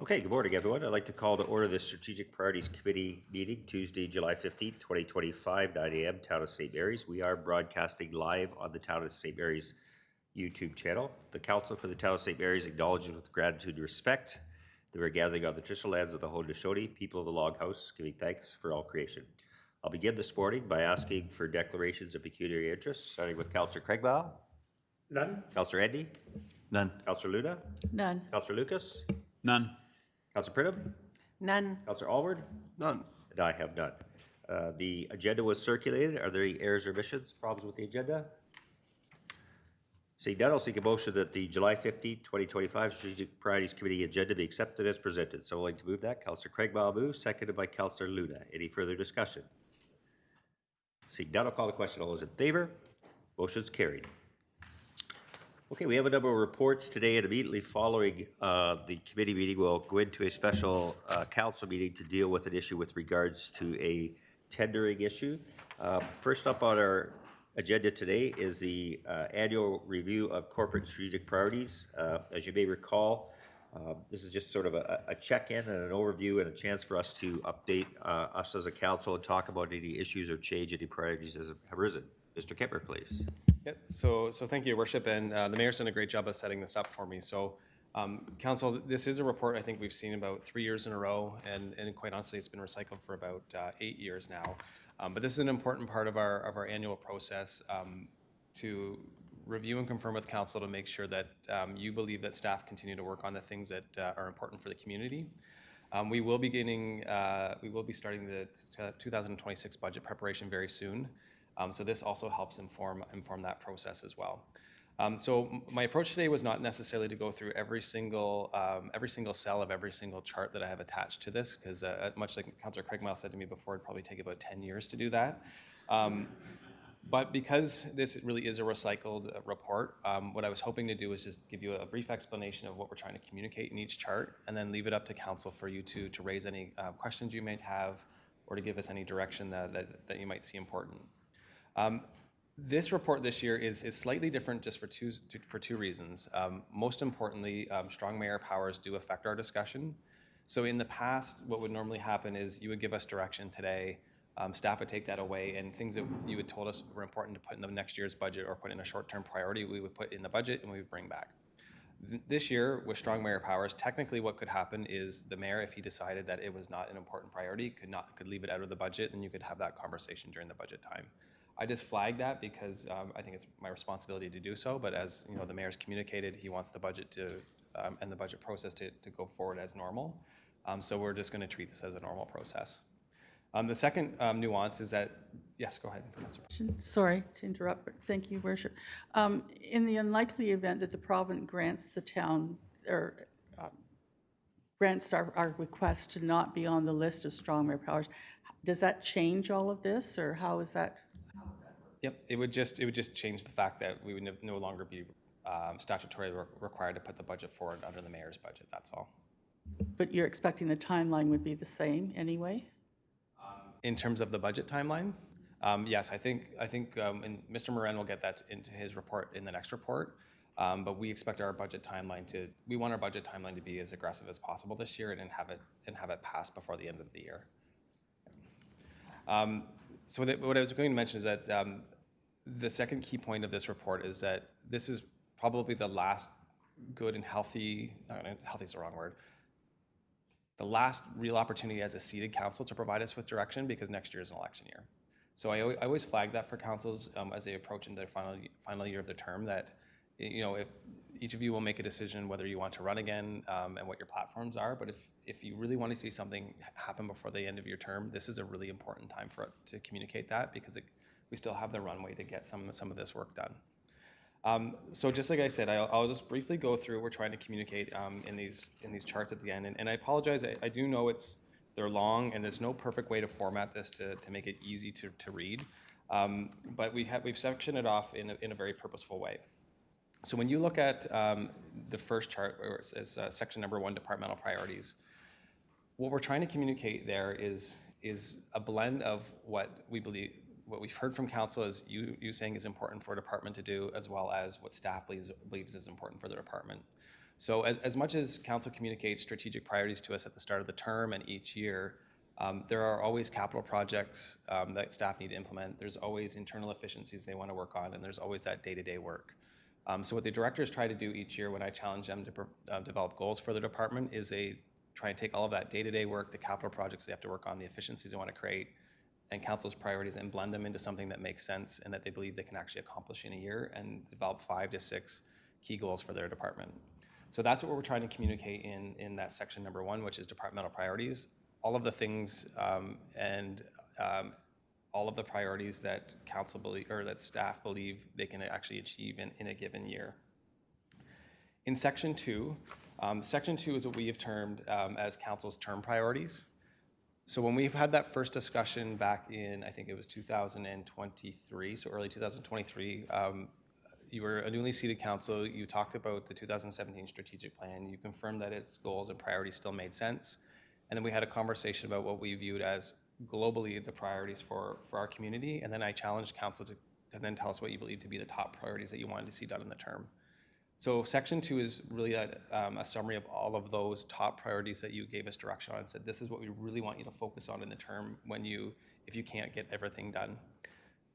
Okay, good morning, everyone. I'd like to call to order the Strategic Priorities Committee meeting Tuesday, July 15th, 2025, 9 a.m., Town of St. Mary's. We are broadcasting live on the Town of St. Mary's YouTube channel. The Council for the Town of St. Mary's acknowledges with gratitude and respect that we're gathering on the traditional lands of the Haudenosaunee, people of the Log House, giving thanks for all creation. I'll begin this morning by asking for declarations of pecuniary interest, starting with Councillor Craigmile. None. Councillor Endy. None. Councillor Luna. None. Councillor Lucas. None. Councillor Pridham. None. Councillor Alward. None. And I have none. The agenda was circulated. Are there any errors or omissions, problems with the agenda? Seeing none, I'll seek a motion that the July 15, 2025 Strategic Priorities Committee agenda be accepted as presented. So I'd like to move that. Councillor Craigmile moves, seconded by Councillor Luna. Any further discussion? Seeing none, I'll call the question. All those in favor? Motion's carried. Okay, we have a number of reports today, and immediately following the committee meeting, we'll go into a special council meeting to deal with an issue with regards to a tendering issue. First up on our agenda today is the annual review of corporate strategic priorities. As you may recall, this is just sort of a check-in and an overview and a chance for us to update us as a council and talk about any issues or change any priorities as have arisen. Mr. Kemper, please. Yep. So thank you, Your Worship, and the Mayor's done a great job of setting this up for me. So, Council, this is a report I think we've seen about 3 years in a row, and quite honestly, it's been recycled for about 8 years now. But this is an important part of our annual process to review and confirm with Council to make sure that you believe that staff continue to work on the things that are important for the community. We will be starting the 2026 budget preparation very soon. So this also helps inform that process as well. So my approach today was not necessarily to go through every single cell of every single chart that I have attached to this, because much like Councillor Craigmile said to me before, it'd probably take about 10 years to do that. But because this really is a recycled report, what I was hoping to do is just give you a brief explanation of what we're trying to communicate in each chart, and then leave it up to Council for you to raise any questions you might have, or to give us any direction that you might see important. This report this year is slightly different just for two reasons. Most importantly, strong mayor powers do affect our discussion. So in the past, what would normally happen is you would give us direction today, staff would take that away, and things that you had told us were important to put in the next year's budget or put in a short-term priority, we would put in the budget and we would bring back. This year, with strong mayor powers, technically what could happen is the mayor, if he decided that it was not an important priority, could leave it out of the budget, and you could have that conversation during the budget time. I just flagged that because I think it's my responsibility to do so, but as you know, the mayor's communicated, he wants the budget to and the budget process to go forward as normal. So we're just going to treat this as a normal process. The second nuance is that, yes, go ahead, Professor. Sorry to interrupt, but thank you, Worship. In the unlikely event that the province grants the town or grants our request to not be on the list of strong mayor powers, does that change all of this, or how is that? Yep, it would just change the fact that we would no longer be statutorily required to put the budget forward under the mayor's budget. That's all. But you're expecting the timeline would be the same anyway? In terms of the budget timeline, yes, I think, and Mr. Moran will get that into his report in the next report. But we expect our budget timeline we want our budget timeline to be as aggressive as possible this year and have it passed before the end of the year. So what I was going to mention is that the second key point of this report is that this is probably the last good and healthy, healthy is the wrong word, the last real opportunity as a seated council to provide us with direction, because next year is an election year. So I always flag that for councils as they approach in their final year of their term, that if each of you will make a decision whether you want to run again and what your platforms are, but if you really want to see something happen before the end of your term, this is a really important time for it to communicate that, because we still have the runway to get some of this work done. So just like I said, I'll just briefly go through what we're trying to communicate in these charts at the end, and I apologize, I do know they're long and there's no perfect way to format this to make it easy to read, but we've sectioned it off in a very purposeful way. So when you look at the first chart, where it says section number 1, departmental priorities, what we're trying to communicate there is a blend of what we believe, what we've heard from council is you saying is important for a department to do, as well as what staff believes is important for the department. So as much as council communicates strategic priorities to us at the start of the term and each year, there are always capital projects that staff need to implement. There's always internal efficiencies they want to work on, and there's always that day-to-day work. So what the directors try to do each year when I challenge them to develop goals for the department is they try and take all of that day-to-day work, the capital projects they have to work on, the efficiencies they want to create, and council's priorities, and blend them into something that makes sense and that they believe they can actually accomplish in a year, and develop 5 to 6 key goals for their department. So that's what we're trying to communicate in that section number 1, which is departmental priorities. All of the things and all of the priorities that council believe, or that staff believe they can actually achieve in a given year. In section 2 is what we have termed as council's term priorities. So when we've had that first discussion back in, I think it was 2023, so early 2023, you were a newly seated council, you talked about the 2017 strategic plan, you confirmed that its goals and priorities still made sense, and then we had a conversation about what we viewed as globally the priorities for our community, and then I challenged council to then tell us what you believe to be the top priorities that you wanted to see done in the term. So section 2 is really a summary of all of those top priorities that you gave us direction on and said, this is what we really want you to focus on in the term if you can't get everything done.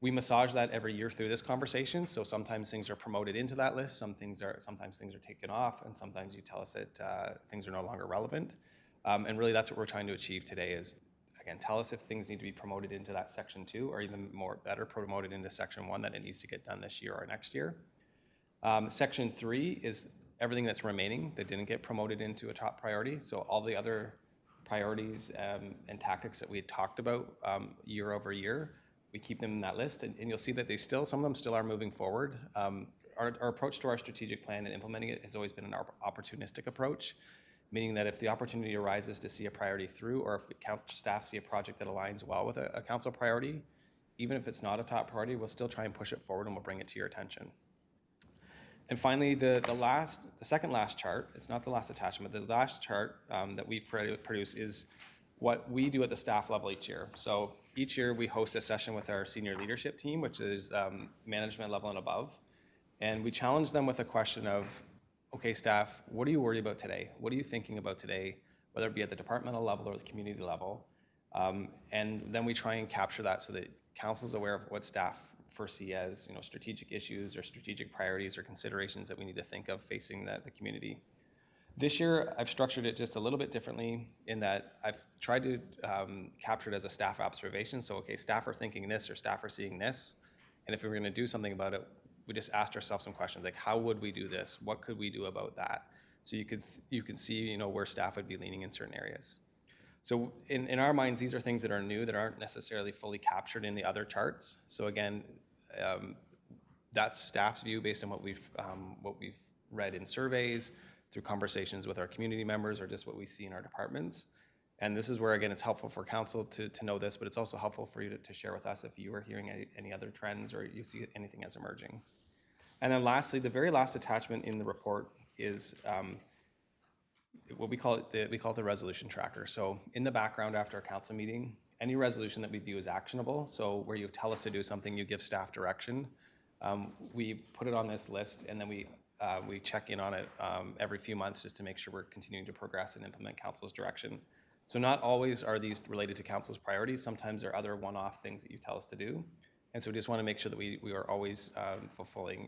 We massage that every year through this conversation, so sometimes things are promoted into that list, sometimes things are taken off, and sometimes you tell us that things are no longer relevant. And really that's what we're trying to achieve today is, again, tell us if things need to be promoted into that section 2, or even better promoted into section 1, that it needs to get done this year or next year. Section 3 is everything that's remaining that didn't get promoted into a top priority. So all the other priorities and tactics that we had talked about year over year, we keep them in that list, and you'll see that some of them still are moving forward. Our approach to our strategic plan and implementing it has always been an opportunistic approach, meaning that if the opportunity arises to see a priority through, or if staff see a project that aligns well with a council priority, even if it's not a top priority, we'll still try and push it forward and we'll bring it to your attention. And finally, the second last chart, it's not the last attachment, but the last chart that we've produced is what we do at the staff level each year. So each year we host a session with our senior leadership team, which is management level and above. And we challenge them with a question of, okay, staff, what are you worried about today? What are you thinking about today, whether it be at the departmental level or the community level? And then we try and capture that so that council is aware of what staff foresee as strategic issues or strategic priorities or considerations that we need to think of facing the community. This year, I've structured it just a little bit differently in that I've tried to capture it as a staff observation. So, okay, staff are thinking this or staff are seeing this. And if we were going to do something about it, we just asked ourselves some questions like, how would we do this? What could we do about that? So you can see where staff would be leaning in certain areas. So in our minds, these are things that are new that aren't necessarily fully captured in the other charts. So again, that's staff's view based on what we've read in surveys, through conversations with our community members, or just what we see in our departments. And this is where, again, it's helpful for council to know this, but it's also helpful for you to share with us if you are hearing any other trends or you see anything as emerging. And then lastly, the very last attachment in the report is what we call the resolution tracker. So in the background after a council meeting, any resolution that we view as actionable, so where you tell us to do something, you give staff direction, we put it on this list, and then we check in on it every few months just to make sure we're continuing to progress and implement council's direction. So not always are these related to council's priorities. Sometimes there are other one-off things that you tell us to do. And so we just want to make sure that we are always fulfilling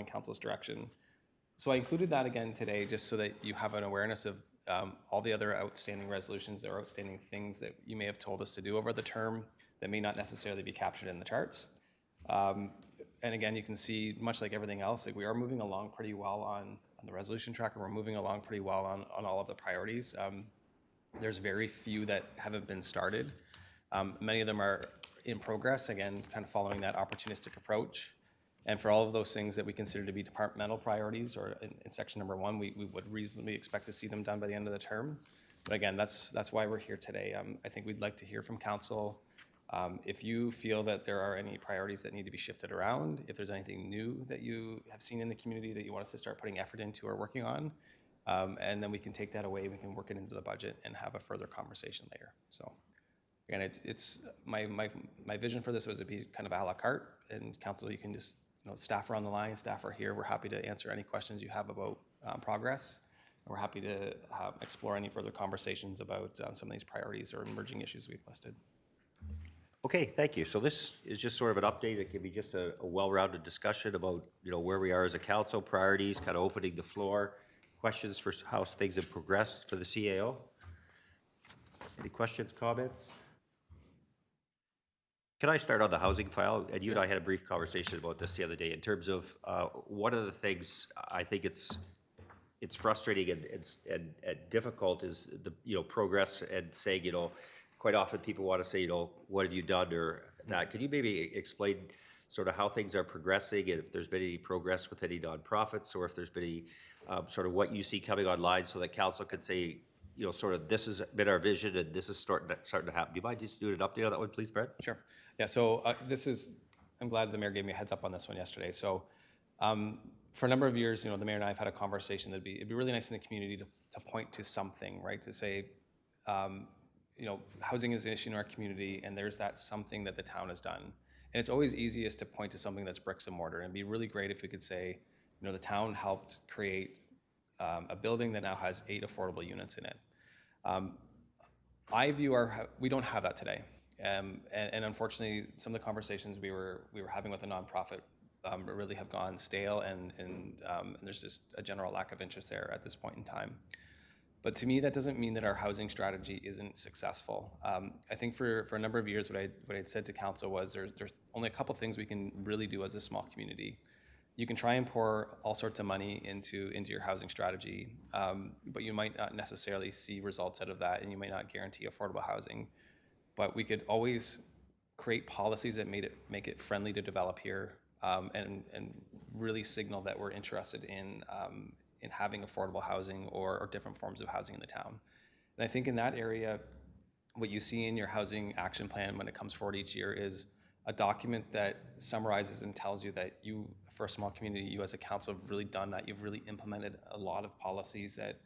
council's direction. So I included that again today just so that you have an awareness of all the other outstanding resolutions or outstanding things that you may have told us to do over the term that may not necessarily be captured in the charts. And again, you can see, much like everything else, like we are moving along pretty well on the resolution tracker. We're moving along pretty well on all of the priorities. There's very few that haven't been started. Many of them are in progress, again, kind of following that opportunistic approach. And for all of those things that we consider to be departmental priorities, or in section number 1, we would reasonably expect to see them done by the end of the term. But again, that's why we're here today. I think we'd like to hear from council. If you feel that there are any priorities that need to be shifted around, if there's anything new that you have seen in the community that you want us to start putting effort into or working on, and then we can take that away, we can work it into the budget and have a further conversation later. So again, it's my vision for this was to be kind of a la carte, and council, you can just staff are on the line, staff are here. We're happy to answer any questions you have about progress. We're happy to explore any further conversations about some of these priorities or emerging issues we've listed. Okay, thank you. So this is just sort of an update. It can be just a well-rounded discussion about, where we are as a council, priorities, kind of opening the floor, questions for how things have progressed for the CAO. Any questions, comments? Can I start on the housing file? And you and I had a brief conversation about this the other day in terms of one of the things I think it's frustrating and difficult is the progress and saying, quite often people want to say, what have you done or that. Can you maybe explain sort of how things are progressing and if there's been any progress with any nonprofits or if there's been any sort of what you see coming online so that council can say, sort of this has been our vision and this is starting to happen. Do you mind just doing an update on that one, please, Brent? Sure. Yeah, so I'm glad the mayor gave me a heads up on this one yesterday. So for a number of years, the mayor and I have had a conversation it'd be really nice in the community to point to something, right? To say, housing is an issue in our community and there's that something that the town has done. And it's always easiest to point to something that's bricks and mortar. And it'd be really great if we could say, the town helped create a building that now has 8 affordable units in it. I view we don't have that today. And unfortunately, some of the conversations we were having with a nonprofit really have gone stale and there's just a general lack of interest there at this point in time. But to me, that doesn't mean that our housing strategy isn't successful. I think for a number of years, what I'd said to council was there's only a couple things we can really do as a small community. You can try and pour all sorts of money into your housing strategy, but you might not necessarily see results out of that, and you might not guarantee affordable housing. But we could always create policies that make it friendly to develop here, and really signal that we're interested in having affordable housing or different forms of housing in the town. And I think in that area, what you see in your housing action plan when it comes forward each year is a document that summarizes and tells you that you, for a small community, you as a council have really done that. You've really implemented a lot of policies that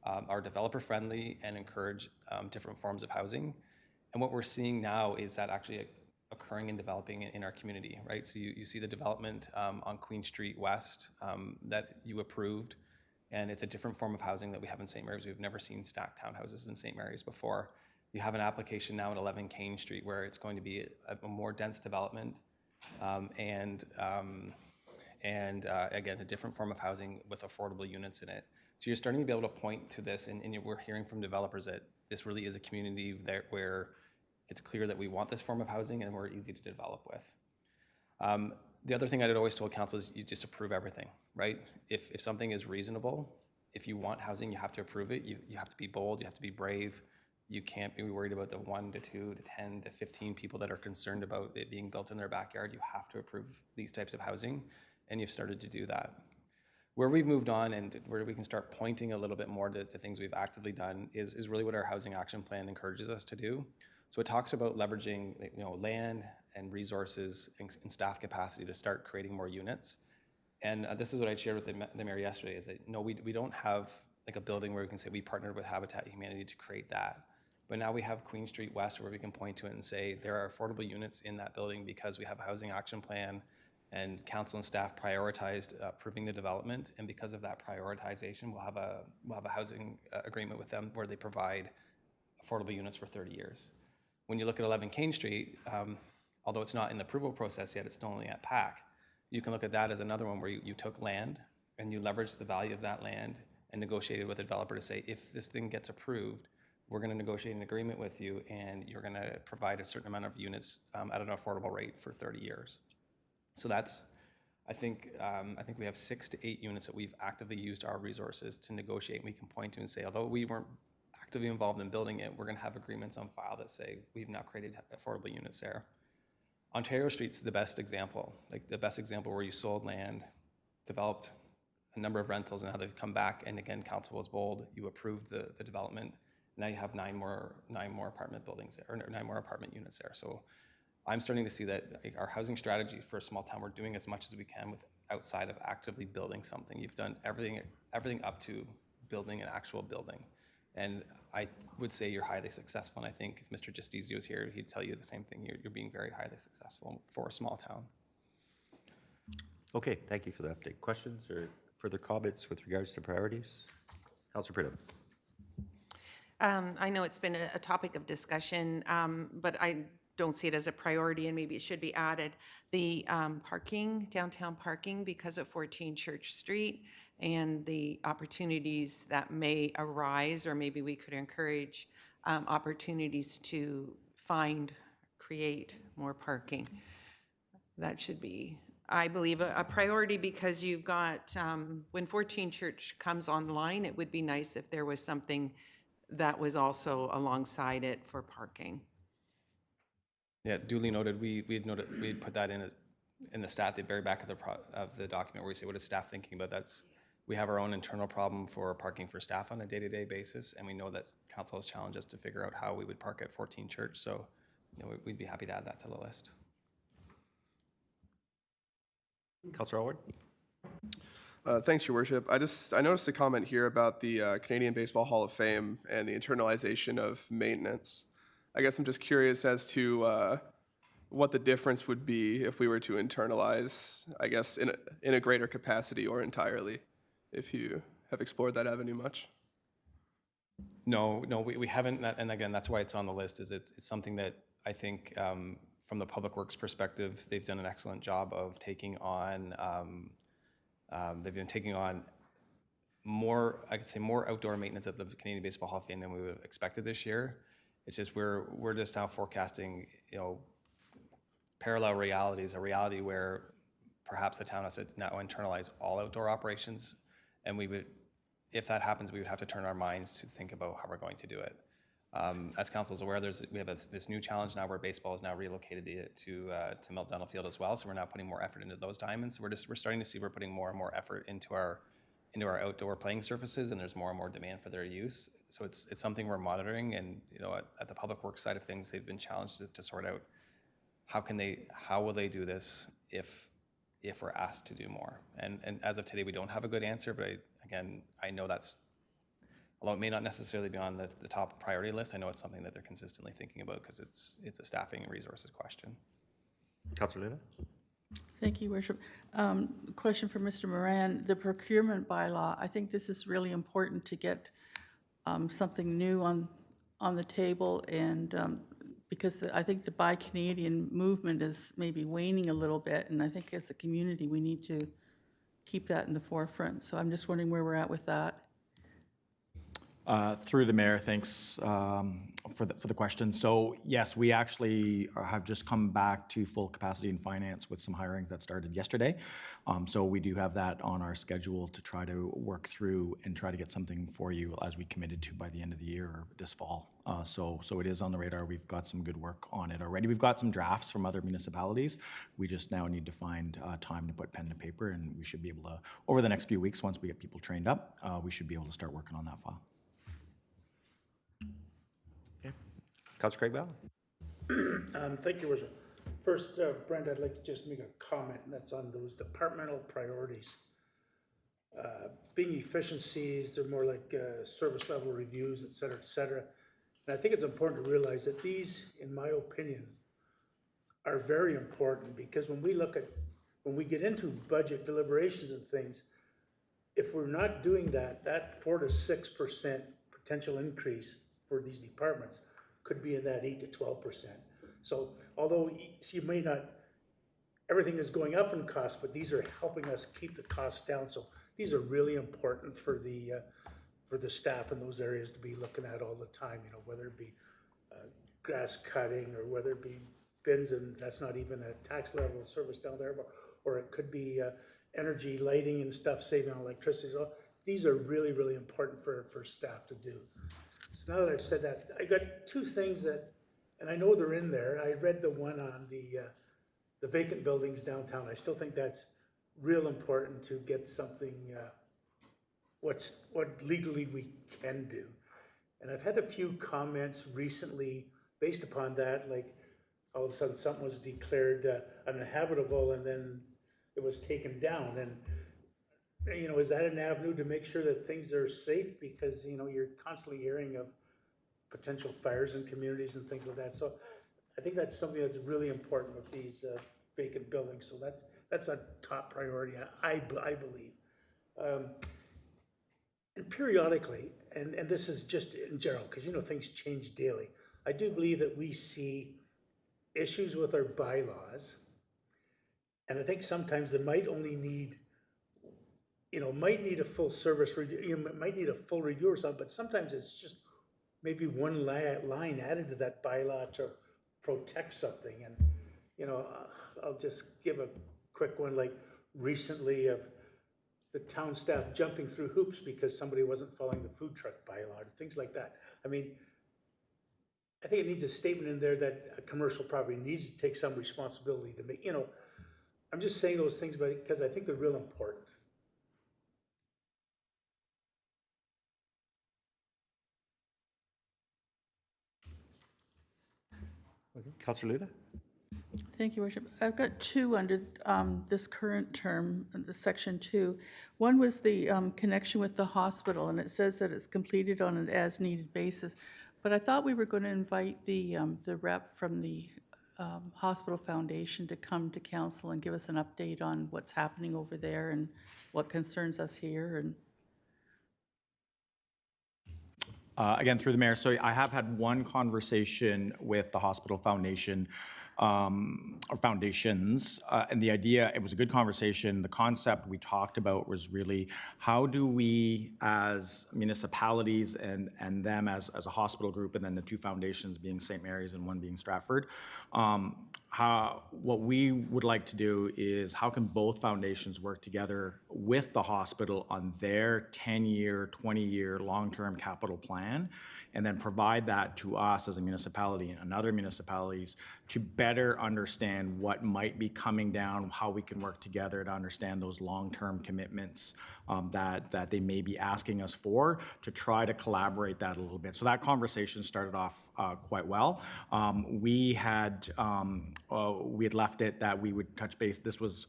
are developer friendly and encourage different forms of housing. And what we're seeing now is that actually occurring and developing in our community, right? So you see the development on Queen Street West that you approved, and it's a different form of housing that we have in St. Mary's. We've never seen stacked townhouses in St. Mary's before. You have an application now at 11 Kane Street where it's going to be a more dense development and again, a different form of housing with affordable units in it. So you're starting to be able to point to this, and we're hearing from developers that this really is a community where it's clear that we want this form of housing and we're easy to develop with. The other thing I'd always told council is you just approve everything, right? If something is reasonable, if you want housing, you have to approve it. You have to be bold, you have to be brave. You can't be worried about the 1 to 2 to 10 to 15 people that are concerned about it being built in their backyard. You have to approve these types of housing, and you've started to do that. Where we've moved on and where we can start pointing a little bit more to things we've actively done is really what our housing action plan encourages us to do. So it talks about leveraging land and resources and staff capacity to start creating more units. And this is what I shared with the mayor yesterday, is that no, we don't have like a building where we can say we partnered with Habitat Humanity to create that. But now we have Queen Street West where we can point to it and say there are affordable units in that building because we have a housing action plan and council and staff prioritized approving the development. And because of that prioritization, we'll have a housing agreement with them where they provide affordable units for 30 years. When you look at 11 Kane Street, although it's not in the approval process yet, it's still only at PAC, you can look at that as another one where you took land and you leveraged the value of that land and negotiated with a developer to say, if this thing gets approved, we're going to negotiate an agreement with you and you're going to provide a certain amount of units at an affordable rate for 30 years. So that's, I think we have 6 to 8 units that we've actively used our resources to negotiate. And we can point to and say, although we weren't actively involved in building it, we're going to have agreements on file that say we've now created affordable units there. Ontario Street's the best example, like the best example where you sold land, developed a number of rentals, and now they've come back, and again, council was bold, you approved the development. Now you have 9 more apartment buildings there, or 9 more apartment units there. So I'm starting to see that our housing strategy for a small town, we're doing as much as we can with outside of actively building something. You've done everything up to building an actual building. And I would say you're highly successful. And I think if Mr. Justizio was here, he'd tell you the same thing. You're being very highly successful for a small town. Okay, thank you for the update. Questions or further comments with regards to priorities? Councillor Pridham. I know it's been a topic of discussion, but I don't see it as a priority, and maybe it should be added. The parking, downtown parking, because of 14 Church Street and the opportunities that may arise, or maybe we could encourage opportunities to create more parking. That should be, I believe, a priority, because you've got, when 14 Church comes online, it would be nice if there was something that was also alongside it for parking. Yeah, duly noted. We'd put that in the stat, the very back of the document, where we say, what is staff thinking about? We have our own internal problem for parking for staff on a day-to-day basis, and we know that council has challenged us to figure out how we would park at 14 Church. So, we'd be happy to add that to the list. Councillor Howard. Thanks, Your Worship. I noticed a comment here about the Canadian Baseball Hall of Fame and the internalization of maintenance. I guess I'm just curious as to what the difference would be if we were to internalize, I guess, in a greater capacity or entirely, if you have explored that avenue much. No, we haven't, and again, that's why it's on the list. It's something that I think, from the Public Works perspective, they've done an excellent job of taking on. They've been taking on more outdoor maintenance at the Canadian Baseball Hall of Fame than we would have expected this year. It's just we're just now forecasting, parallel realities, a reality where perhaps the town has to now internalize all outdoor operations, and if that happens, we would have to turn our minds to think about how we're going to do it. As council is aware, we have this new challenge now where baseball is now relocated to Milton Field as well. So we're now putting more effort into those diamonds. We're starting to see we're putting more and more effort into our outdoor playing surfaces, and there's more and more demand for their use. So it's something we're monitoring, and at the Public Works side of things, they've been challenged to sort out how will they do this if we're asked to do more. And as of today, we don't have a good answer, but I know that's, although it may not necessarily be on the top priority list, I know it's something that they're consistently thinking about, because it's a staffing and resources question. Councillor Luna. Thank you, Worship. Question for Mr. Moran. The procurement bylaw, I think this is really important to get something new on the table, and because I think the Buy Canadian movement is maybe waning a little bit, and I think as a community we need to keep that in the forefront. So I'm just wondering where we're at with that. Through the mayor, thanks for the question. So yes, we actually have just come back to full capacity in finance with some hirings that started yesterday. So we do have that on our schedule to try to work through and try to get something for you as we committed to by the end of the year or this fall. So it is on the radar. We've got some good work on it already. We've got some drafts from other municipalities. We just now need to find time to put pen to paper, and we should be able to, over the next few weeks, once we get people trained up, we should be able to start working on that file. Councillor Craig Bell. Thank you, Worship. First, Brent, I'd like to just make a comment, and that's on those departmental priorities. Being efficiencies, they're more like service level reviews, et cetera, et cetera. And I think it's important to realize that these, in my opinion, are very important, because when we get into budget deliberations and things, if we're not doing that 4 to 6% potential increase for these departments could be in that 8 to 12%. So although you may not, everything is going up in cost, but these are helping us keep the costs down. So these are really important for the staff in those areas to be looking at all the time, whether it be grass cutting or whether it be bins, and that's not even a tax level service down there, or it could be energy lighting and stuff, saving on electricity. So these are really, really important for staff to do. So now that I've said that, I got two things that, and I know they're in there. I read the one on the vacant buildings downtown. I still think that's real important to get something, what legally we can do. And I've had a few comments recently based upon that, like all of a sudden something was declared uninhabitable and then it was taken down. And is that an avenue to make sure that things are safe? Because, you're constantly hearing of potential fires in communities and things like that. So I think that's something that's really important with these vacant buildings. So that's That's a top priority, I believe. And periodically, and this is just in general, because things change daily, I do believe that we see issues with our bylaws, and I think sometimes they might only need, might need a full service review, might need a full review or something, but sometimes it's just maybe one line added to that bylaw to protect something. And, I'll just give a quick one, like recently of the town staff jumping through hoops because somebody wasn't following the food truck bylaw, and things like that. I mean, I think it needs a statement in there that a commercial property needs to take some responsibility to make, I'm just saying those things because I think they're real important. Councillor Luna? Thank you, Worship. I've got two under this current term, the Section 2. One was the connection with the hospital, and it says that it's completed on an as-needed basis. But I thought we were going to invite the rep from the Hospital Foundation to come to council and give us an update on what's happening over there and what concerns us here. And Again, through the mayor, so I have had one conversation with the Hospital Foundation, or foundations, and the idea, it was a good conversation. The concept we talked about was really, how do we as municipalities and them as a hospital group, and then the two foundations being St. Mary's and one being Stratford, what we would like to do is, how can both foundations work together with the hospital on their 10-year, 20-year long-term capital plan, and then provide that to us as a municipality and other municipalities to better understand what might be coming down, how we can work together to understand those long-term commitments that they may be asking us for, to try to collaborate that a little bit. So that conversation started off quite well. We had left it that we would touch base. This was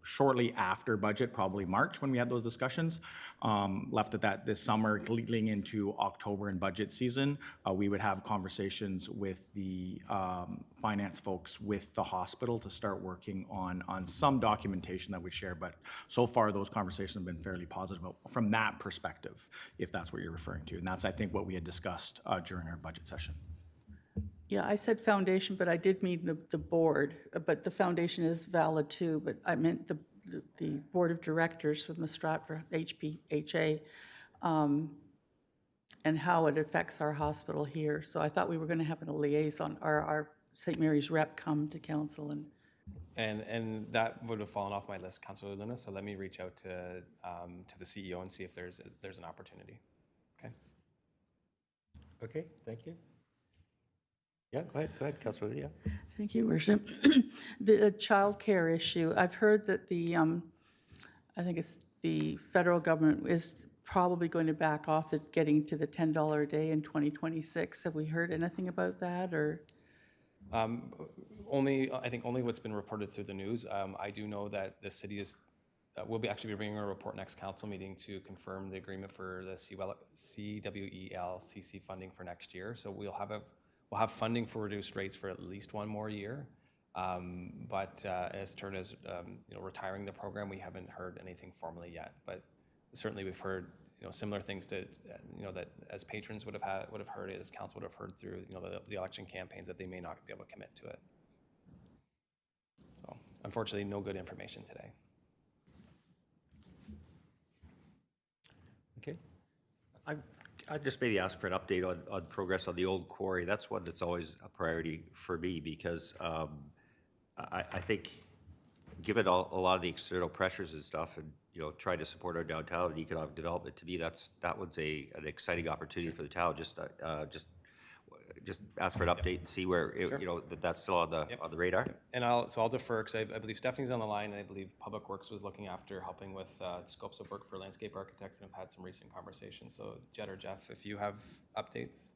shortly after budget, probably March, when we had those discussions. Left it that this summer, leading into October and budget season, we would have conversations with the finance folks with the hospital to start working on some documentation that we share. But so far, those conversations have been fairly positive from that perspective, if that's what you're referring to. And that's, I think, what we had discussed during our budget session. yeah, I said foundation, but I did mean the board, but the foundation is valid too, but I meant the board of directors from the Stratford HPHA, and how it affects our hospital here. So I thought we were going to have a liaison, our St. Mary's rep come to council and. And that would have fallen off my list, Councillor Luna, so let me reach out to the CEO and see if there's an opportunity. Okay. Okay, thank you. Yeah, go ahead, Councillor Luna. Thank you, Worship. The childcare issue, I've heard that I think it's the federal government is probably going to back off at getting to the $10 a day in 2026. Have we heard anything about that, or? I think only what's been reported through the news. I do know that the city is, will be actually bringing a report next council meeting to confirm the agreement for the CWELCC funding for next year. So we'll have funding for reduced rates for at least one more year. But as term as retiring the program, we haven't heard anything formally yet. But certainly we've heard similar things to that as patrons would have heard, as council would have heard through the election campaigns, that they may not be able to commit to it. So unfortunately, no good information today. Okay. I'd just maybe ask for an update on progress on the old quarry. That's one that's always a priority for me, because I think, given a lot of the external pressures and stuff, and trying to support our downtown and economic development, to me that one's an exciting opportunity for the town. Just ask for an update and see where that's still on the radar. And I'll defer, because I believe Stephanie's on the line, and I believe Public Works was looking after helping with scopes of work for landscape architects, and have had some recent conversations. So Jed or Jeff, if you have updates.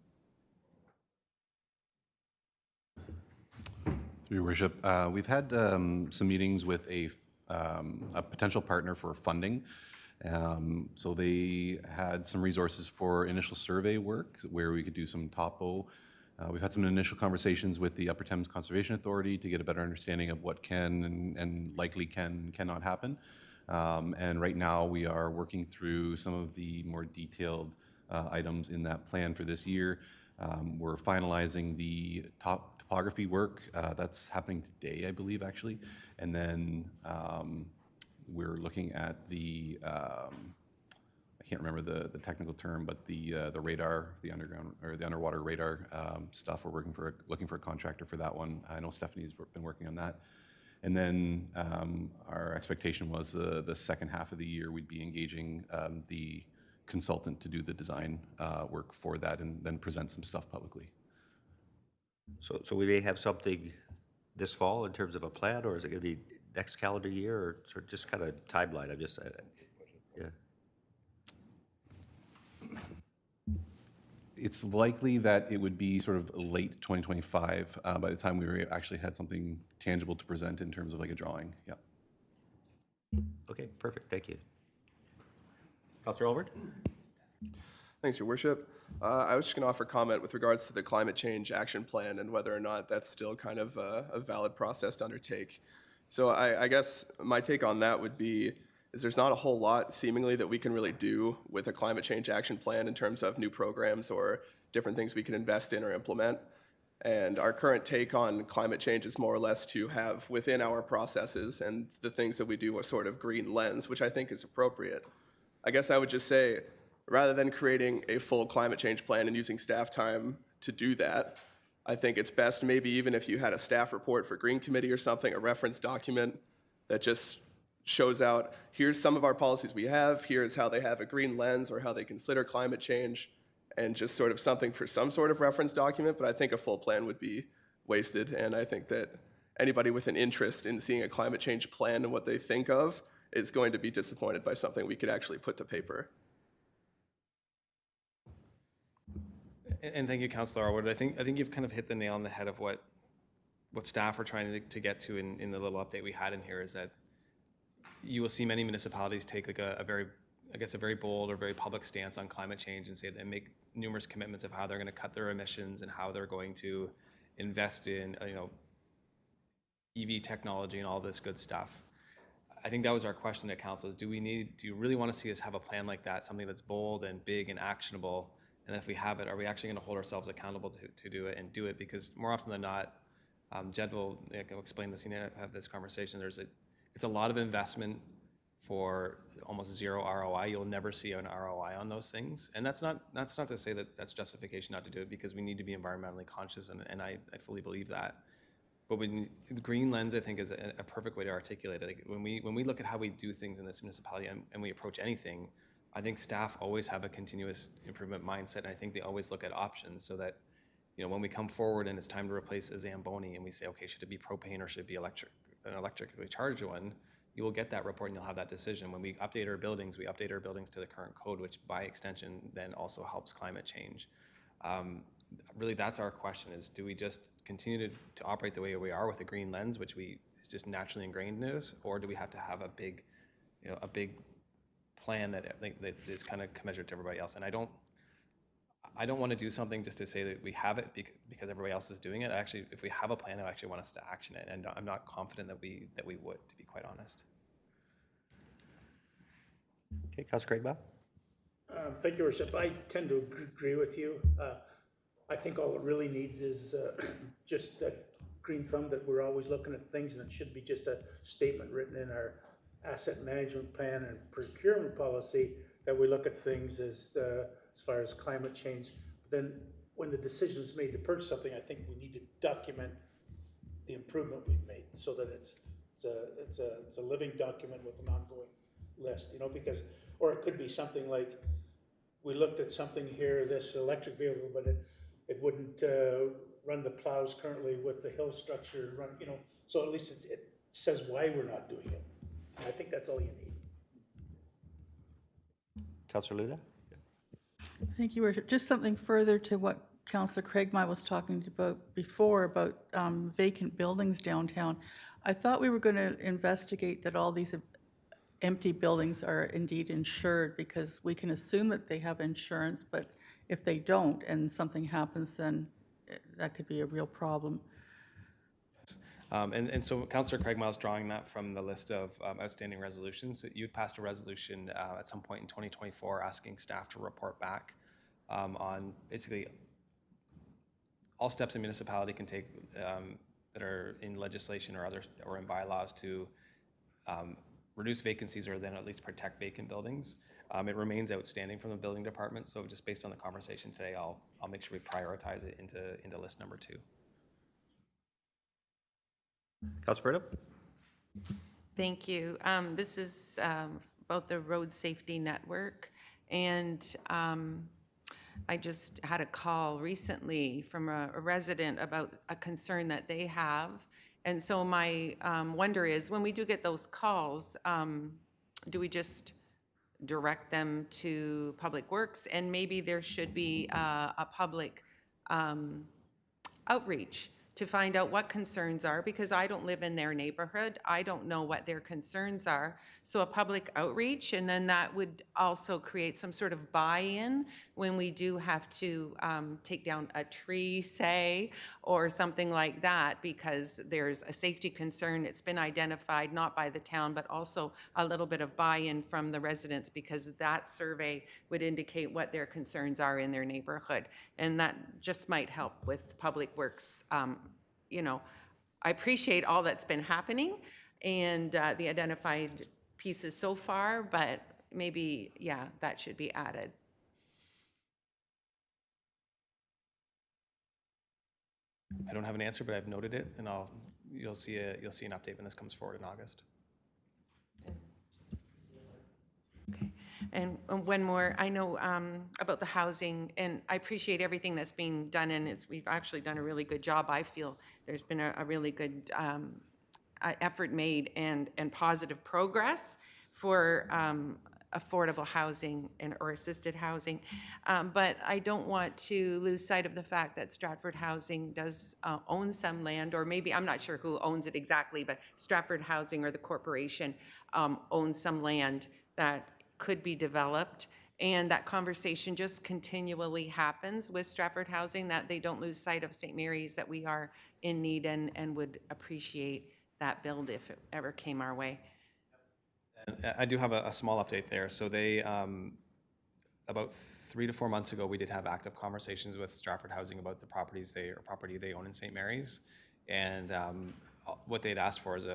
Through your worship, we've had some meetings with a potential partner for funding. So they had some resources for initial survey work where we could do some topo We've had some initial conversations with the Upper Thames Conservation Authority to get a better understanding of what can and likely cannot happen. And right now, we are working through some of the more detailed items in that plan for this year. We're finalizing the topography work. That's happening today, I believe, actually. And then we're looking at the, I can't remember the technical term, but the radar, the underground or the underwater radar stuff. We're looking for a contractor for that one. I know Stephanie's been working on that. And then our expectation was the second half of the year we'd be engaging the consultant to do the design work for that and then present some stuff publicly. So we may have something this fall in terms of a plan, or is it going to be next calendar year, or sort of just kind of timeline? I'm just, yeah. It's likely that it would be sort of late 2025 by the time we actually had something tangible to present in terms of like a drawing. Yeah. Okay, perfect, thank you. Councillor Elbert? Thanks, Your Worship. I was just going to offer comment with regards to the climate change action plan and whether or not that's still kind of a valid process to undertake. So I guess my take on that would be is there's not a whole lot seemingly that we can really do with a climate change action plan in terms of new programs or different things we can invest in or implement. And our current take on climate change is more or less to have within our processes and the things that we do a sort of green lens, which I think is appropriate. I guess I would just say, rather than creating a full climate change plan and using staff time to do that, I think it's best maybe even if you had a staff report for Green Committee or something, a reference document that just shows out, here's some of our policies we have, here's how they have a green lens or how they consider climate change, and just sort of something for some sort of reference document. But I think a full plan would be wasted, and I think that anybody with an interest in seeing a climate change plan and what they think of is going to be disappointed by something we could actually put to paper. And thank you, Councillor Arwood. I think you've kind of hit the nail on the head of what staff are trying to get to in the little update we had in here, is that you will see many municipalities take like a very bold or very public stance on climate change and say they make numerous commitments of how they're going to cut their emissions and how they're going to invest in EV technology and all this good stuff. I think that was our question at council: is do you really want to see us have a plan like that, something that's bold and big and actionable? And if we have it, are we actually going to hold ourselves accountable to do it and do it? Because more often than not, Jed will explain this. You know, have this conversation. It's a lot of investment for almost zero ROI. You'll never see an ROI on those things. And that's not to say that that's justification not to do it, because we need to be environmentally conscious, and I fully believe that. But the green lens, I think, is a perfect way to articulate it. Like when we look at how we do things in this municipality and we approach anything, I think staff always have a continuous improvement mindset, and I think they always look at options so that, when we come forward and it's time to replace a Zamboni and we say, okay, should it be propane or should it be an electrically charged one, you will get that report and you'll have that decision. When we update our buildings to the current code, which by extension then also helps climate change. Really, that's our question: is do we just continue to operate the way we are with a green lens, which is just naturally ingrained in us, or do we have to have a big plan that is kind of commensurate to everybody else? And I don't want to do something just to say that we have it because everybody else is doing it. Actually, if we have a plan, I actually want us to action it, and I'm not confident that we would, to be quite honest. Okay, Councillor Craigbaugh? Thank you, Worship. I tend to agree with you. I think all it really needs is just that green thumb, that we're always looking at things, and it should be just a statement written in our asset management plan and procurement policy that we look at things as far as climate change. Then when the decision is made to purchase something, I think we need to document the improvement we've made so that it's a living document with an ongoing list, because, or it could be something like, we looked at something here, this electric vehicle, but it wouldn't run the plows currently with the hill structure, so at least it says why we're not doing it. And I think that's all you need. Councillor Luna? Thank you, Worship. Just something further to what Councillor Craigmile was talking about before about vacant buildings downtown. I thought we were going to investigate that all these empty buildings are indeed insured, because we can assume that they have insurance, but if they don't and something happens, then that could be a real problem. And so Councillor Craig Miles, drawing that from the list of outstanding resolutions, you had passed a resolution at some point in 2024 asking staff to report back on basically all steps a municipality can take that are in legislation or in bylaws to reduce vacancies or then at least protect vacant buildings. It remains outstanding from the building department, so just based on the conversation today, I'll make sure we prioritize it into list number 2. Councilor Burnham? Thank you. This is about the road safety network, and I just had a call recently from a resident about a concern that they have. And so my wonder is, when we do get those calls, do we just direct them to Public Works? And maybe there should be a public outreach to find out what concerns are, because I don't live in their neighborhood. I don't know what their concerns are. So a public outreach, and then that would also create some sort of buy-in when we do have to take down a tree, say, or something like that, because there's a safety concern. It's been identified not by the town, but also a little bit of buy-in from the residents, because that survey would indicate what their concerns are in their neighborhood. And that just might help with Public Works. You know, I appreciate all that's been happening and the identified pieces so far, but maybe, yeah, that should be added. I don't have an answer, but I've noted it, and you'll see an update when this comes forward in August. Okay. And one more, I know about the housing, and I appreciate everything that's being done, and we've actually done a really good job. I feel there's been a really good effort made and positive progress for affordable housing or assisted housing. But I don't want to lose sight of the fact that Stratford Housing does own some land, or maybe, I'm not sure who owns it exactly, but Stratford Housing or the corporation owns some land that could be developed. And that conversation just continually happens with Stratford Housing, that they don't lose sight of St. Mary's, that we are in need and would appreciate that build if it ever came our way. And I do have a small update there. So they, about 3 to 4 months ago, we did have active conversations with Stratford Housing about the property they own in St. Mary's. And what they'd asked for is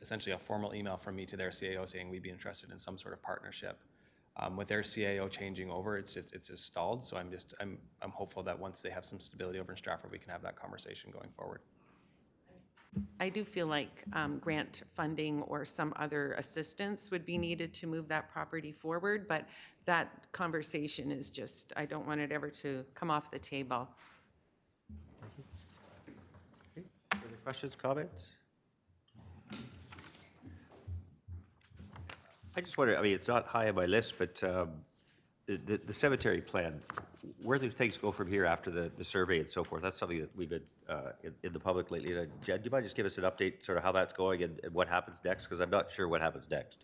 essentially a formal email from me to their CAO saying we'd be interested in some sort of partnership. With their CAO changing over, it's just stalled. So I'm hopeful that once they have some stability over in Stratford, we can have that conversation going forward. I do feel like grant funding or some other assistance would be needed to move that property forward, but that conversation is just, I don't want it ever to come off the table. Further questions, comments? I just wonder, I mean, it's not high on my list, but the cemetery plan, where do things go from here after the survey and so forth? That's something that we've been in the public lately. Jen, do you mind just give us an update, sort of how that's going and what happens next? Because I'm not sure what happens next.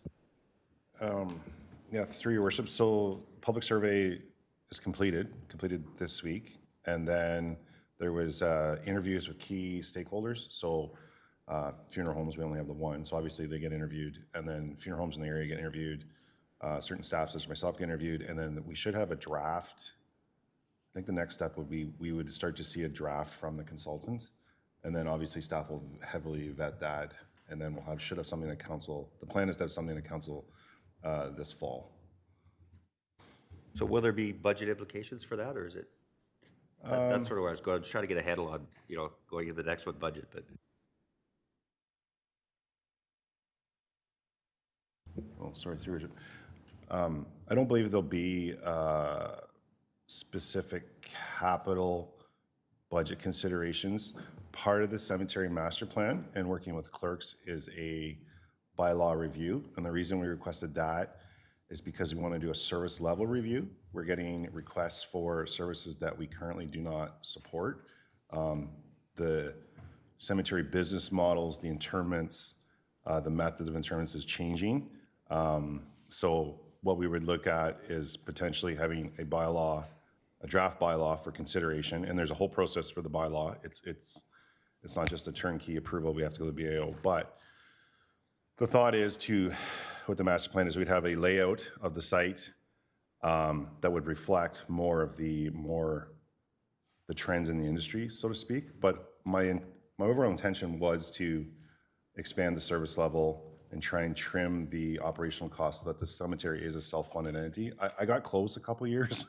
Yeah, through your worship. So public survey is completed this week. And then there was interviews with key stakeholders. So funeral homes, we only have the one. So obviously they get interviewed, and then funeral homes in the area get interviewed. Certain staff, such as myself, get interviewed, and then we should have a draft. I think the next step would be we would start to see a draft from the consultant, and then obviously staff will heavily vet that, and then should have something to council. The plan is to have something to council this fall. So will there be budget implications for that, or is it? That's sort of where I was going. I was trying to get a handle on, going into the next one budget, but. Oh, sorry, through Richard. I don't believe there'll be specific capital budget considerations. Part of the cemetery master plan and working with clerks is a bylaw review. And the reason we requested that is because we want to do a service level review. We're getting requests for services that we currently do not support. The cemetery business models, the interments, the methods of interments is changing. So what we would look at is potentially having a bylaw a draft bylaw for consideration, and there's a whole process for the bylaw. It's not just a turnkey approval, we have to go to the BAO, but the thought is to, with the master plan, is we'd have a layout of the site that would reflect more of the trends in the industry, so to speak. But my overall intention was to expand the service level and try and trim the operational costs so that the cemetery is a self-funded entity. I got close a couple years,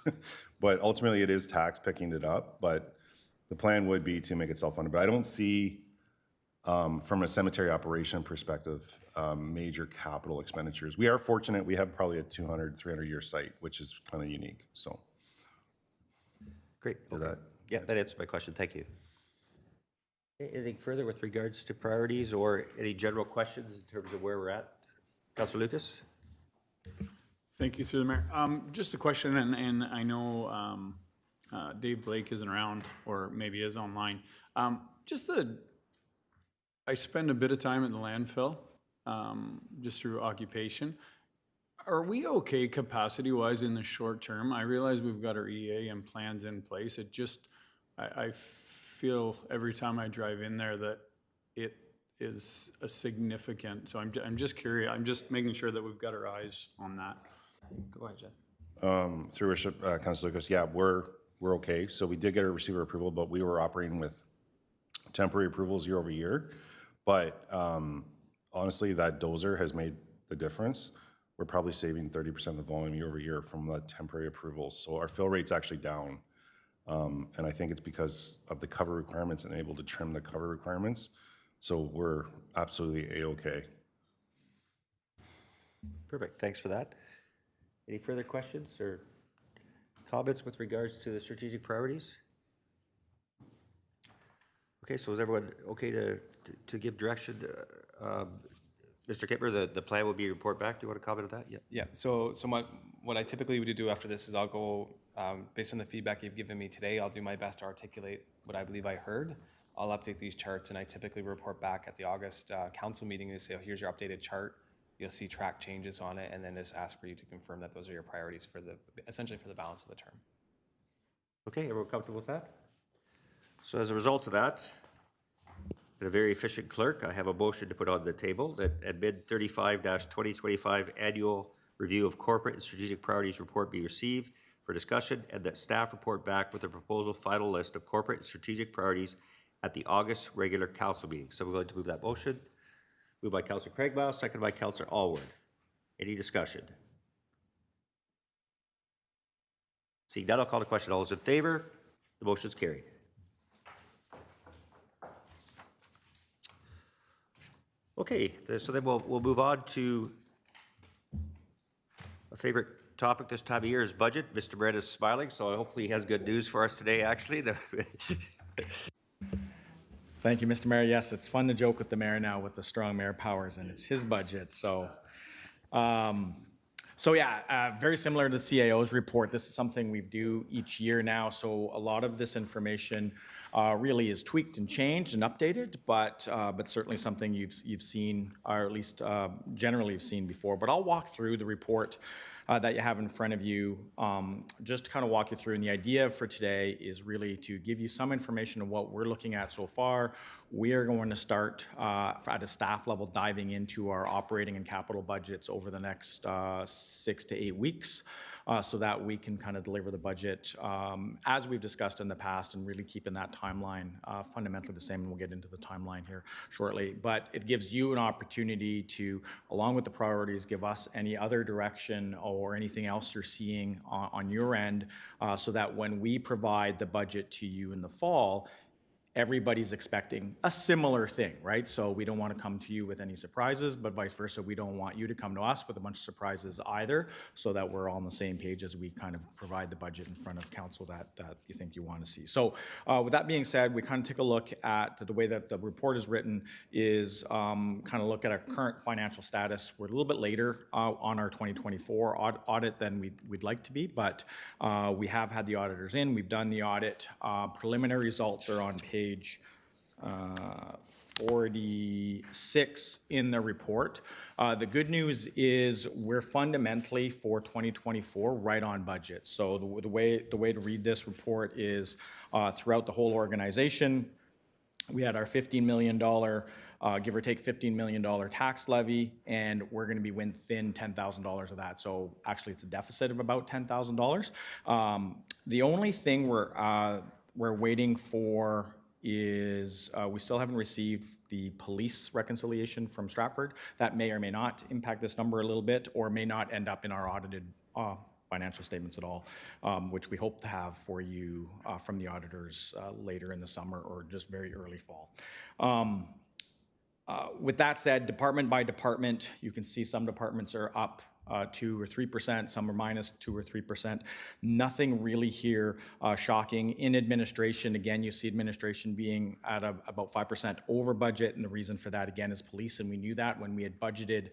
but ultimately it is tax picking it up. But the plan would be to make it self-funded. But I don't see, from a cemetery operation perspective, major capital expenditures. We are fortunate, we have probably a 200, 300-year site, which is kind of unique, so. Great. Did that? Yeah, that answers my question. Thank you. Anything further with regards to priorities or any general questions in terms of where we're at? Councilor Lucas? Thank you, through the mayor. Just a question, and I know Dave Blake isn't around, or maybe is online. I spend a bit of time at the landfill, just through occupation. Are we okay capacity-wise in the short term? I realize we've got our EA and plans in place. It just, I feel every time I drive in there that it is a significant, so I'm just curious, I'm just making sure that we've got our eyes on that. Go ahead, Jeff. Through Worship, Councilor Lucas, yeah, we're okay. So we did get a receiver approval, but we were operating with temporary approvals year over year. But honestly, that dozer has made the difference. We're probably saving 30% of the volume year over year from the temporary approvals. So our fill rate's actually down. And I think it's because of the cover requirements and able to trim the cover requirements. So we're absolutely A-okay. Perfect. Thanks for that. Any further questions or comments with regards to the strategic priorities? Okay, so is everyone okay to give direction? Mr. Kipper, the plan will be report back. Do you want to comment on that? Yeah. Yeah, so what I typically would do after this is I'll go, based on the feedback you've given me today, I'll do my best to articulate what I believe I heard. I'll update these charts, and I typically report back at the August council meeting and say, oh, here's your updated chart. You'll see track changes on it, and then just ask for you to confirm that those are your priorities for essentially for the balance of the term. Okay, everyone comfortable with that? So as a result of that, and a very efficient clerk, I have a motion to put on the table that admin 35-2025 annual review of corporate and strategic priorities report be received for discussion, and that staff report back with a proposal final list of corporate and strategic priorities at the August regular council meeting. So we're going to move that motion. Moved by Councillor Craigmile, seconded by Councillor Alward. Any discussion? Seeing none, I'll call the question. All those in favor? The motion is carried. Okay, so then we'll move on to a favorite topic this time of year is budget. Mr. Brett is smiling, so hopefully he has good news for us today, actually. Thank you, Mr. Mayor. Yes, it's fun to joke with the mayor now with the strong mayor powers, and it's his budget. So, very similar to the CAO's report. This is something we do each year now. So a lot of this information really is tweaked and changed and updated, but certainly something you've seen, or at least generally you've seen before. But I'll walk through the report that you have in front of you, just to kind of walk you through. And the idea for today is really to give you some information of what we're looking at so far. We are going to start at a staff level diving into our operating and capital budgets over the next 6 to 8 weeks. So that we can kind of deliver the budget as we've discussed in the past, and really keeping that timeline fundamentally the same, and we'll get into the timeline here shortly. But it gives you an opportunity to, along with the priorities, give us any other direction or anything else you're seeing on your end, so that when we provide the budget to you in the fall, everybody's expecting a similar thing, right? So we don't want to come to you with any surprises, but vice versa, we don't want you to come to us with a bunch of surprises either, so that we're all on the same page as we kind of provide the budget in front of council that you think you want to see. So with that being said, we kind of take a look at the way that the report is written is kind of look at our current financial status. We're a little bit later on our 2024 audit than we'd like to be, but we have had the auditors in, we've done the audit. Preliminary results are on page 46 in the report. The good news is we're fundamentally for 2024 right on budget. So the way to read this report is throughout the whole organization, we had our $15 million, give or take $15 million tax levy, and we're going to be within $10,000 of that. So actually, it's a deficit of about $10,000. The only thing we're waiting for is we still haven't received the police reconciliation from Stratford. That may or may not impact this number a little bit, or may not end up in our audited financial statements at all, which we hope to have for you from the auditors later in the summer or just very early fall. With that said, department by department, you can see some departments are up 2 or 3%, some are minus 2 or 3%. Nothing really here shocking. In administration, again, you see administration being at about 5% over budget, and the reason for that, again, is police, and we knew that when we had budgeted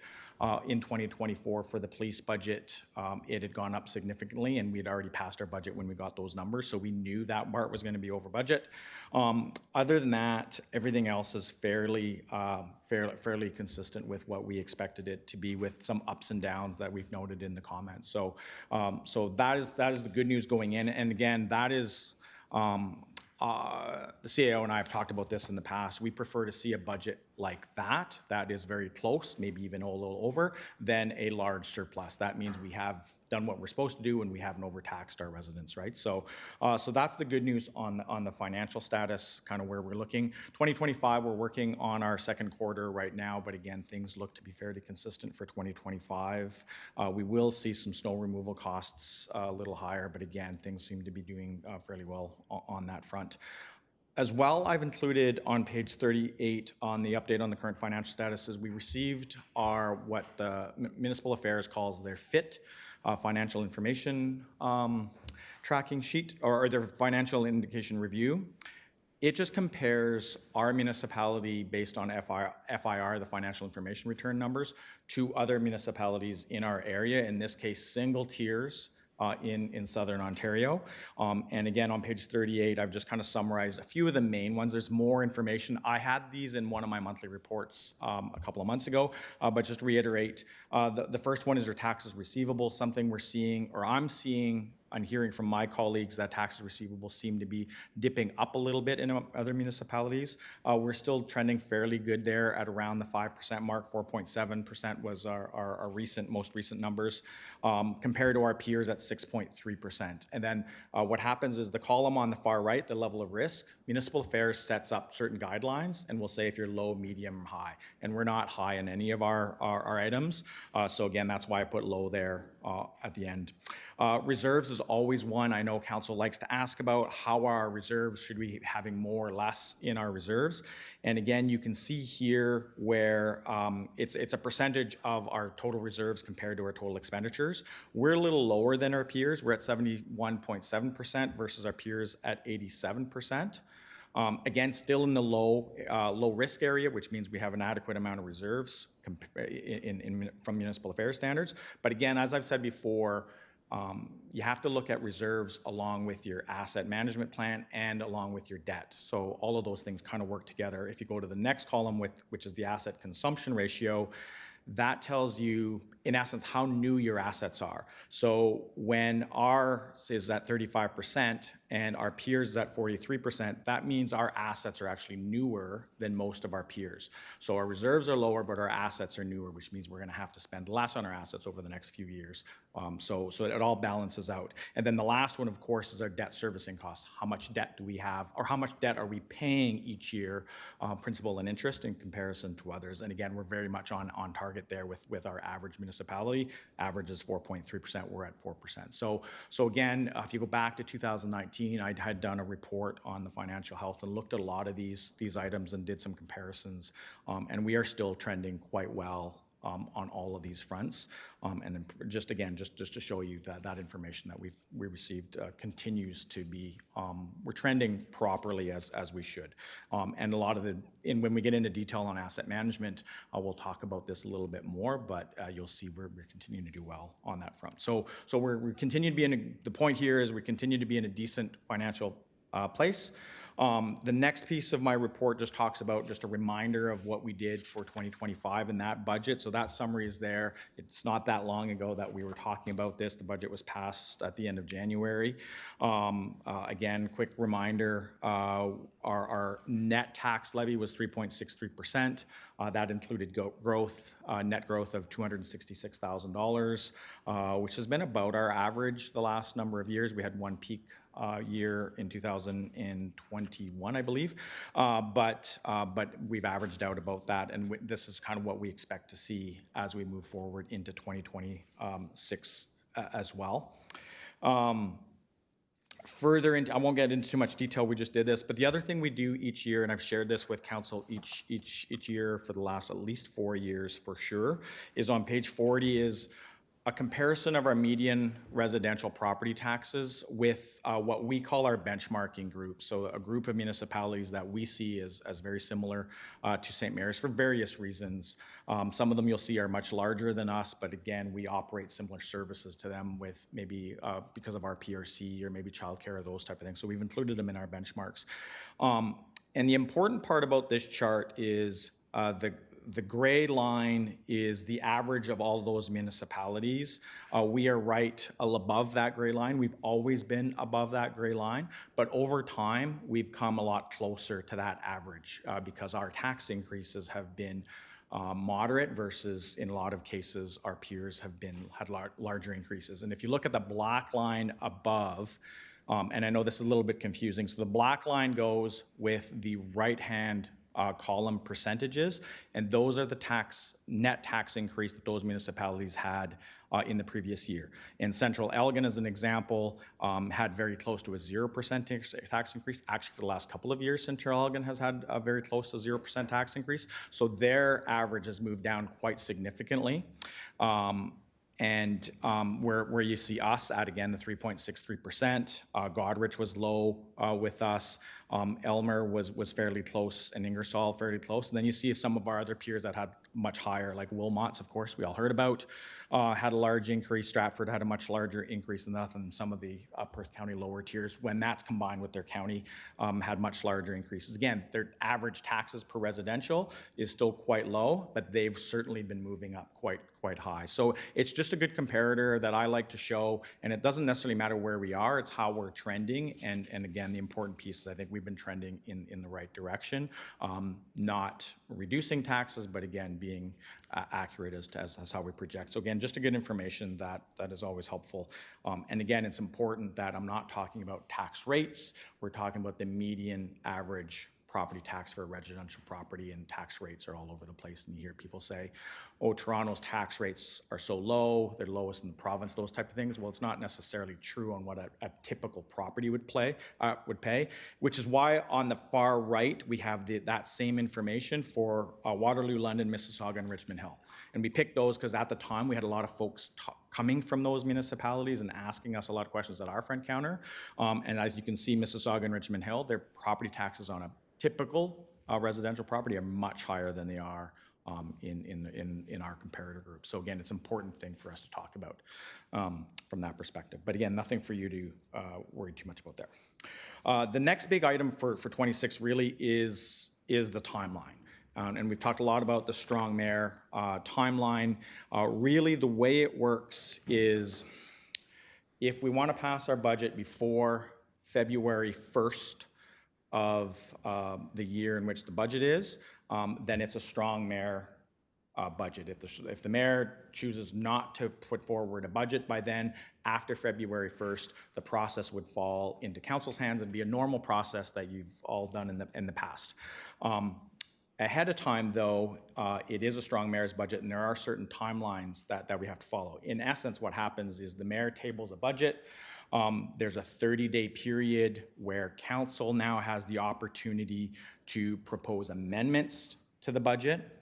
in 2024 for the police budget. It had gone up significantly, and we had already passed our budget when we got those numbers, so we knew that part was going to be over budget. Other than that, everything else is fairly consistent with what we expected it to be, with some ups and downs that we've noted in the comments. So that is the good news going in, and again, that is. The CAO and I have talked about this in the past. We prefer to see a budget like that is very close, maybe even a little over, than a large surplus. That means we have done what we're supposed to do and we haven't overtaxed our residents, right? So that's the good news on the financial status, kind of where we're looking. 2025, we're working on our second quarter right now, but again, things look to be fairly consistent for 2025. We will see some snow removal costs a little higher, but again, things seem to be doing fairly well on that front. As well, I've included on page 38 on the update on the current financial status is we received what the Municipal Affairs calls their FIT, financial information tracking sheet, or their financial indication review. It just compares our municipality based on FIR, the financial information return numbers, to other municipalities in our area, in this case, single tiers in Southern Ontario. And again, on page 38, I've just kind of summarized a few of the main ones. There's more information. I had these in one of my monthly reports a couple of months ago, but just to reiterate, the first one is your taxes receivable, something we're seeing, or I'm seeing and hearing from my colleagues that taxes receivable seem to be dipping up a little bit in other municipalities. We're still trending fairly good there at around the 5% mark. 4.7% was our most recent numbers, compared to our peers at 6.3%. And then what happens is the column on the far right, the level of risk, Municipal Affairs sets up certain guidelines and will say if you're low, medium, high. And we're not high in any of our items. So again, that's why I put low there at the end. Reserves is always one I know council likes to ask about. How are our reserves? Should we be having more or less in our reserves? And again, you can see here where it's a percentage of our total reserves compared to our total expenditures. We're a little lower than our peers. We're at 71.7% versus our peers at 87%. Again, still in the low risk area, which means we have an adequate amount of reserves from Municipal Affairs standards. But again, as I've said before, you have to look at reserves along with your asset management plan and along with your debt. So all of those things kind of work together. If you go to the next column, which is the asset consumption ratio, that tells you, in essence, how new your assets are. So when ours is at 35% and our peers is at 43%, that means our assets are actually newer than most of our peers. So our reserves are lower, but our assets are newer, which means we're going to have to spend less on our assets over the next few years. So it all balances out. And then the last one, of course, is our debt servicing costs. How much debt do we have, or how much debt are we paying each year, principal and interest, in comparison to others? And again, we're very much on target there with our average municipality. Average is 4.3%, we're at 4%. So again, if you go back to 2019, I had done a report on the financial health and looked at a lot of these items and did some comparisons, and we are still trending quite well on all of these fronts. And just to show you that information that we received continues to be, we're trending properly as we should. And a lot of when we get into detail on asset management, we'll talk about this a little bit more, but you'll see we're continuing to do well on that front. So we continue to be the point here is we continue to be in a decent financial place. The next piece of my report just talks about just a reminder of what we did for 2025 in that budget. So that summary is there. It's not that long ago that we were talking about this. The budget was passed at the end of January. Again, quick reminder, our net tax levy was 3.63%. That included net growth of $266,000, which has been about our average the last number of years. We had one peak year in 2021, I believe, but we've averaged out about that, and this is kind of what we expect to see as we move forward into 2026 as well. Further into, I won't get into too much detail, we just did this, but the other thing we do each year, and I've shared this with council each year for the last at least 4 years for sure, is on page 40 is a comparison of our median residential property taxes with what we call our benchmarking group. So a group of municipalities that we see as very similar to St. Mary's for various reasons. Some of them you'll see are much larger than us, but again, we operate similar services to them with maybe because of our PRC or maybe childcare or those type of things. So we've included them in our benchmarks. And the important part about this chart is the gray line is the average of all those municipalities. We are right above that gray line. We've always been above that gray line, but over time, we've come a lot closer to that average because our tax increases have been moderate versus in a lot of cases, our peers have had larger increases. And if you look at the black line above, and I know this is a little bit confusing, so the black line goes with the right-hand column percentages, and those are the net tax increase that those municipalities had in the previous year. And Central Elgin, as an example, had very close to a 0% tax increase. Actually, for the last couple of years, Central Elgin has had a very close to 0% tax increase. So their average has moved down quite significantly. And where you see us at, again, the 3.63%, Goderich was low with us, Elmer was fairly close, and Ingersoll fairly close. And then you see some of our other peers that had much higher, like Wilmot's, of course, we all heard about, had a large increase. Stratford had a much larger increase than that, and some of the Perth County lower tiers, when that's combined with their county, had much larger increases. Again, their average taxes per residential is still quite low, but they've certainly been moving up quite high. So it's just a good comparator that I like to show, and it doesn't necessarily matter where we are, it's how we're trending. And again, the important piece is I think we've been trending in the right direction, not reducing taxes, but again, being accurate as how we project. So again, just a good information that is always helpful. And again, it's important that I'm not talking about tax rates, we're talking about the median average property tax for a residential property, and tax rates are all over the place. And you hear people say, oh, Toronto's tax rates are so low, they're lowest in the province, those type of things. Well, it's not necessarily true on what a typical property would pay, which is why on the far right, we have that same information for Waterloo, London, Mississauga, and Richmond Hill. And we picked those because at the time we had a lot of folks coming from those municipalities and asking us a lot of questions at our front counter. And as you can see, Mississauga and Richmond Hill, their property taxes on a typical residential property are much higher than they are in our comparator group. So again, it's an important thing for us to talk about from that perspective. But again, nothing for you to worry too much about there. The next big item for 26 really is the timeline. And we've talked a lot about the strong mayor timeline. Really, the way it works is if we want to pass our budget before February 1st of the year in which the budget is, then it's a strong mayor budget. If the mayor chooses not to put forward a budget by then, after February 1st, the process would fall into council's hands and be a normal process that you've all done in the past. Ahead of time, though, it is a strong mayor's budget, and there are certain timelines that we have to follow. In essence, what happens is the mayor tables a budget. There's a 30-day period where council now has the opportunity to propose amendments to the budget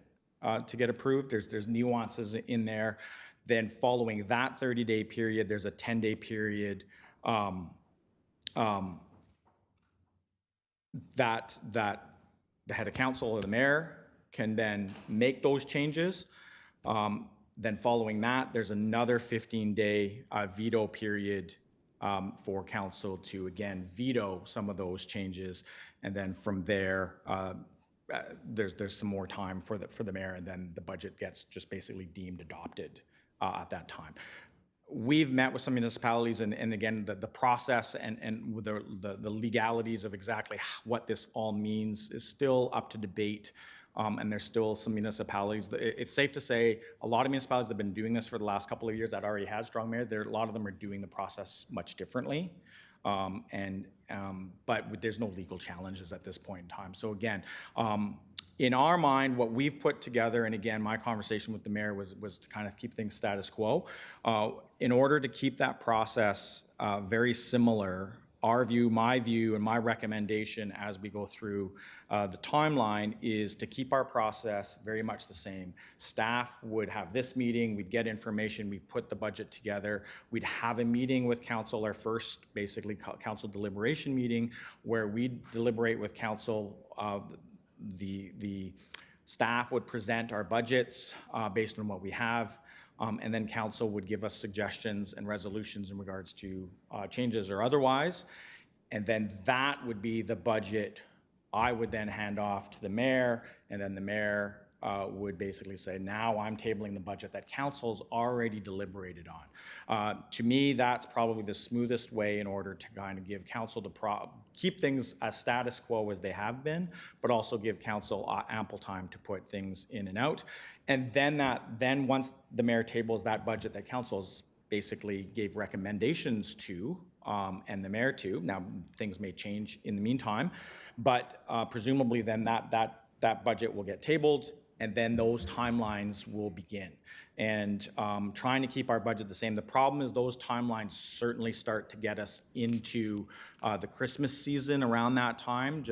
to get approved. There's nuances in there. Then following that 30-day period, there's a 10-day period that the head of council or the mayor can then make those changes. Then following that, there's another 15-day veto period for council to, again, veto some of those changes. And then from there, there's some more time for the mayor, and then the budget gets just basically deemed adopted at that time. We've met with some municipalities, and again, the process and with the legalities of exactly what this all means is still up to debate. And there's still some municipalities. It's safe to say a lot of municipalities that have been doing this for the last couple of years that already has strong mayor. A lot of them are doing the process much differently. But there's no legal challenges at this point in time. So again, in our mind, what we've put together, and again, my conversation with the mayor was to kind of keep things status quo. In order to keep that process very similar, our view, my view, and my recommendation as we go through the timeline is to keep our process very much the same. Staff would have this meeting, we'd get information, we'd put the budget together, we'd have a meeting with council, our first basically council deliberation meeting, where we'd deliberate with council. The staff would present our budgets based on what we have. And then council would give us suggestions and resolutions in regards to changes or otherwise. And then that would be the budget I would then hand off to the mayor, and then the mayor would basically say, now I'm tabling the budget that council's already deliberated on. To me, that's probably the smoothest way in order to kind of give council keep things as status quo as they have been, but also give council ample time to put things in and out. And then once the mayor tables that budget that council's basically gave recommendations to, and the mayor too, now things may change in the meantime, but presumably then that budget will get tabled, and then those timelines will begin. And trying to keep our budget the same. The problem is those timelines certainly start to get us into the Christmas season around that time,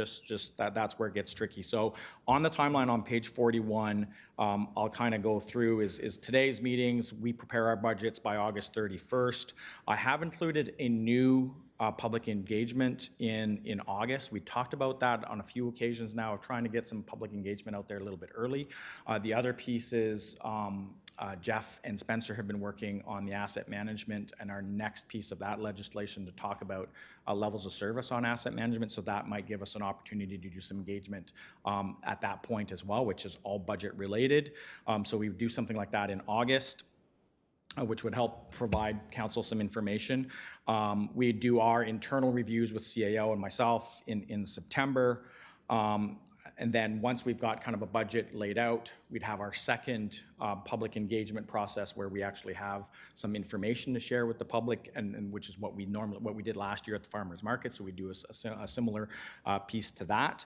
that's where it gets tricky. So on the timeline on page 41, I'll kind of go through is today's meetings. We prepare our budgets by August 31st. I have included a new public engagement in August. We talked about that on a few occasions now of trying to get some public engagement out there a little bit early. The other piece is Jeff and Spencer have been working on the asset management and our next piece of that legislation to talk about levels of service on asset management. So that might give us an opportunity to do some engagement at that point as well, which is all budget related. So we would do something like that in August. Which would help provide council some information. We do our internal reviews with CAO and myself in September. And then once we've got kind of a budget laid out, we'd have our second public engagement process where we actually have some information to share with the public, and which is what we did last year at the farmers market. So we do a similar piece to that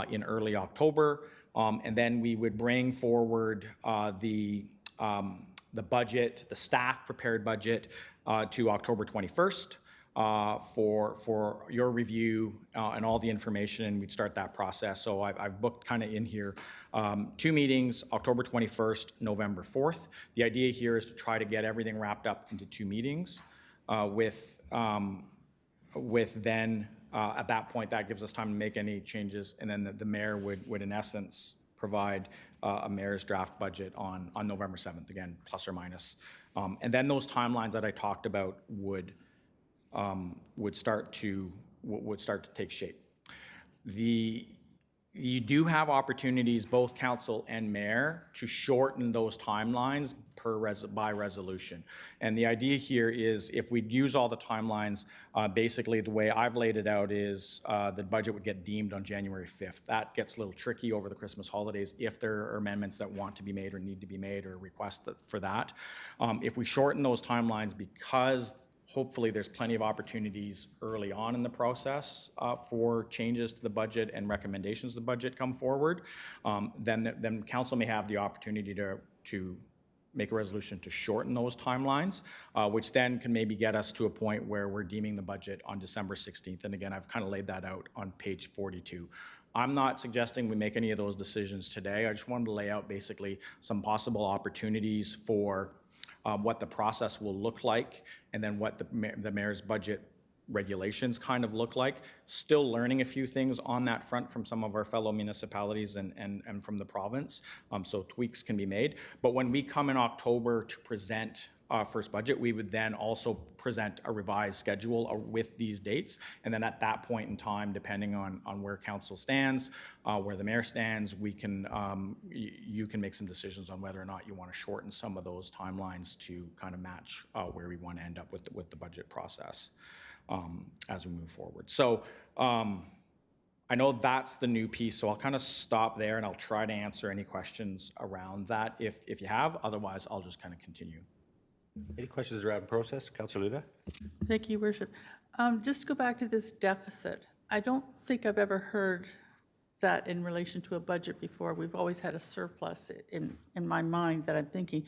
in early October. And then we would bring forward the budget, the staff prepared budget to October 21st for your review and all the information, and we'd start that process. So I've booked kind of in here 2 meetings, October 21st, November 4th. The idea here is to try to get everything wrapped up into 2 meetings with then at that point that gives us time to make any changes, and then the mayor would in essence provide a mayor's draft budget on November 7th, again, plus or minus. And then those timelines that I talked about would start to take shape. You do have opportunities, both council and mayor, to shorten those timelines by resolution. And the idea here is if we use all the timelines, basically the way I've laid it out is the budget would get deemed on January 5th. That gets a little tricky over the Christmas holidays if there are amendments that want to be made or need to be made or requests for that. If we shorten those timelines, because hopefully there's plenty of opportunities early on in the process for changes to the budget and recommendations to the budget come forward, then council may have the opportunity to make a resolution to shorten those timelines, which then can maybe get us to a point where we're deeming the budget on December 16th. And again, I've kind of laid that out on page 42. I'm not suggesting we make any of those decisions today. I just wanted to lay out basically some possible opportunities for what the process will look like, and then what the mayor's budget regulations kind of look like. Still learning a few things on that front from some of our fellow municipalities and from the province, so tweaks can be made. But when we come in October to present first budget, we would then also present a revised schedule with these dates. And then at that point in time, depending on where council stands, where the mayor stands, we can, you can make some decisions on whether or not you want to shorten some of those timelines to kind of match where we want to end up with the budget process as we move forward. So I know that's the new piece, so I'll kind of stop there and I'll try to answer any questions around that if you have. Otherwise, I'll just kind of continue. Any questions around process? Councillor Luna? Thank you, Worship. Just to go back to this deficit, I don't think I've ever heard that in relation to a budget before. We've always had a surplus in my mind that I'm thinking.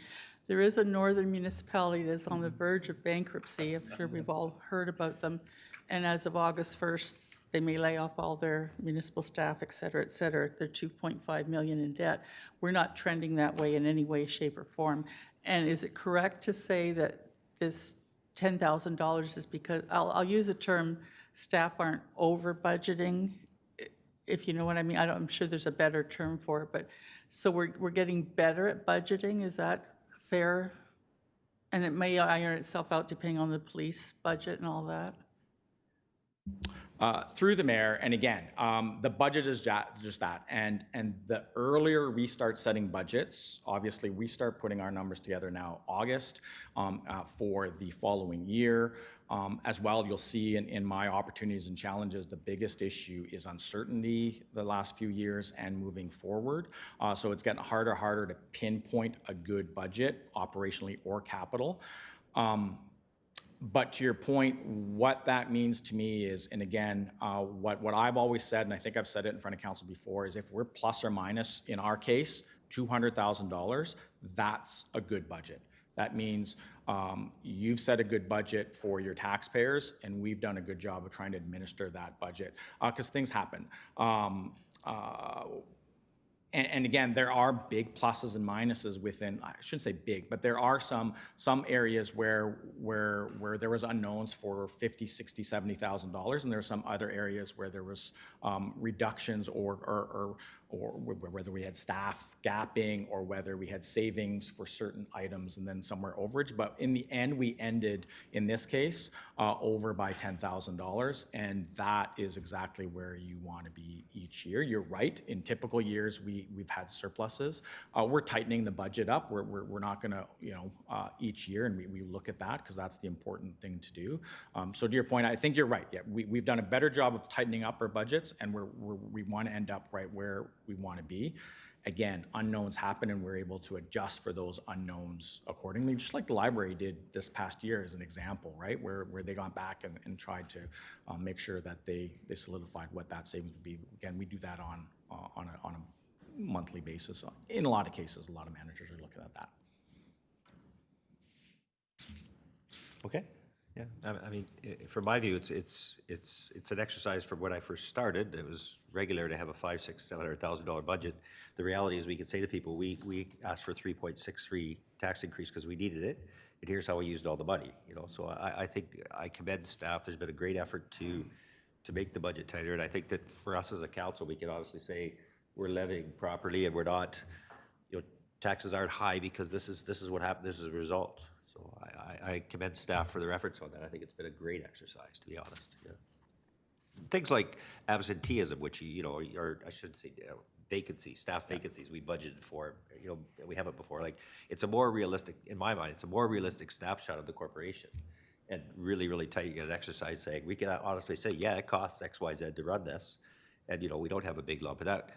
There is a northern municipality that's on the verge of bankruptcy. I'm sure we've all heard about them. And as of August 1st, they may lay off all their municipal staff, et cetera, et cetera. They're 2.5 million in debt. We're not trending that way in any way, shape, or form. And is it correct to say that this $10,000 is because, I'll use the term, staff aren't over budgeting, if you know what I mean? I'm sure there's a better term for it, but so we're getting better at budgeting, is that fair? And it may iron itself out depending on the police budget and all that? Through the mayor, and again, the budget is just that, and the earlier we start setting budgets, obviously we start putting our numbers together now August for the following year. As well, you'll see in my opportunities and challenges, the biggest issue is uncertainty the last few years and moving forward. So it's getting harder to pinpoint a good budget, operationally or capital. But to your point, what that means to me is, and again, what I've always said, and I think I've said it in front of council before, is if we're plus or minus, in our case, $200,000, that's a good budget. That means you've set a good budget for your taxpayers, and we've done a good job of trying to administer that budget, because things happen. And again, there are big pluses and minuses within, I shouldn't say big, but there are some areas where there was unknowns for $50,000, $60,000, $70,000, and there are some other areas where there was reductions or whether we had staff gapping or whether we had savings for certain items and then somewhere overage. But in the end, we ended, in this case, over by $10,000, and that is exactly where you want to be each year. You're right. In typical years, we've had surpluses. We're tightening the budget up. We're not going to, each year, and we look at that because that's the important thing to do. So to your point, I think you're right. Yeah, we've done a better job of tightening up our budgets, and we want to end up right where we want to be. Again, unknowns happen, and we're able to adjust for those unknowns accordingly, just like the library did this past year as an example, right? Where they got back and tried to make sure that they solidified what that savings would be. Again, we do that on a monthly basis. In a lot of cases, a lot of managers are looking at that. Okay. Yeah, I mean, from my view, it's an exercise from when I first started. It was regular to have a $500,000, $600,000, $700,000 budget. The reality is we could say to people, we asked for 3.63 tax increase because we needed it, and here's how we used all the money. So I think I commend staff. There's been a great effort to make the budget tighter, and I think that for us as a council, we can honestly say we're levying properly, and we're not, taxes aren't high because this is what happened. This is a result. So I commend staff for their efforts on that. I think it's been a great exercise, to be honest. Yeah. Things like absenteeism, which or I shouldn't say vacancies, staff vacancies, we budgeted for. We haven't before. Like, it's a more realistic, in my mind, it's a more realistic snapshot of the corporation, and really tight. You get an exercise saying we can honestly say, yeah, it costs X, Y, Z to run this, and we don't have a big lump of that.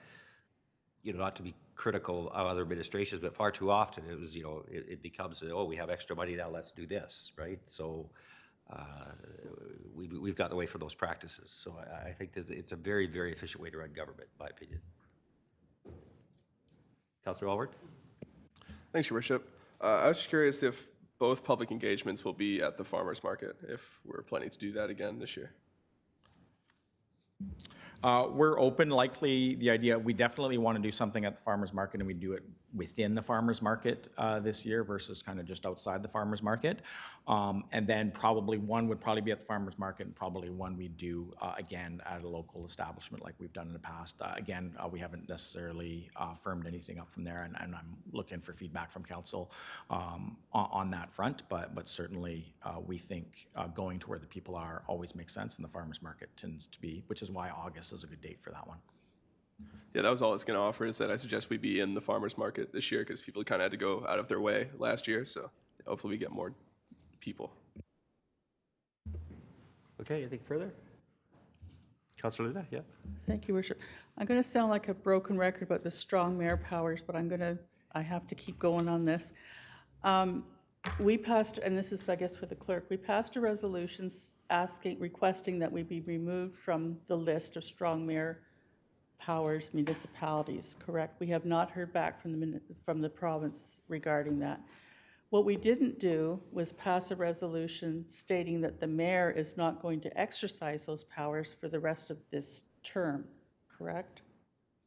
Not to be critical of other administrations, but far too often it was, it becomes, oh, we have extra money now, let's do this, right? So we've gotten away from those practices. So I think that it's a very, very efficient way to run government, in my opinion. Councillor Alward? Thanks, Your Worship. I was just curious if both public engagements will be at the farmers market, if we're planning to do that again this year. We're open, likely, the idea, we definitely want to do something at the farmer's market, and we do it within the farmer's market this year versus kind of just outside the farmer's market. And then probably one would probably be at the farmer's market, and probably one we do again at a local establishment like we've done in the past. Again, we haven't necessarily firmed anything up from there, and I'm looking for feedback from council on that front, but certainly we think going to where the people are always makes sense, and the farmer's market tends to be, which is why August is a good date for that one. Yeah, that was all I was going to offer, is that I suggest we be in the farmer's market this year because people kind of had to go out of their way last year. So hopefully we get more people. Okay, anything further? Councilor Luna, yeah. Thank you, Worship. I'm going to sound like a broken record about the strong mayor powers, but I have to keep going on this. We passed, and this is, I guess, for the clerk, we passed a resolution requesting that we be removed from the list of strong mayor powers municipalities, correct? We have not heard back from the province regarding that. What we didn't do was pass a resolution stating that the mayor is not going to exercise those powers for the rest of this term, correct?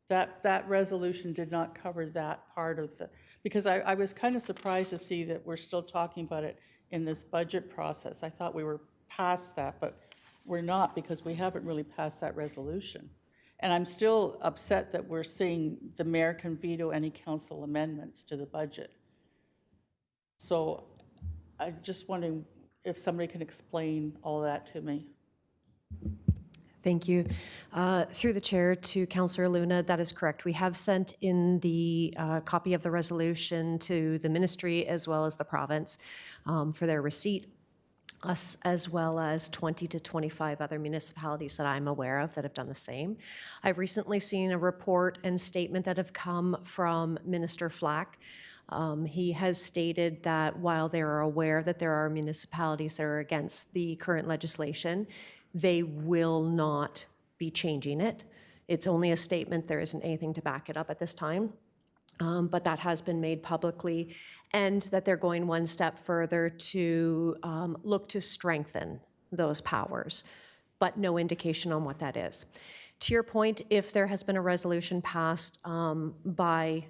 That resolution did not cover that part of the, because I was kind of surprised to see that we're still talking about it in this budget process. I thought we were past that, but we're not, because we haven't really passed that resolution. And I'm still upset that we're seeing the mayor can veto any council amendments to the budget. So I'm just wondering if somebody can explain all that to me. Thank you. Through the chair to Councillor Luna, that is correct. We have sent in the copy of the resolution to the ministry as well as the province for their receipt, us as well as 20 to 25 other municipalities that I'm aware of that have done the same. I've recently seen a report and statement that have come from Minister Flack. He has stated that while they are aware that there are municipalities that are against the current legislation, they will not be changing it. It's only a statement. There isn't anything to back it up at this time. But that has been made publicly, and that they're going one step further to look to strengthen those powers, but no indication on what that is. To your point, if there has been a resolution passed by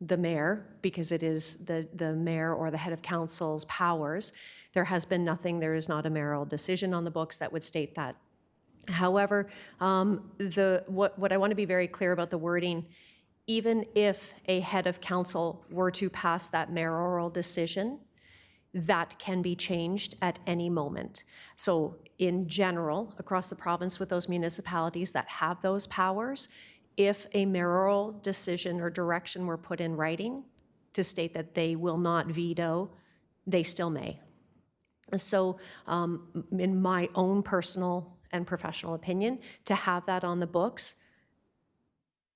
the mayor, because it is the mayor or the head of council's powers, there has been nothing, there is not a mayoral decision on the books that would state that. However, what I want to be very clear about the wording, even if a head of council were to pass that mayoral decision, that can be changed at any moment. So in general, across the province with those municipalities that have those powers, if a mayoral decision or direction were put in writing to state that they will not veto, they still may. So in my own personal and professional opinion, to have that on the books,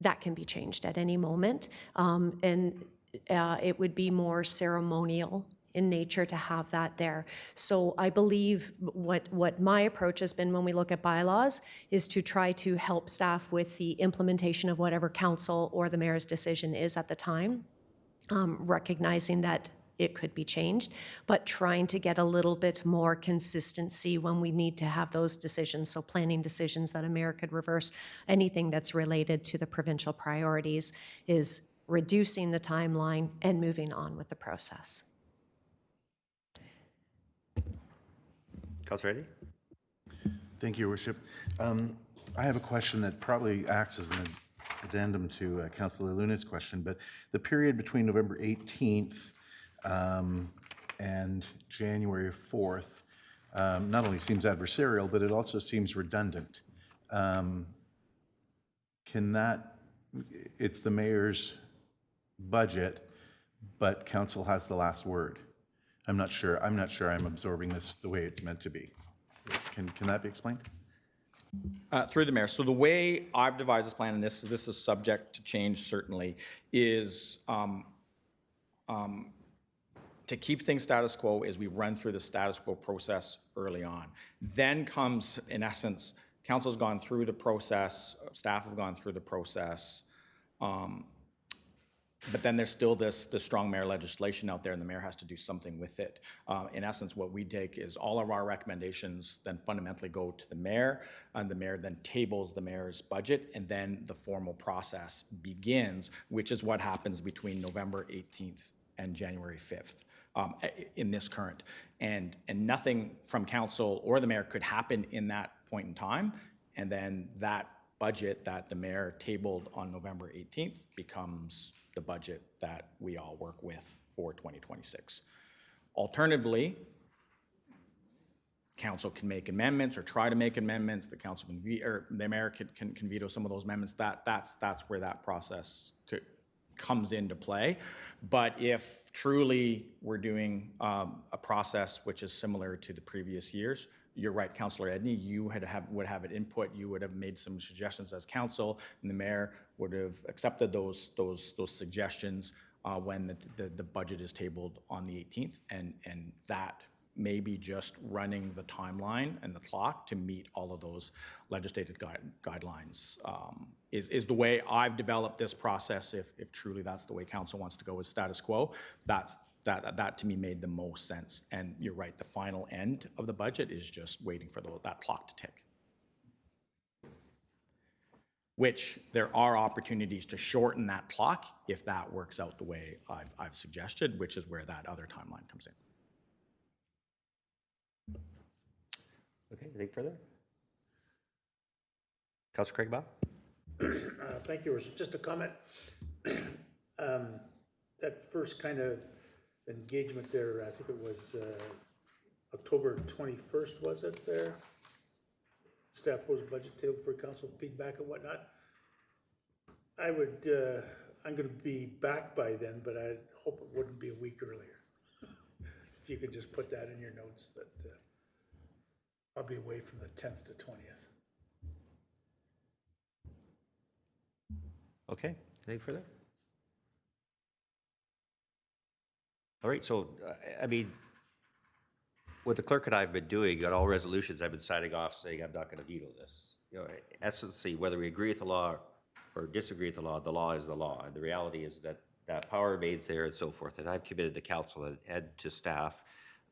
that can be changed at any moment. And it would be more ceremonial in nature to have that there. So I believe what my approach has been when we look at bylaws is to try to help staff with the implementation of whatever council or the mayor's decision is at the time, recognizing that it could be changed, but trying to get a little bit more consistency when we need to have those decisions. So planning decisions that a mayor could reverse, anything that's related to the provincial priorities, is reducing the timeline and moving on with the process. Councilor Eddy? Thank you, Your Worship. I have a question that probably acts as an addendum to Councillor Luna's question, but the period between November 18th and January 4th not only seems adversarial, but it also seems redundant. It's the mayor's budget, but council has the last word. I'm not sure I'm absorbing this the way it's meant to be. Can that be explained? Through the mayor. So the way I've devised this plan, and this is subject to change certainly, is to keep things status quo is we run through the status quo process early on. Then comes, in essence, council's gone through the process, staff have gone through the process. But then there's still this strong mayor legislation out there, and the mayor has to do something with it. In essence, what we take is all of our recommendations then fundamentally go to the mayor, and the mayor then tables the mayor's budget, and then the formal process begins, which is what happens between November 18th and January 5th. In this current. And nothing from council or the mayor could happen in that point in time. And then that budget that the mayor tabled on November 18th becomes the budget that we all work with for 2026. Alternatively, council can make amendments or try to make amendments. The council can or the mayor can veto some of those amendments. That's where that process comes into play. But if truly we're doing a process which is similar to the previous years, you're right, Councillor Edney, you would have an input, you would have made some suggestions as council, and the mayor would have accepted those suggestions when the budget is tabled on the 18th, and that may be just running the timeline and the clock to meet all of those legislative guidelines. Is the way I've developed this process. If truly that's the way council wants to go with status quo, that to me made the most sense. And you're right, the final end of the budget is just waiting for that clock to tick. Which there are opportunities to shorten that clock if that works out the way I've suggested, which is where that other timeline comes in. Okay, anything further? Councillor Craig Bob? Thank you, Your Worship. Just a comment. That first kind of engagement there, I think it was October 21st, was it there? Staff proposed budget table for council feedback and whatnot. I'm going to be back by then, but I hope it wouldn't be a week earlier. If you could just put that in your notes that I'll be away from the 10th to 20th. Okay, anything further? All right, so, I mean, what the clerk and I have been doing on all resolutions, I've been signing off saying I'm not going to veto this. You know, essentially, whether we agree with the law or disagree with the law is the law. And the reality is that that power remains there and so forth. And I've committed to council and to staff.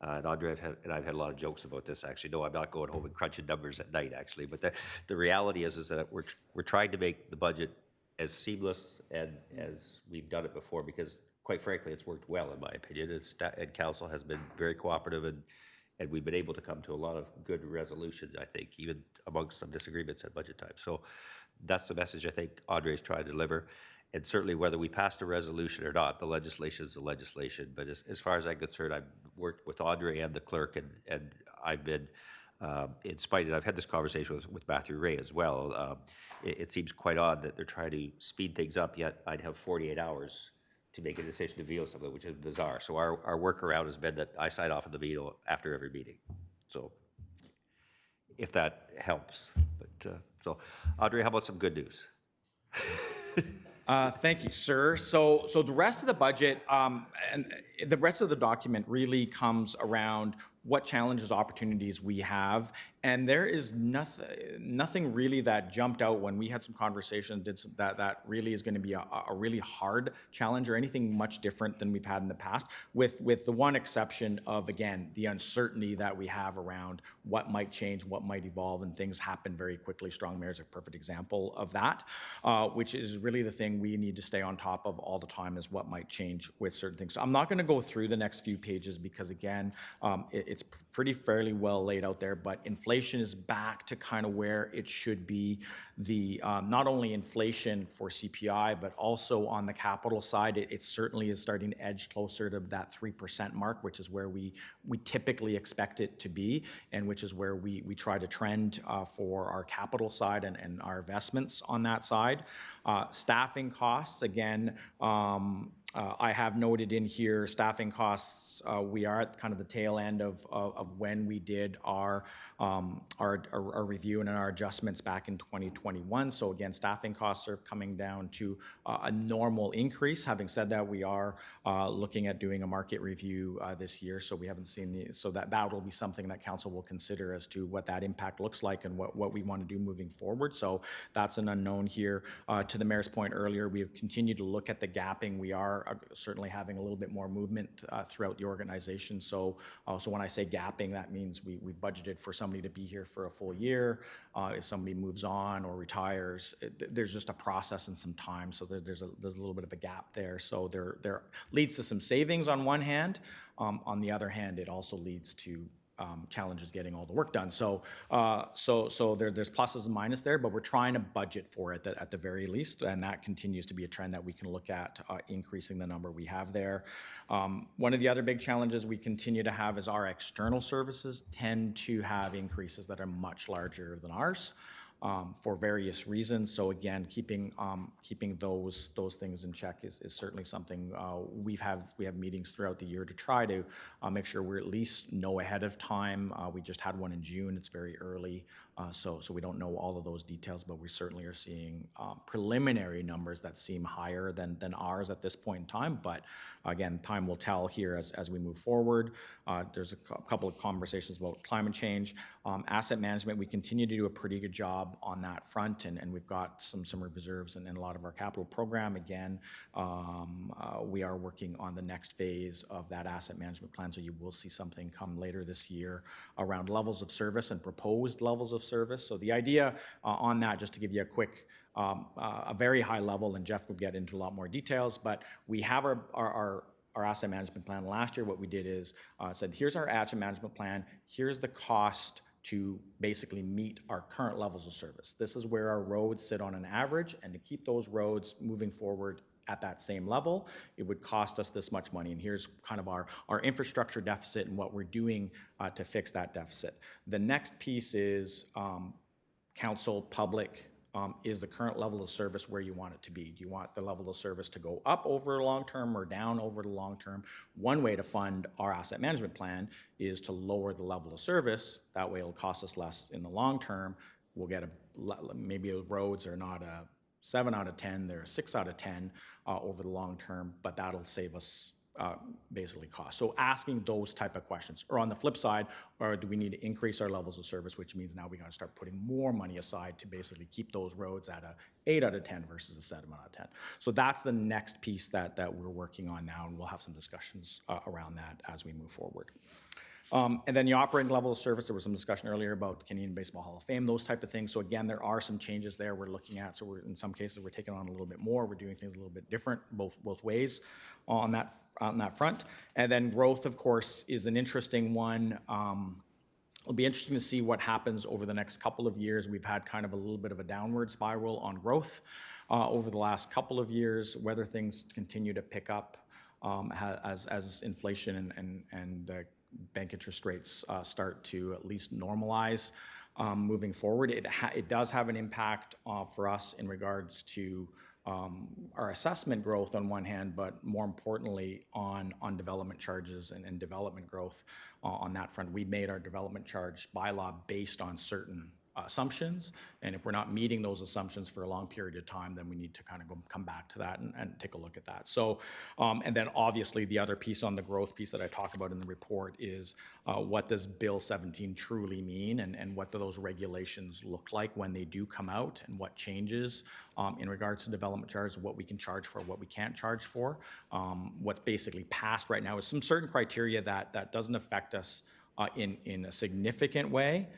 And Andre and I've had a lot of jokes about this, actually. No, I'm not going home and crunching numbers at night, actually. But the reality is that we're trying to make the budget as seamless and as we've done it before, because quite frankly, it's worked well, in my opinion. And council has been very cooperative, and we've been able to come to a lot of good resolutions, I think, even amongst some disagreements at budget time. So that's the message I think Andre's trying to deliver. And certainly whether we passed a resolution or not, the legislation is the legislation. But as far as I'm concerned, I've worked with Andre and the clerk, and I've been, in spite of, I've had this conversation with Matthew Ray as well. It seems quite odd that they're trying to speed things up, yet I'd have 48 hours to make a decision to veto something, which is bizarre. So our workaround has been that I sign off on the veto after every meeting. So if that helps. But so Andre, how about some good news? Thank you, sir. So the rest of the budget and the rest of the document really comes around what challenges, opportunities we have. And there is nothing really that jumped out when we had some conversation that really is going to be a really hard challenge or anything much different than we've had in the past, with the one exception of, again, the uncertainty that we have around what might change, what might evolve, and things happen very quickly. Strong Mayor is a perfect example of that, which is really the thing we need to stay on top of all the time, is what might change with certain things. So I'm not going to go through the next few pages because, again, it's pretty fairly well laid out there, but inflation is back to kind of where it should be. The not only inflation for CPI, but also on the capital side, it certainly is starting to edge closer to that 3% mark, which is where we typically expect it to be, and which is where we try to trend for our capital side and our investments on that side. Staffing costs, again, I have noted in here staffing costs. We are at kind of the tail end of when we did our review and our adjustments back in 2021. So again, staffing costs are coming down to a normal increase. Having said that, we are looking at doing a market review this year. So we haven't seen so that will be something that council will consider as to what that impact looks like and what we want to do moving forward. So that's an unknown here. To the mayor's point earlier, we have continued to look at the gapping. We are certainly having a little bit more movement throughout the organization. So when I say gapping, that means we budgeted for somebody to be here for a full year. If somebody moves on or retires, there's just a process and some time. So there's a little bit of a gap there. So there leads to some savings on one hand. On the other hand, it also leads to challenges getting all the work done. So there's pluses and minuses there, but we're trying to budget for it at the very least, and that continues to be a trend that we can look at, increasing the number we have there. One of the other big challenges we continue to have is our external services tend to have increases that are much larger than ours. For various reasons. So again, keeping those things in check is certainly something we have meetings throughout the year to try to make sure we at least know ahead of time. We just had one in June. It's very early, so we don't know all of those details, but we certainly are seeing preliminary numbers that seem higher than ours at this point in time. But again, time will tell here as we move forward. There's a couple of conversations about climate change. Asset management, we continue to do a pretty good job on that front, and we've got some reserves in a lot of our capital program. Again, we are working on the next phase of that asset management plan, so you will see something come later this year around levels of service and proposed levels of service. So the idea on that, just to give you a quick, a very high level, and Jeff would get into a lot more details, but we have our asset management plan. Last year, what we did is said, here's our asset management plan, here's the cost to basically meet our current levels of service. This is where our roads sit on an average, and to keep those roads moving forward at that same level, it would cost us this much money. And here's kind of our infrastructure deficit and what we're doing to fix that deficit. The next piece is council, public, is the current level of service where you want it to be? Do you want the level of service to go up over the long term or down over the long term? One way to fund our asset management plan is to lower the level of service. That way it'll cost us less in the long term. We'll get maybe the roads are not a 7 out of 10, they're a 6 out of 10 over the long term, but that'll save us basically cost. So asking those type of questions. Or on the flip side, or do we need to increase our levels of service, which means now we got to start putting more money aside to basically keep those roads at a 8 out of 10 versus a 7 out of 10. So that's the next piece that we're working on now, and we'll have some discussions around that as we move forward. And then the operating level of service, there was some discussion earlier about Canadian Baseball Hall of Fame, those type of things. So again, there are some changes there we're looking at. So in some cases, we're taking on a little bit more. We're doing things a little bit different, both ways on that front. And then growth, of course, is an interesting one. It'll be interesting to see what happens over the next couple of years. We've had kind of a little bit of a downward spiral on growth over the last couple of years, whether things continue to pick up as inflation and bank interest rates start to at least normalize moving forward. It does have an impact for us in regards to our assessment growth on one hand, but more importantly on development charges and development growth on that front. We made our development charge bylaw based on certain assumptions, and if we're not meeting those assumptions for a long period of time, then we need to kind of come back to that and take a look at that. So, and then obviously the other piece on the growth piece that I talk about in the report is what does Bill 17 truly mean, and what do those regulations look like when they do come out, and what changes in regards to development charges, what we can charge for, what we can't charge for. What's basically passed right now is some certain criteria that doesn't affect us in a significant way.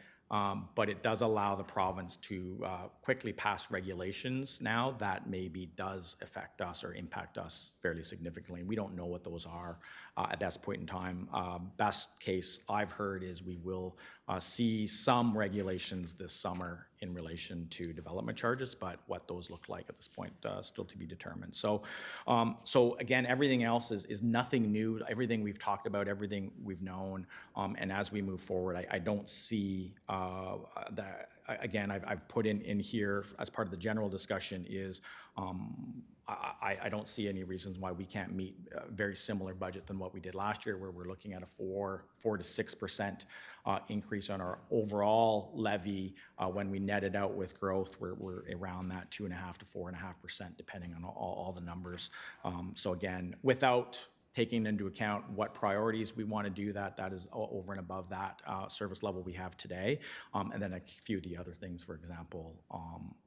But it does allow the province to quickly pass regulations now that maybe does affect us or impact us fairly significantly. We don't know what those are at this point in time. Best case I've heard is we will see some regulations this summer in relation to development charges, but what those look like at this point still to be determined. So, so again, everything else is nothing new. Everything we've talked about, everything we've known, and as we move forward, I don't see that. Again, I've put in here as part of the general discussion is I don't see any reasons why we can't meet a very similar budget than what we did last year, where we're looking at a 4 to 6% increase on our overall levy. When we net it out with growth, we're around that 2.5 to 4.5%, depending on all the numbers. So again, without taking into account what priorities we want to do, that is over and above that service level we have today. And then a few of the other things, for example,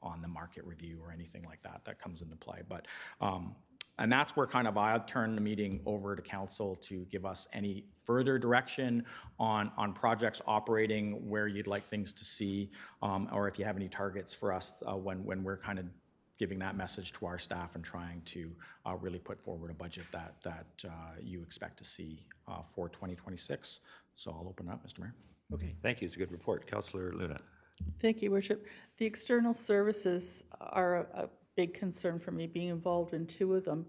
on the market review or anything like that, that comes into play. But and that's where kind of I'll turn the meeting over to council to give us any further direction on projects operating, where you'd like things to see, or if you have any targets for us when we're kind of giving that message to our staff and trying to really put forward a budget that you expect to see for 2026. So I'll open up, Mr. Mayor. Okay, thank you. It's a good report. Councillor Luna. Thank you, Worship. The external services are a big concern for me, being involved in 2 of them.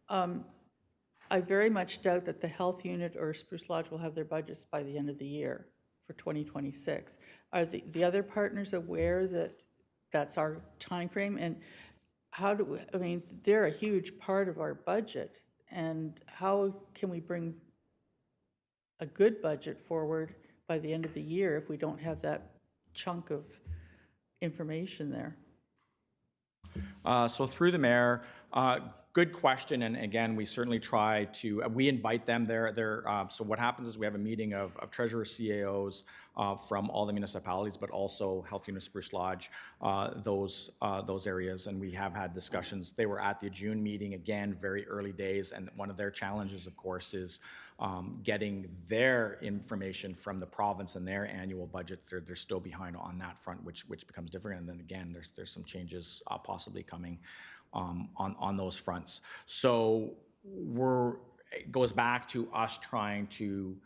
I very much doubt that the health unit or Spruce Lodge will have their budgets by the end of the year for 2026. Are the other partners aware that that's our timeframe? And how do we, I mean, they're a huge part of our budget, and how can we bring a good budget forward by the end of the year if we don't have that chunk of information there? So through the mayor, good question, and again, we certainly try to, we invite them there. So what happens is we have a meeting of treasurers, CAOs from all the municipalities, but also Health Unit Spruce Lodge, those areas, and we have had discussions. They were at the June meeting, again, very early days, and one of their challenges, of course, is getting their information from the province and their annual budgets. They're still behind on that front, which becomes different. And then again, there's some changes possibly coming on those fronts. So it goes back to us trying to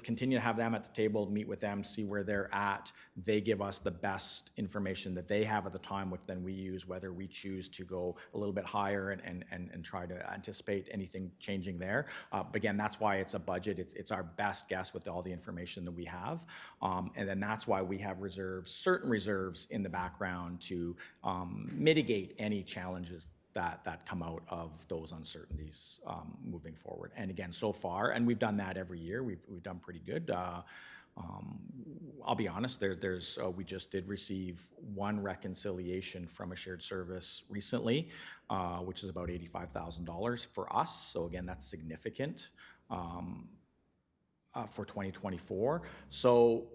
continue to have them at the table, meet with them, see where they're at. They give us the best information that they have at the time, which then we use, whether we choose to go a little bit higher and try to anticipate anything changing there. But again, that's why it's a budget. It's our best guess with all the information that we have. And then that's why we have certain reserves in the background to mitigate any challenges that come out of those uncertainties moving forward. And again, so far, and we've done that every year, we've done pretty good. I'll be honest, we just did receive one reconciliation from a shared service recently, which is about $85,000 for us. So again, that's significant for 2024. So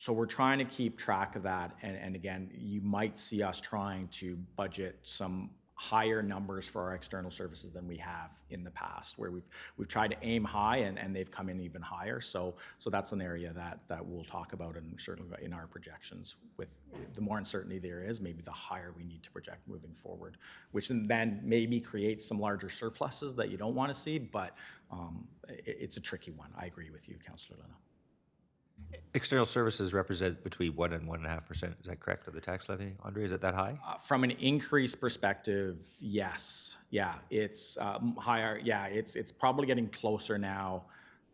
we're trying to keep track of that. And again, you might see us trying to budget some higher numbers for our external services than we have in the past, where we've tried to aim high and they've come in even higher. So that's an area that we'll talk about, and certainly in our projections. With the more uncertainty there is, maybe the higher we need to project moving forward, which then maybe creates some larger surpluses that you don't want to see, but it's a tricky one. I agree with you, Councillor Luna. External services represent between 1% and 1.5%. Is that correct, of the tax levy? Andre, is it that high? From an increase perspective, yes. Yeah, it's higher. Yeah, it's probably getting closer now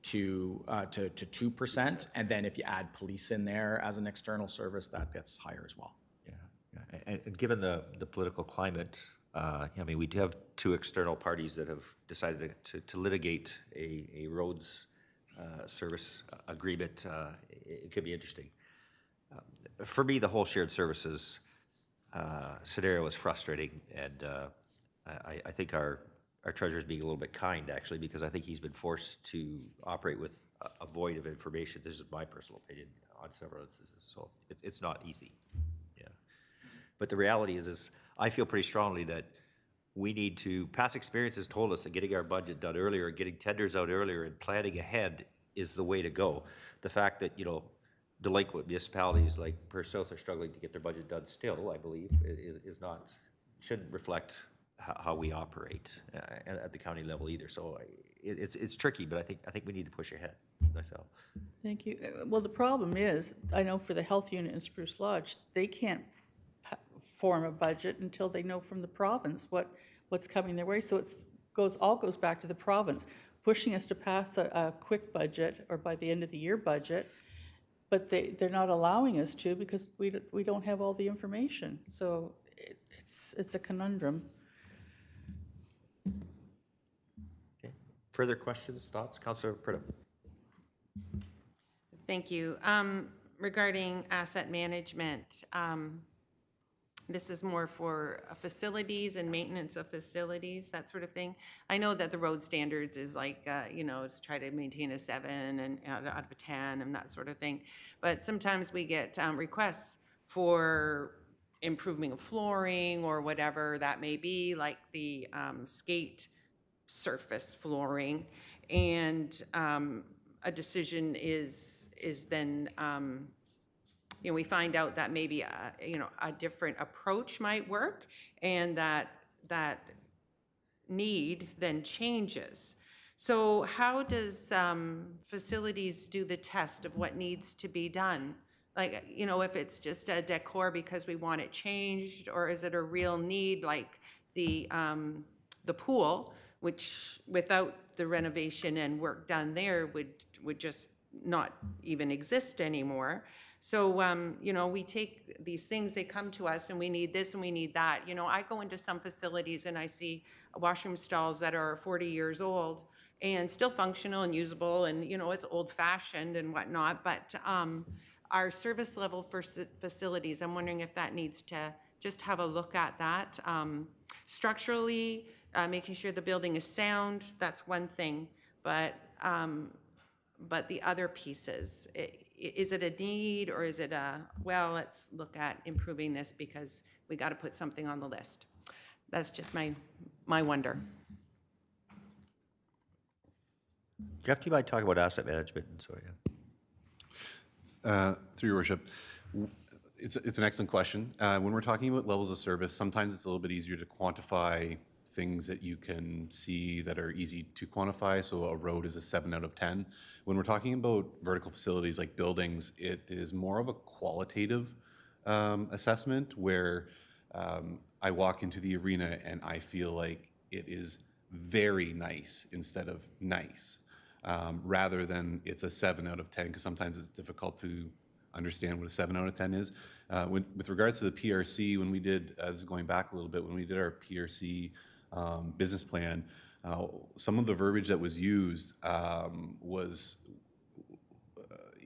to 2%. And then if you add police in there as an external service, that gets higher as well. Yeah. And given the political climate, I mean, we do have 2 external parties that have decided to litigate a roads service agreement. It could be interesting. For me, the whole shared services scenario is frustrating, and I think our treasurer's being a little bit kind, actually, because I think he's been forced to operate with a void of information. This is my personal opinion on several instances, so it's not easy. Yeah, but the reality is I feel pretty strongly that we need to, past experience has told us that getting our budget done earlier, getting tenders out earlier, and planning ahead is the way to go. The fact that, delinquent municipalities like Perth South are struggling to get their budget done still, I believe, shouldn't reflect how we operate at the county level either. So it's tricky, but I think we need to push ahead myself. Thank you. Well, the problem is, I know for the health unit in Spruce Lodge, they can't form a budget until they know from the province what's coming their way. So it goes back to the province, pushing us to pass a quick budget or by the end of the year budget, but they're not allowing us to because we don't have all the information. So it's a conundrum. Further questions, thoughts? Councillor Pridham. Thank you. Regarding asset management, this is more for facilities and maintenance of facilities, that sort of thing. I know that the road standards is like, it's try to maintain a 7 and out of a 10 and that sort of thing. But sometimes we get requests for improving of flooring or whatever that may be, like the skate surface flooring. And a decision is then, we find out that maybe a different approach might work, and that need then changes. So how does facilities do the test of what needs to be done? Like, if it's just a decor because we want it changed, or is it a real need, like the pool, which without the renovation and work done there would just not even exist anymore. So, we take these things, they come to us and we need this and we need that. I go into some facilities and I see washroom stalls that are 40 years old and still functional and usable, and, it's old fashioned and whatnot, but our service level for facilities, I'm wondering if that needs to just have a look at that. Structurally, making sure the building is sound, that's one thing, but the other pieces, is it a need, or is it let's look at improving this because we got to put something on the list? That's just my wonder. Jeff, do you mind talking about asset management? So, yeah. Through your worship, it's an excellent question. When we're talking about levels of service, sometimes it's a little bit easier to quantify things that you can see that are easy to quantify. So a road is a 7 out of 10. When we're talking about vertical facilities like buildings, it is more of a qualitative assessment where I walk into the arena and I feel like it is very nice instead of nice, rather than it's a 7 out of 10, because sometimes it's difficult to understand what a 7 out of 10 is. With regards to the PRC, when we did, this is going back a little bit, when we did our PRC business plan, some of the verbiage that was used was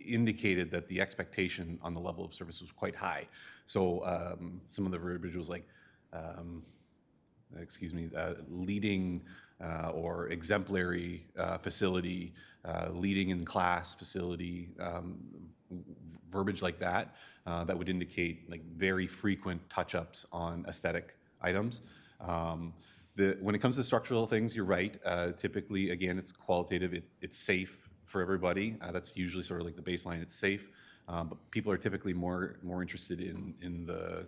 indicated that the expectation on the level of service was quite high. So some of the verbiage was like, leading or exemplary facility, leading in class facility, verbiage like that, that would indicate like very frequent touch-ups on aesthetic items. When it comes to structural things, you're right. Typically, again, it's qualitative. It's safe for everybody. That's usually sort of like the baseline. It's safe, but people are typically more interested in the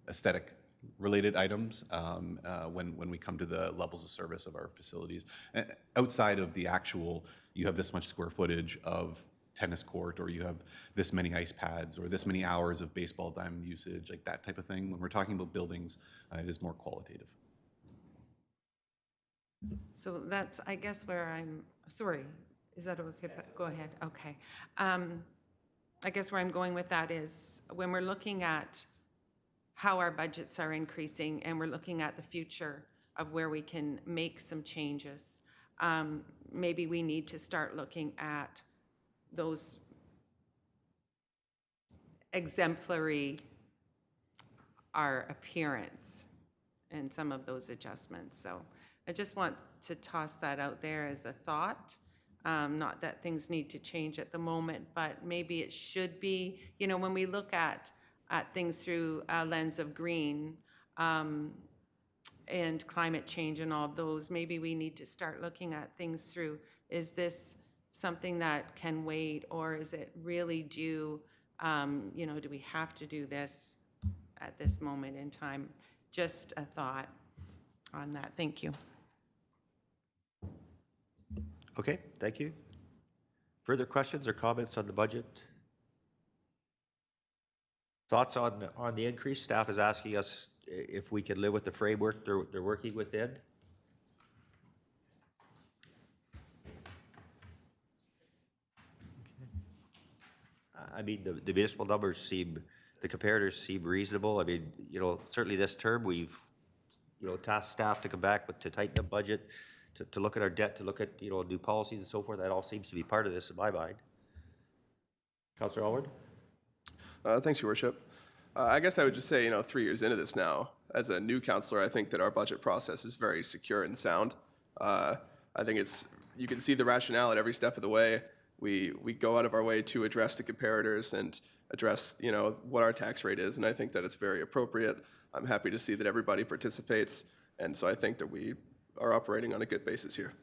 aesthetic related items when we come to the levels of service of our facilities. Outside of the actual, you have this much square footage of tennis court, or you have this many ice pads, or this many hours of baseball diamond usage, like that type of thing. When we're talking about buildings, it is more qualitative. So that's, I guess, where I'm, sorry, is that okay? Go ahead, okay. I guess where I'm going with that is when we're looking at how our budgets are increasing and we're looking at the future of where we can make some changes, maybe we need to start looking at those exemplary, our appearance and some of those adjustments. So I just want to toss that out there as a thought. Not that things need to change at the moment, but maybe it should be, when we look at things through a lens of green and climate change and all of those, maybe we need to start looking at things through, is this something that can wait, or is it really due, do we have to do this at this moment in time? Just a thought on that. Thank you. Okay, thank you. Further questions or comments on the budget? Thoughts on the increase? Staff is asking us if we can live with the framework they're working within. I mean, the municipal numbers seem, the comparators seem reasonable. I mean, certainly this term we've, tasked staff to come back to tighten the budget, to look at our debt, to look at, new policies and so forth. That all seems to be part of this in my mind. Councillor Alward? Thanks, Your Worship. I guess I would just say, 3 years into this now, as a new councillor, I think that our budget process is very secure and sound. I think you can see the rationale at every step of the way. We go out of our way to address the comparators and address, what our tax rate is, and I think that it's very appropriate. I'm happy to see that everybody participates, and so I think that we are operating on a good basis here.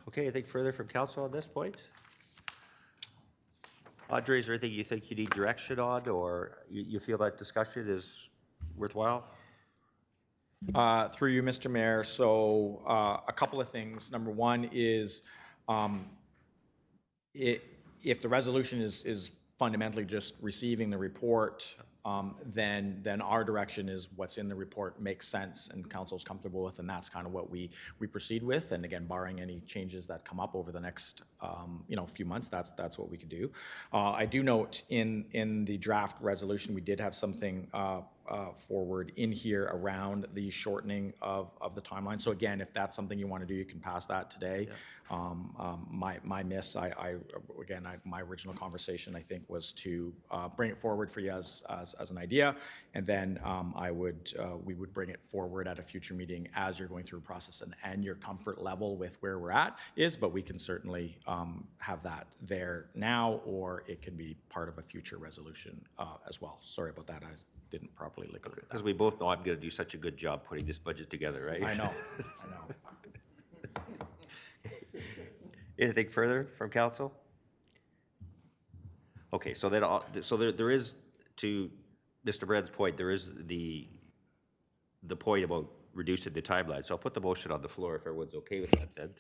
Okay, anything further from council on this point? Andre, is there anything you think you need direction on, or you feel that discussion is worthwhile? Through you, Mr. Mayor, so a couple of things. Number one is if the resolution is fundamentally just receiving the report, then our direction is what's in the report makes sense and council's comfortable with, and that's kind of what we proceed with. And again, barring any changes that come up over the next few months, that's what we can do. I do note in the draft resolution, we did have something forward in here around the shortening of the timeline. So again, if that's something you want to do, you can pass that today. My miss, my original conversation, I think, was to bring it forward for you as an idea, and then we would bring it forward at a future meeting as you're going through a process and your comfort level with where we're at is, but we can certainly have that there now, or it can be part of a future resolution as well. Sorry about that. I didn't properly look at that. Because we both know I'm going to do such a good job putting this budget together, right? I know. Anything further from council? Okay, so then, there is, to Mr. Brenn's point, there is the point about reducing the timeline. So I'll put the motion on the floor if everyone's okay with that then.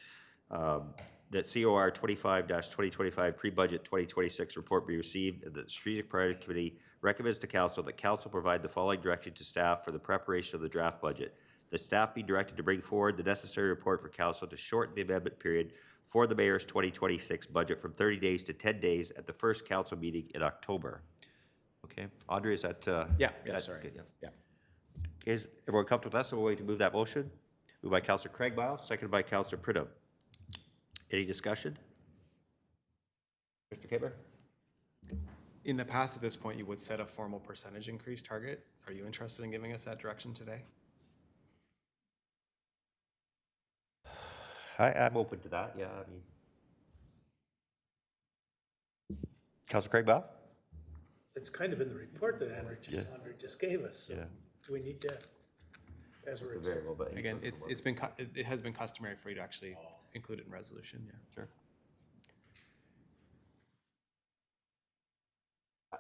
That COR 25-2025 pre-budget 2026 report be received, and the Strategic Priority Committee recommends to council that council provide the following direction to staff for the preparation of the draft budget. The staff be directed to bring forward the necessary report for council to shorten the amendment period for the mayor's 2026 budget from 30 days to 10 days at the first council meeting in October. Okay, Andre, is that? Yeah, that's sorry. good, Yeah. Okay, is everyone comfortable with that? So we're going to move that motion. Moved by Councillor Craigmile, seconded by Councillor Pridham. Any discussion? Mr. Kipper? In the past, at this point, you would set a formal percentage increase target. Are you interested in giving us that direction today? I'm open to that, yeah, I mean. Councillor Craigmile? It's kind of in the report that Andre just gave us. So Yeah. we need to, as we're It's a variable, but Again, it has been customary for you to actually include it in resolution, yeah. Sure.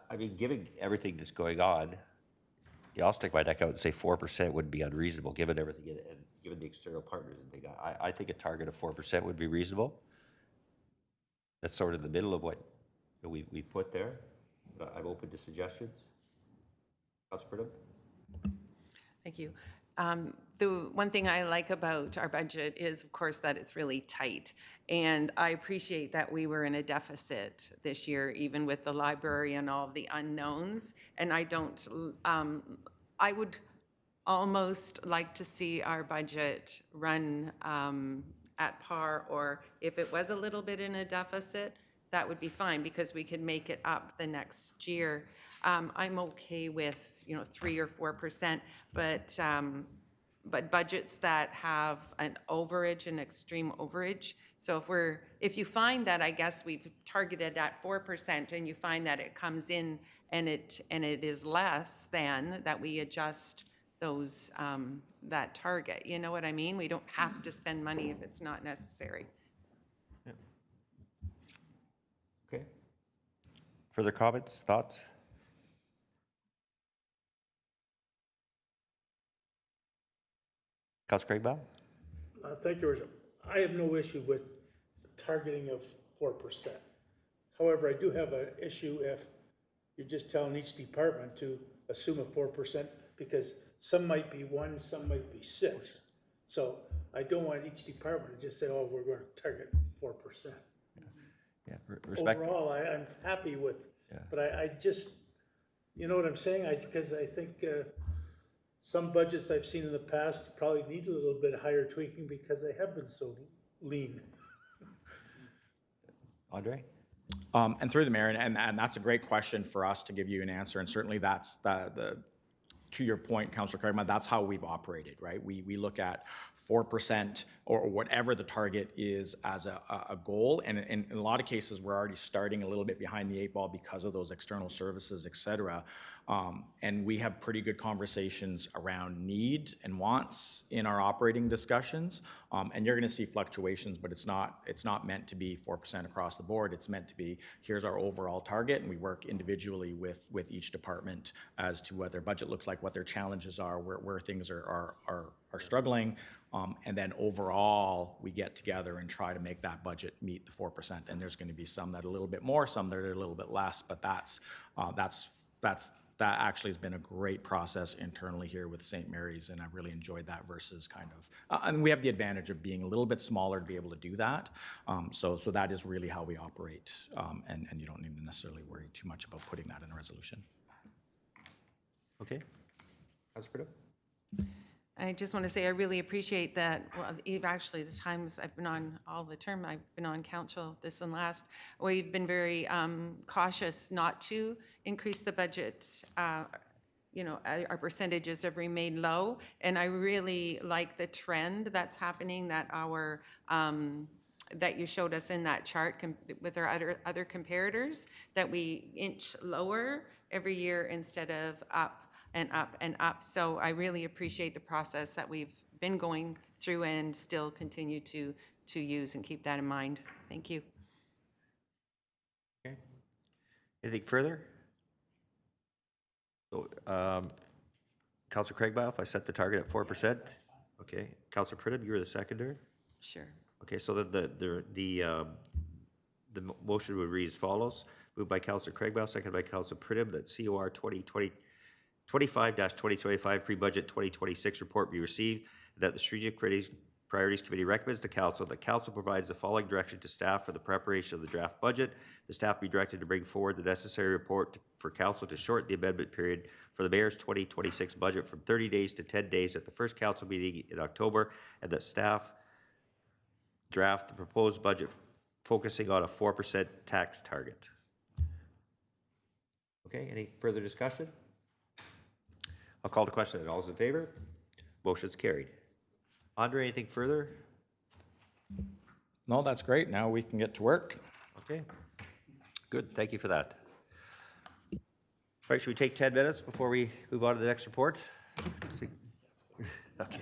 I mean, given everything that's going on, yeah, I'll stick my neck out and say 4% would be unreasonable, given everything and given the external partners and things. I think a target of 4% would be reasonable. That's sort of the middle of what we've put there. But I'm open to suggestions. Councillor Pridham? Thank you. The one thing I like about our budget is, of course, that it's really tight. And I appreciate that we were in a deficit this year, even with the library and all of the unknowns. And I would almost like to see our budget run at par, or if it was a little bit in a deficit, that would be fine, because we could make it up the next year. I'm okay with 3 or 4%, but budgets that have an overage, an extreme overage. So if you find that, I guess we've targeted at 4%, and you find that it comes in and it is less than that, we adjust those that target. You know what I mean? We don't have to spend money if it's not necessary. Okay. Further comments, thoughts? Councillor Craigmile? Thank you, Worship. I have no issue with targeting of 4%. However, I do have an issue if you're just telling each department to assume a 4%, because some might be 1, some might be 6. So I don't want each department to just say, oh, we're going to target 4%. Yeah, respect. Overall, I'm happy with, but I just, you know what I'm saying? Because I think some budgets I've seen in the past probably need a little bit higher tweaking because they have been so lean. Andre? And through the mayor, and that's a great question for us to give you an answer, and certainly that's to your point, Councillor Craigmont, that's how we've operated, right? We look at 4% or whatever the target is as a goal, and in a lot of cases, we're already starting a little bit behind the 8 ball because of those external services, et cetera. And we have pretty good conversations around need and wants in our operating discussions. And you're going to see fluctuations, but it's not meant to be 4% across the board. It's meant to be, here's our overall target, and we work individually with each department as to what their budget looks like, what their challenges are, where things are struggling. And then overall, we get together and try to make that budget meet the 4%. And there's going to be some that are a little bit more, some that are a little bit less, but that actually has been a great process internally here with St. Mary's, and I really enjoyed that versus kind of, and we have the advantage of being a little bit smaller to be able to do that. So that is really how we operate, and you don't need to necessarily worry too much about putting that in a resolution. Okay. Councillor Prideaux? I just want to say I really appreciate that. Well, actually, the times I've been on all the term, I've been on council, this and last, we've been very cautious not to increase the budget. Our percentages have remained low, and I really like the trend that's happening that that you showed us in that chart with our other comparators, that we inch lower every year instead of up and up and up. So I really appreciate the process that we've been going through and still continue to use, and keep that in mind. Thank you. Okay. Anything further? So, Councillor Craigmile, if I set the target at 4%? Okay. Councillor Prideaux, you were the seconder? Sure. Okay, so the motion would read as follows. Moved by Councillor Craigmile, seconded by Councillor Prideaux, that COR 25-2025 pre-budget 2026 report be received, that the Strategic Priorities Committee recommends to Council that Council provides the following direction to staff for the preparation of the draft budget. The staff be directed to bring forward the necessary report for Council to shorten the amendment period for the Mayor's 2026 budget from 30 days to 10 days at the first Council meeting in October, and that staff draft the proposed budget focusing on a 4% tax target. Okay, any further discussion? I'll call the question. All those in favor? Motion's carried. Andre, anything further? No, that's great. Now we can get to work. Okay, good. Thank you for that. All right, should we take 10 minutes before we move on to the next report? Okay.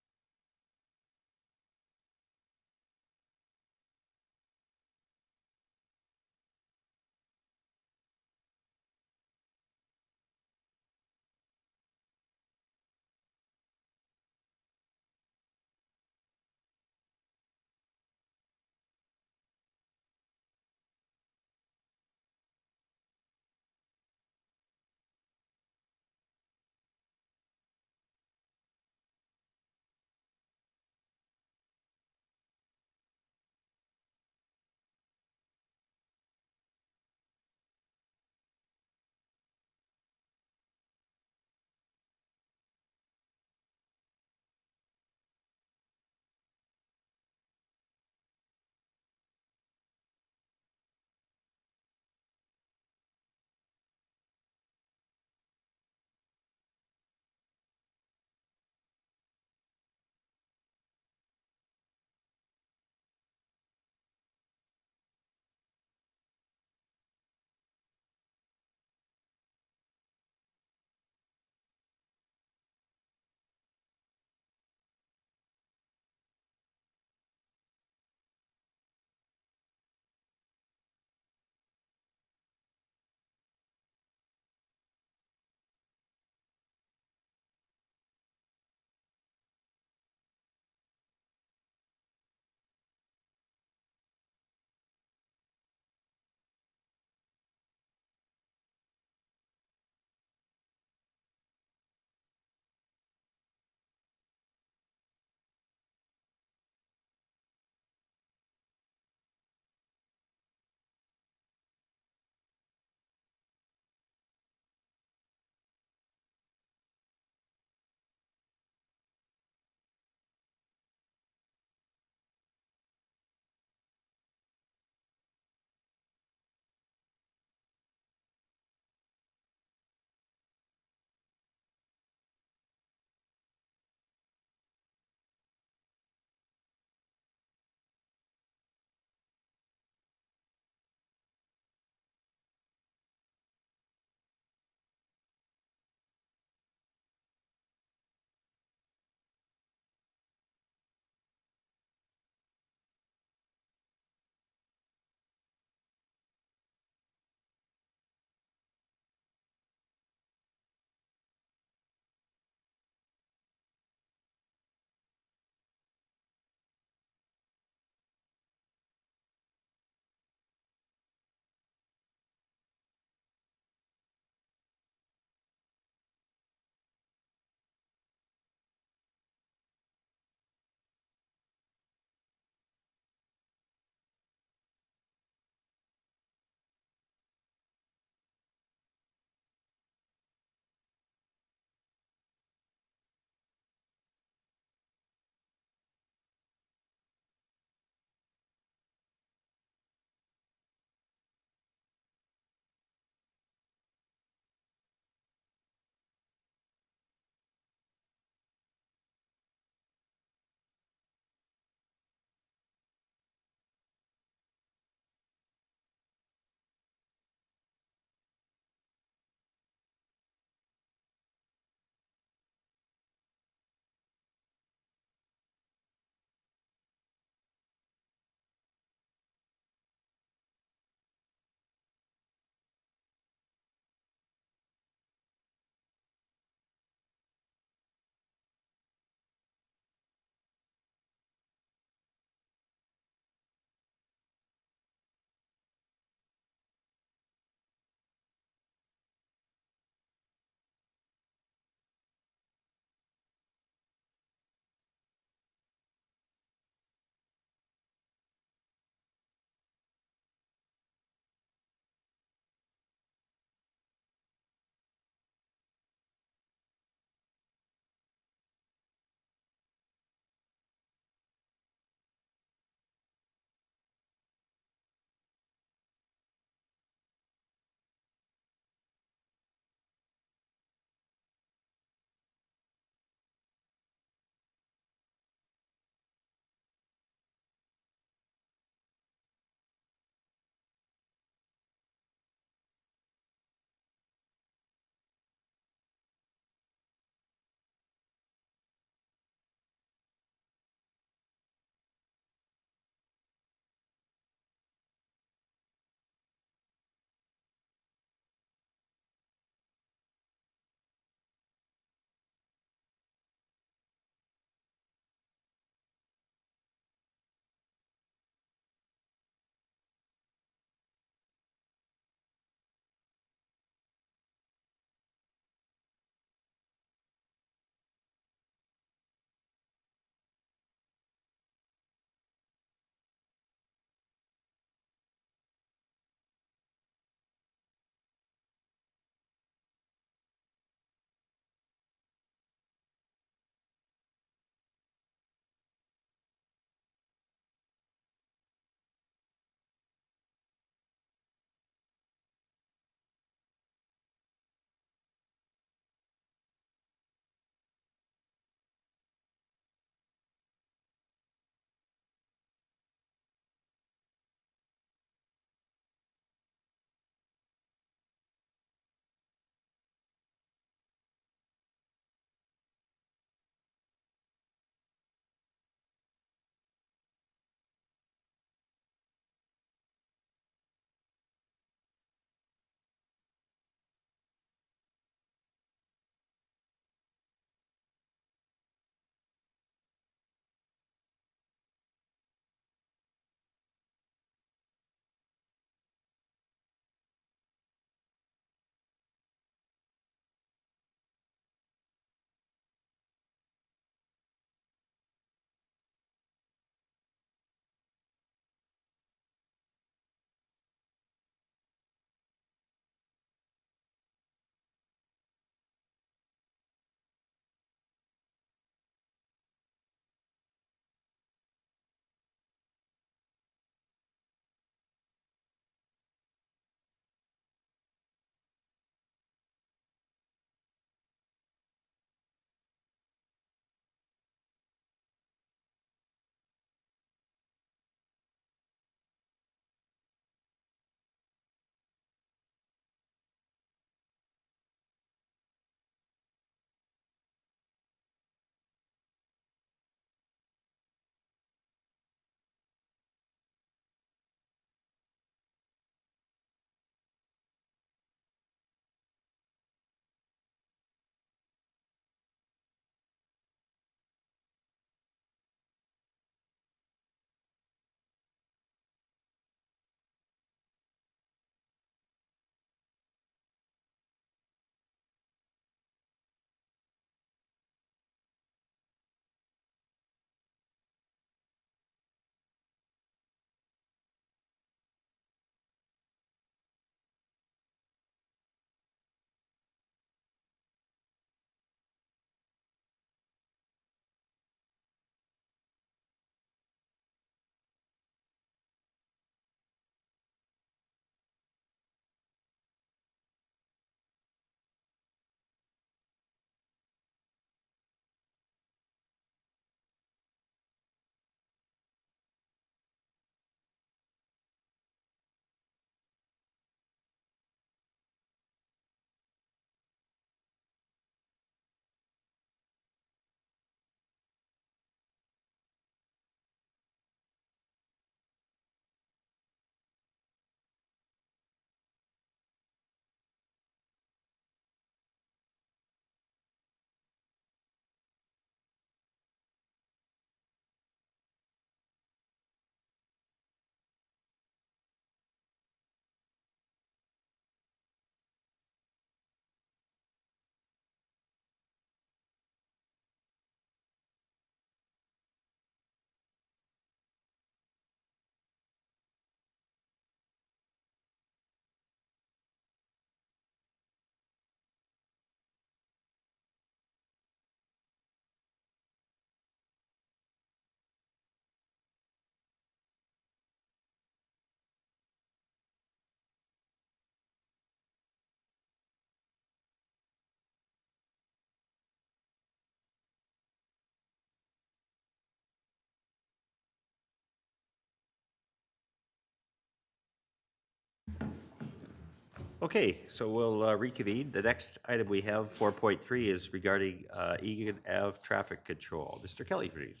Okay, so we'll reconvene. The next item we have, 4.3, is regarding Egan Ave traffic control. Mr. Kelly, please.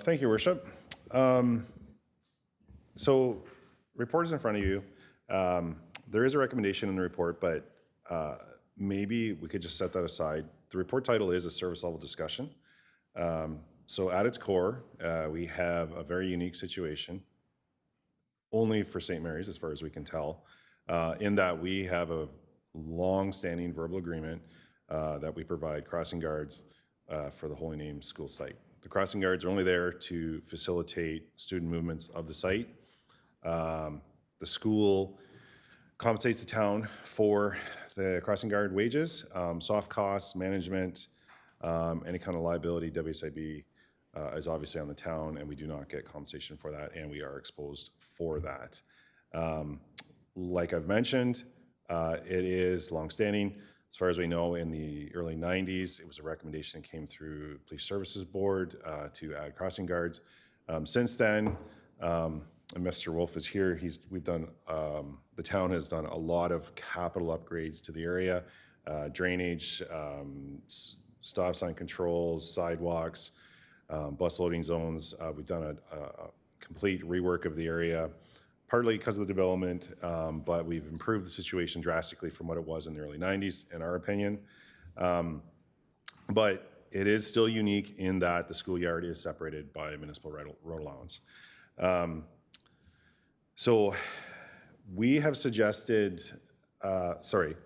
Thank you, Worship. So, report is in front of you. There is a recommendation in the report, but maybe we could just set that aside. The report title is a service level discussion. So at its core, we have a very unique situation, only for St. Mary's as far as we can tell, in that we have a long-standing verbal agreement that we provide crossing guards for the Holy Name School site. The crossing guards are only there to facilitate student movements of the site. The school compensates the town for the crossing guard wages, soft costs, management, any kind of liability. WSIB is obviously on the town, and we do not get compensation for that, and we are exposed for that. Like I've mentioned, it is longstanding. As far as we know, in the early 90s, it was a recommendation that came through Police Services Board to add crossing guards. Since then, and Mr. Wolf is here, the town has done a lot of capital upgrades to the area, drainage, stop sign controls, sidewalks, bus loading zones. We've done a complete rework of the area, partly because of the development, but we've improved the situation drastically from what it was in the early 90s, in our opinion. But it is still unique in that the schoolyard is separated by municipal road allowance. So we have suggested,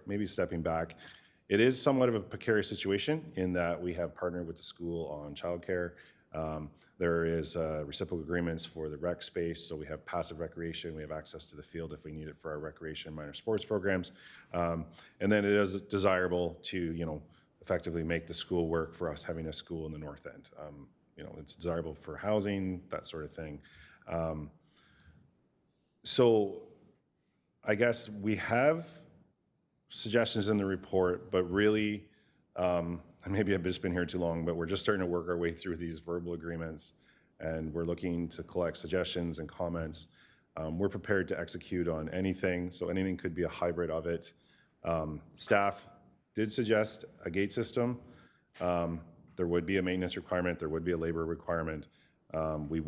maybe stepping back, it is somewhat of a precarious situation in that we have partnered with the school on childcare. There is reciprocal agreements for the rec space, so we have passive recreation, we have access to the field if we need it for our recreation and minor sports programs. And then it is desirable to, effectively make the school work for us having a school in the north end. It's desirable for housing, that sort of thing. So I guess we have suggestions in the report, but really, and maybe I've just been here too long, but we're just starting to work our way through these verbal agreements, and we're looking to collect suggestions and comments. We're prepared to execute on anything, so anything could be a hybrid of it. Staff did suggest a gate system. There would be a maintenance requirement, there would be a labor requirement. We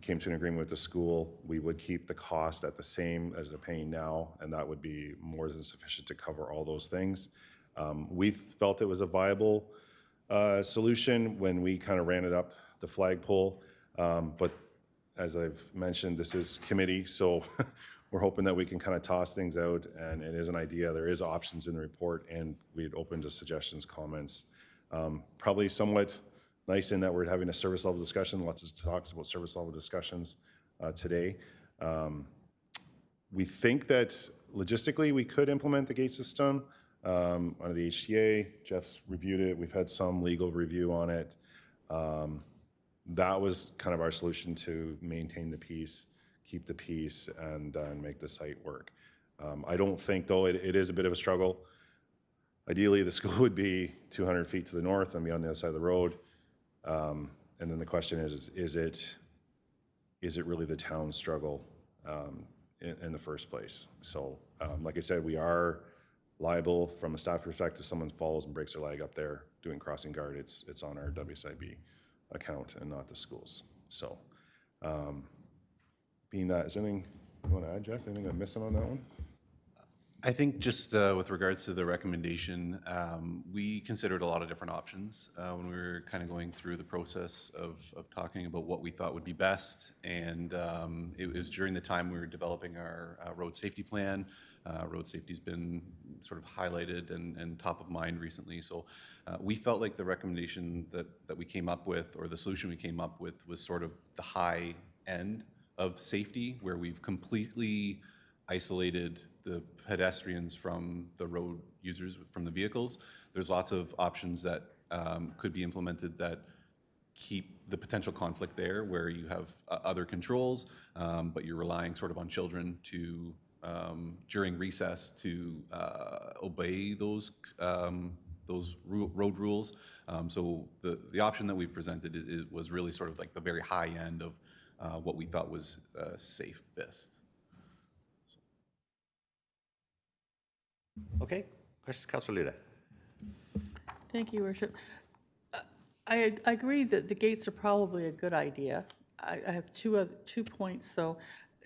came to an agreement with the school, we would keep the cost at the same as they're paying now, and that would be more than sufficient to cover all those things. We felt it was a viable solution when we kind of ran it up the flagpole, but as I've mentioned, this is committee, so we're hoping that we can kind of toss things out, and it is an idea. There is options in the report, and we'd open to suggestions, comments. Probably somewhat nice in that we're having a service level discussion. Lots of talks about service level discussions today. We think that logistically we could implement the gate system under the HTA. Jeff's reviewed it. We've had some legal review on it. That was kind of our solution to maintain the peace, keep the peace, and make the site work. I don't think, though, it is a bit of a struggle. Ideally, the school would be 200 feet to the north and be on the other side of the road. And then the question is it really the town's struggle in the first place? So, like I said, we are liable from a staff perspective. If someone falls and breaks their leg up there doing crossing guard, it's on our WSIB account and not the schools. So, being that, is there anything you want to add, Jeff? Anything I'm missing on that one? I think just with regards to the recommendation, we considered a lot of different options when we were kind of going through the process of talking about what we thought would be best. And it was during the time we were developing our road safety plan. Road safety's been sort of highlighted and top of mind recently. So we felt like the recommendation that we came up with, or the solution we came up with, was sort of the high end of safety, where we've completely isolated the pedestrians from the road users, from the vehicles. There's lots of options that could be implemented that keep the potential conflict there, where you have other controls, but you're relying sort of on children to, during recess, to obey those road rules. So the option that we've presented it was really sort of like the very high end of what we thought was safest. Okay, questions, Councilor Luna? Thank you, Worship. I agree that the gates are probably a good idea. I have two points, though.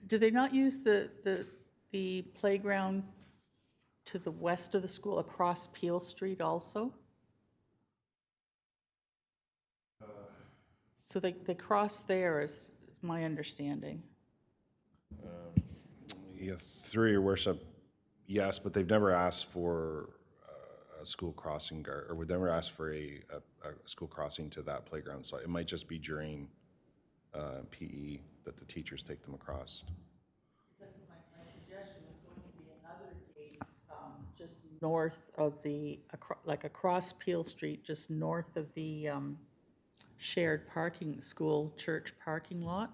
Do they not use the playground to the west of the school across Peel Street also? So they cross there is my understanding. Yes, through your worship, yes, but they've never asked for a school crossing guard, or would never ask for a school crossing to that playground. So it might just be during PE that the teachers take them across. Because my suggestion was going to be another gate just north of the, like across Peel Street, just north of the shared parking, school church parking lot,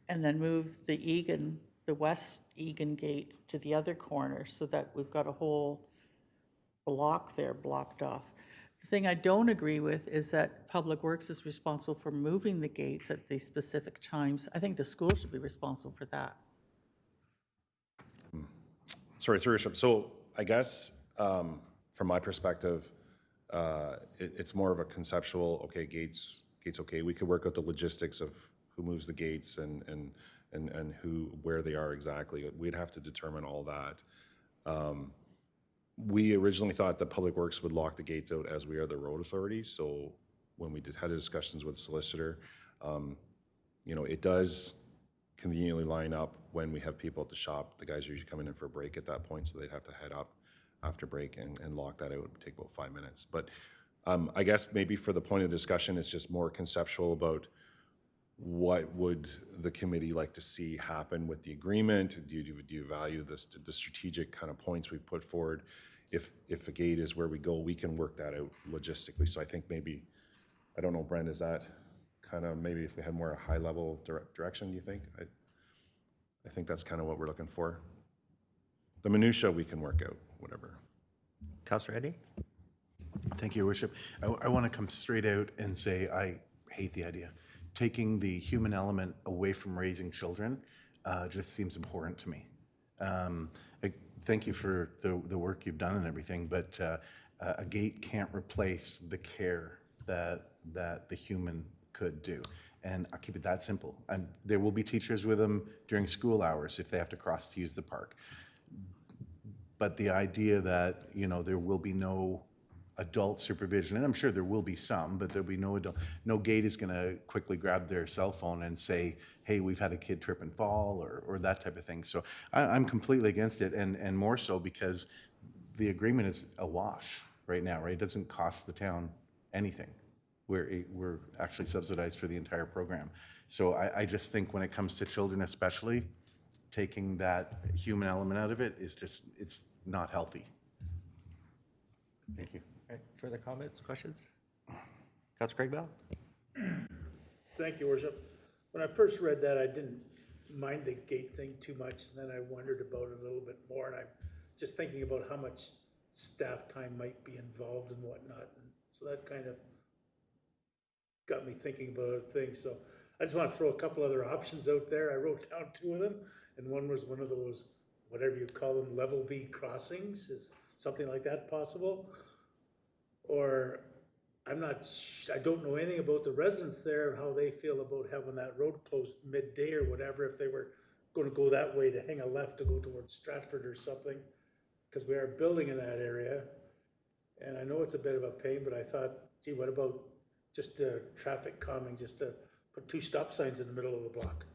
and then move the West Egan gate to the other corner so that we've got a whole block there blocked off. The thing I don't agree with is that Public Works is responsible for moving the gates at these specific times. I think the school should be responsible for that. Sorry, through your worship. So I guess from my perspective, it's more of a conceptual, okay, gates, okay. We could work out the logistics of who moves the gates and where they are exactly. We'd have to determine all that. We originally thought that Public Works would lock the gates out as we are the road authority. So when we had discussions with the solicitor, it does conveniently line up when we have people at the shop. The guys are usually coming in for a break at that point, so they'd have to head up after break and lock that out. It would take about 5 minutes. But I guess maybe for the point of discussion, it's just more conceptual about what would the committee like to see happen with the agreement? Do you value the strategic kind of points we've put forward? If a gate is where we go, we can work that out logistically. So I think maybe, I don't know, Brent, is that kind of maybe if we had more a high level direction, do you think? I think that's kind of what we're looking for. The minutia we can work out, whatever. Councilor Eddy? Thank you, Your Worship. I want to come straight out and say I hate the idea. Taking the human element away from raising children just seems important to me. Thank you for the work you've done and everything, but a gate can't replace the care that the human could do. And I'll keep it that simple. And there will be teachers with them during school hours if they have to cross to use the park. But the idea that, there will be no adult supervision, and I'm sure there will be some, but there'll be no adult. No gate is going to quickly grab their cell phone and say, hey, we've had a kid trip and fall, or that type of thing. So I'm completely against it, and more so because the agreement is awash right now, right? It doesn't cost the town anything. We're actually subsidized for the entire program. So I just think when it comes to children especially, taking that human element out of it is just, it's not healthy. Thank you. All right, further comments, questions? Councilor Craig Bell? Thank you, Worship. When I first read that, I didn't mind the gate thing too much, and then I wondered about it a little bit more, and I'm just thinking about how much staff time might be involved and whatnot, and so that kind of got me thinking about other things. So I just want to throw a couple other options out there. I wrote down 2 of them, and one was one of those, whatever you call them, level B crossings. Is something like that possible? Or I don't know anything about the residents there and how they feel about having that road closed midday or whatever, if they were going to go that way to hang a left to go towards Stratford or something, because we are building in that area. And I know it's a bit of a pain, but I thought, gee, what about just traffic calming, just to put 2 stop signs in the middle of the block?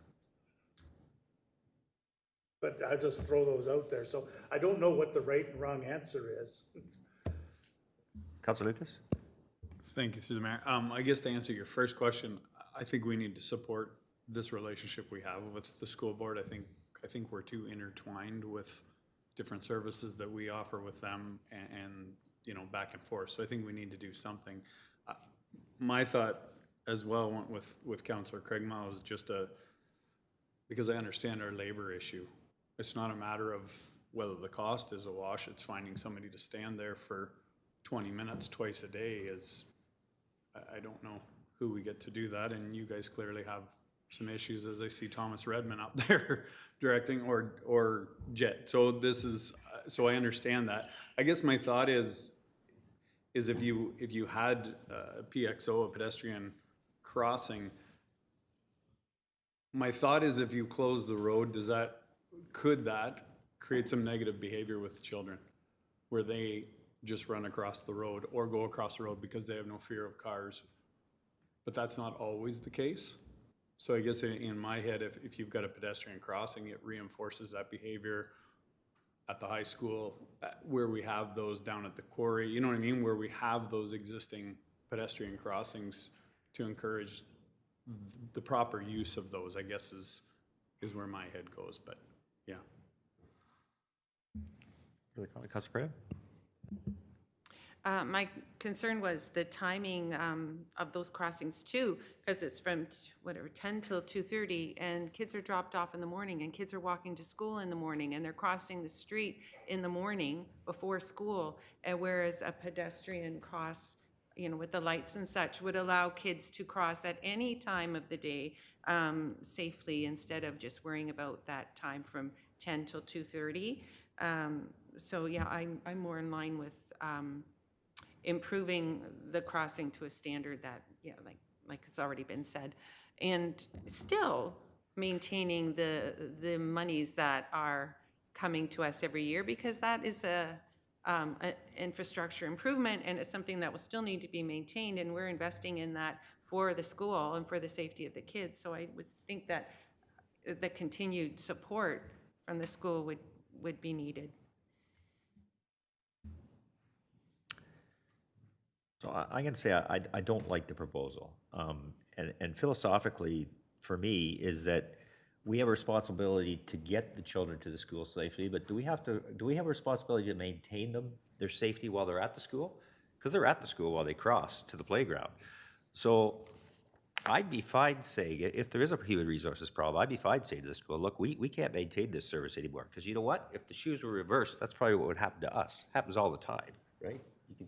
But I'll just throw those out there. So I don't know what the right and wrong answer is. Councilor Lucas? Thank you, through the mayor. I guess to answer your first question, I think we need to support this relationship we have with the school board. I think we're too intertwined with different services that we offer with them and back and forth. So I think we need to do something. My thought as well went with Councillor Craigmile is just because I understand our labor issue. It's not a matter of whether the cost is a wash. It's finding somebody to stand there for 20 minutes twice a day I don't know who we get to do that, and you guys clearly have some issues as I see Thomas Redmond up there directing or Jet. So this is, so I understand that. I guess my thought is if you had a PXO, a pedestrian crossing, my thought is if you close the road, could that create some negative behavior with children? Where they just run across the road or go across the road because they have no fear of cars. But that's not always the case. So I guess in my head, if you've got a pedestrian crossing, it reinforces that behavior at the high school, where we have those down at the quarry, you know what I mean? Where we have those existing pedestrian crossings to encourage the proper use of those, I guess is where my head goes, but yeah. Further comment, Councilor Brand? My concern was the timing of those crossings too, because it's from whatever 10 till 2:30, and kids are dropped off in the morning, and kids are walking to school in the morning, and they're crossing the street in the morning before school, and whereas a pedestrian cross, you know, with the lights and such, would allow kids to cross at any time of the day safely, instead of just worrying about that time from 10 till 2:30. So yeah, I'm more in line with improving the crossing to a standard that, yeah, like it's already been said, and still maintaining the monies that are coming to us every year, because that is a infrastructure improvement, and it's something that will still need to be maintained, and we're investing in that for the school and for the safety of the kids. So I would think that the continued support from the school would be needed. So I'm going to say I don't like the proposal. And philosophically, for me, is that we have a responsibility to get the children to the school safely, but do we have a responsibility to maintain their safety while they're at the school? Because they're at the school while they cross to the playground. So I'd be fine saying, if there is a human resources problem, I'd be fine saying to the school, look, we can't maintain this service anymore. Because you know what? If the shoes were reversed, that's probably what would happen to us. Happens all the time, right?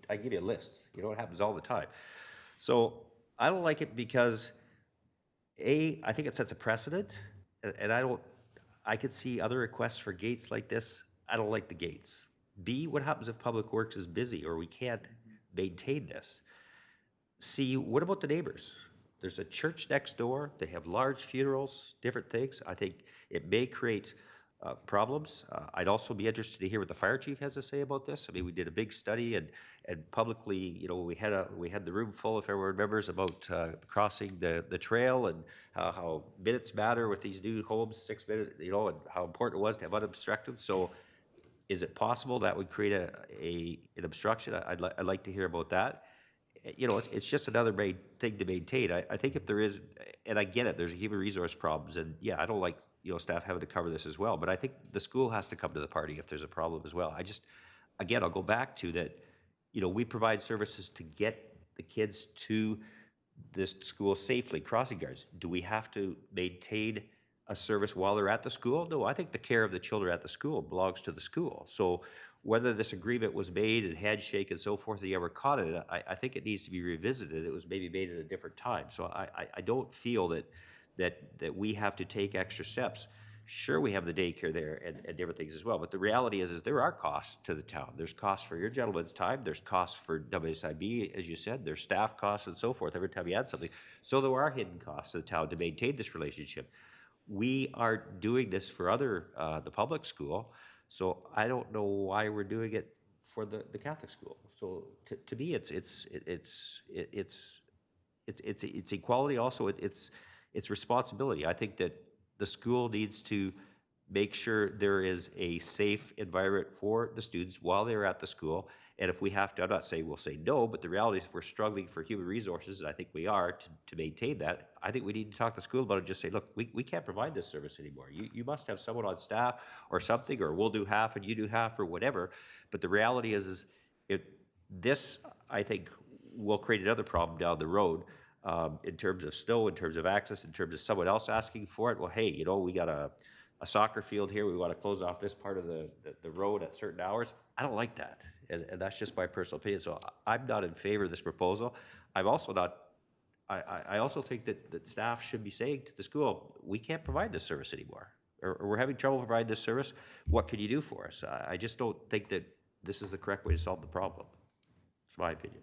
I give you a list. You know, it happens all the time. So I don't like it because, A, I think it sets a precedent, and I could see other requests for gates like this. I don't like the gates. B, what happens if Public Works is busy or we can't maintain this? C, what about the neighbors? There's a church next door. They have large funerals, different things. I think it may create problems. I'd also be interested to hear what the fire chief has to say about this. I mean, we did a big study and publicly, you know, we had the room full, if everyone remembers, about crossing the trail and how minutes matter with these new homes, 6 minutes, you know, and how important it was to have unobstructed. So is it possible that would create an obstruction? I'd like to hear about that. You know, it's just another thing to maintain. I think if there is, and I get it, there's human resource problems, and yeah, I don't like, you know, staff having to cover this as well, but I think the school has to come to the party if there's a problem as well. Again, I'll go back to that, you know, we provide services to get the kids to this school safely, crossing guards. Do we have to maintain a service while they're at the school? No, I think the care of the children at the school belongs to the school. So whether this agreement was made and handshake and so forth, that you ever caught it, I think it needs to be revisited. It was maybe made at a different time. So I don't feel that we have to take extra steps. Sure, we have the daycare there and different things as well, but the reality is there are costs to the town. There's costs for your gentleman's time, there's costs for WSIB, as you said, there's staff costs and so forth every time you add something. So there are hidden costs to the town to maintain this relationship. We are doing this for the public school, so I don't know why we're doing it for the Catholic school. So to me, it's equality. Also, it's responsibility. I think that the school needs to make sure there is a safe environment for the students while they're at the school. And if we have to, I'm not saying we'll say no, but the reality is if we're struggling for human resources, and I think we are, to maintain that, I think we need to talk to the school about it and just say, look, we can't provide this service anymore. You must have someone on staff or something, or we'll do half and you do half or whatever. But the reality is if this, I think, will create another problem down the road in terms of snow, in terms of access, in terms of someone else asking for it. Well, hey, you know, we got a soccer field here. We want to close off this part of the road at certain hours. I don't like that. And that's just my personal opinion. So I'm not in favor of this proposal. I'm also not, I also think that staff should be saying to the school, we can't provide this service anymore. or we're having trouble providing this service. What can you do for us? I just don't think that this is the correct way to solve the problem. It's my opinion.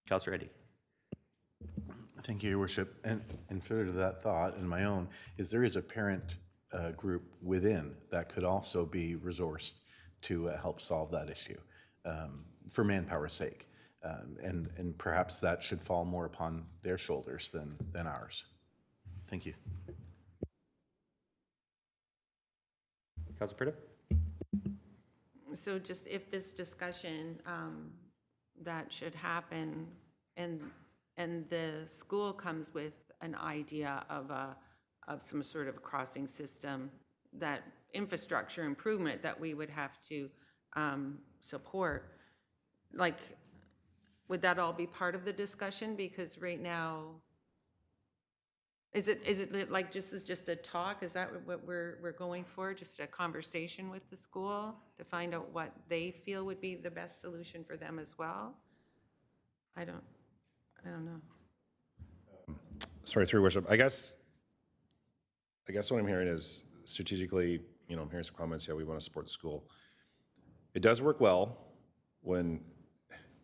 Councillor Eddy. Thank you, Your Worship. And further to that thought, and my own, is there is a parent group within that could also be resourced to help solve that issue for manpower's sake. And perhaps that should fall more upon their shoulders than ours. Thank you. Councillor Pritchard? So just if this discussion that should happen and the school comes with an idea of some sort of crossing system, that infrastructure improvement that we would have to support, like, would that all be part of the discussion? Because right now, is it like just a talk? Is that what we're going for? Just a conversation with the school to find out what they feel would be the best solution for them as well? I don't know. Sorry, through your worship. I guess what I'm hearing is strategically, I'm hearing some comments, yeah, we want to support the school. It does work well when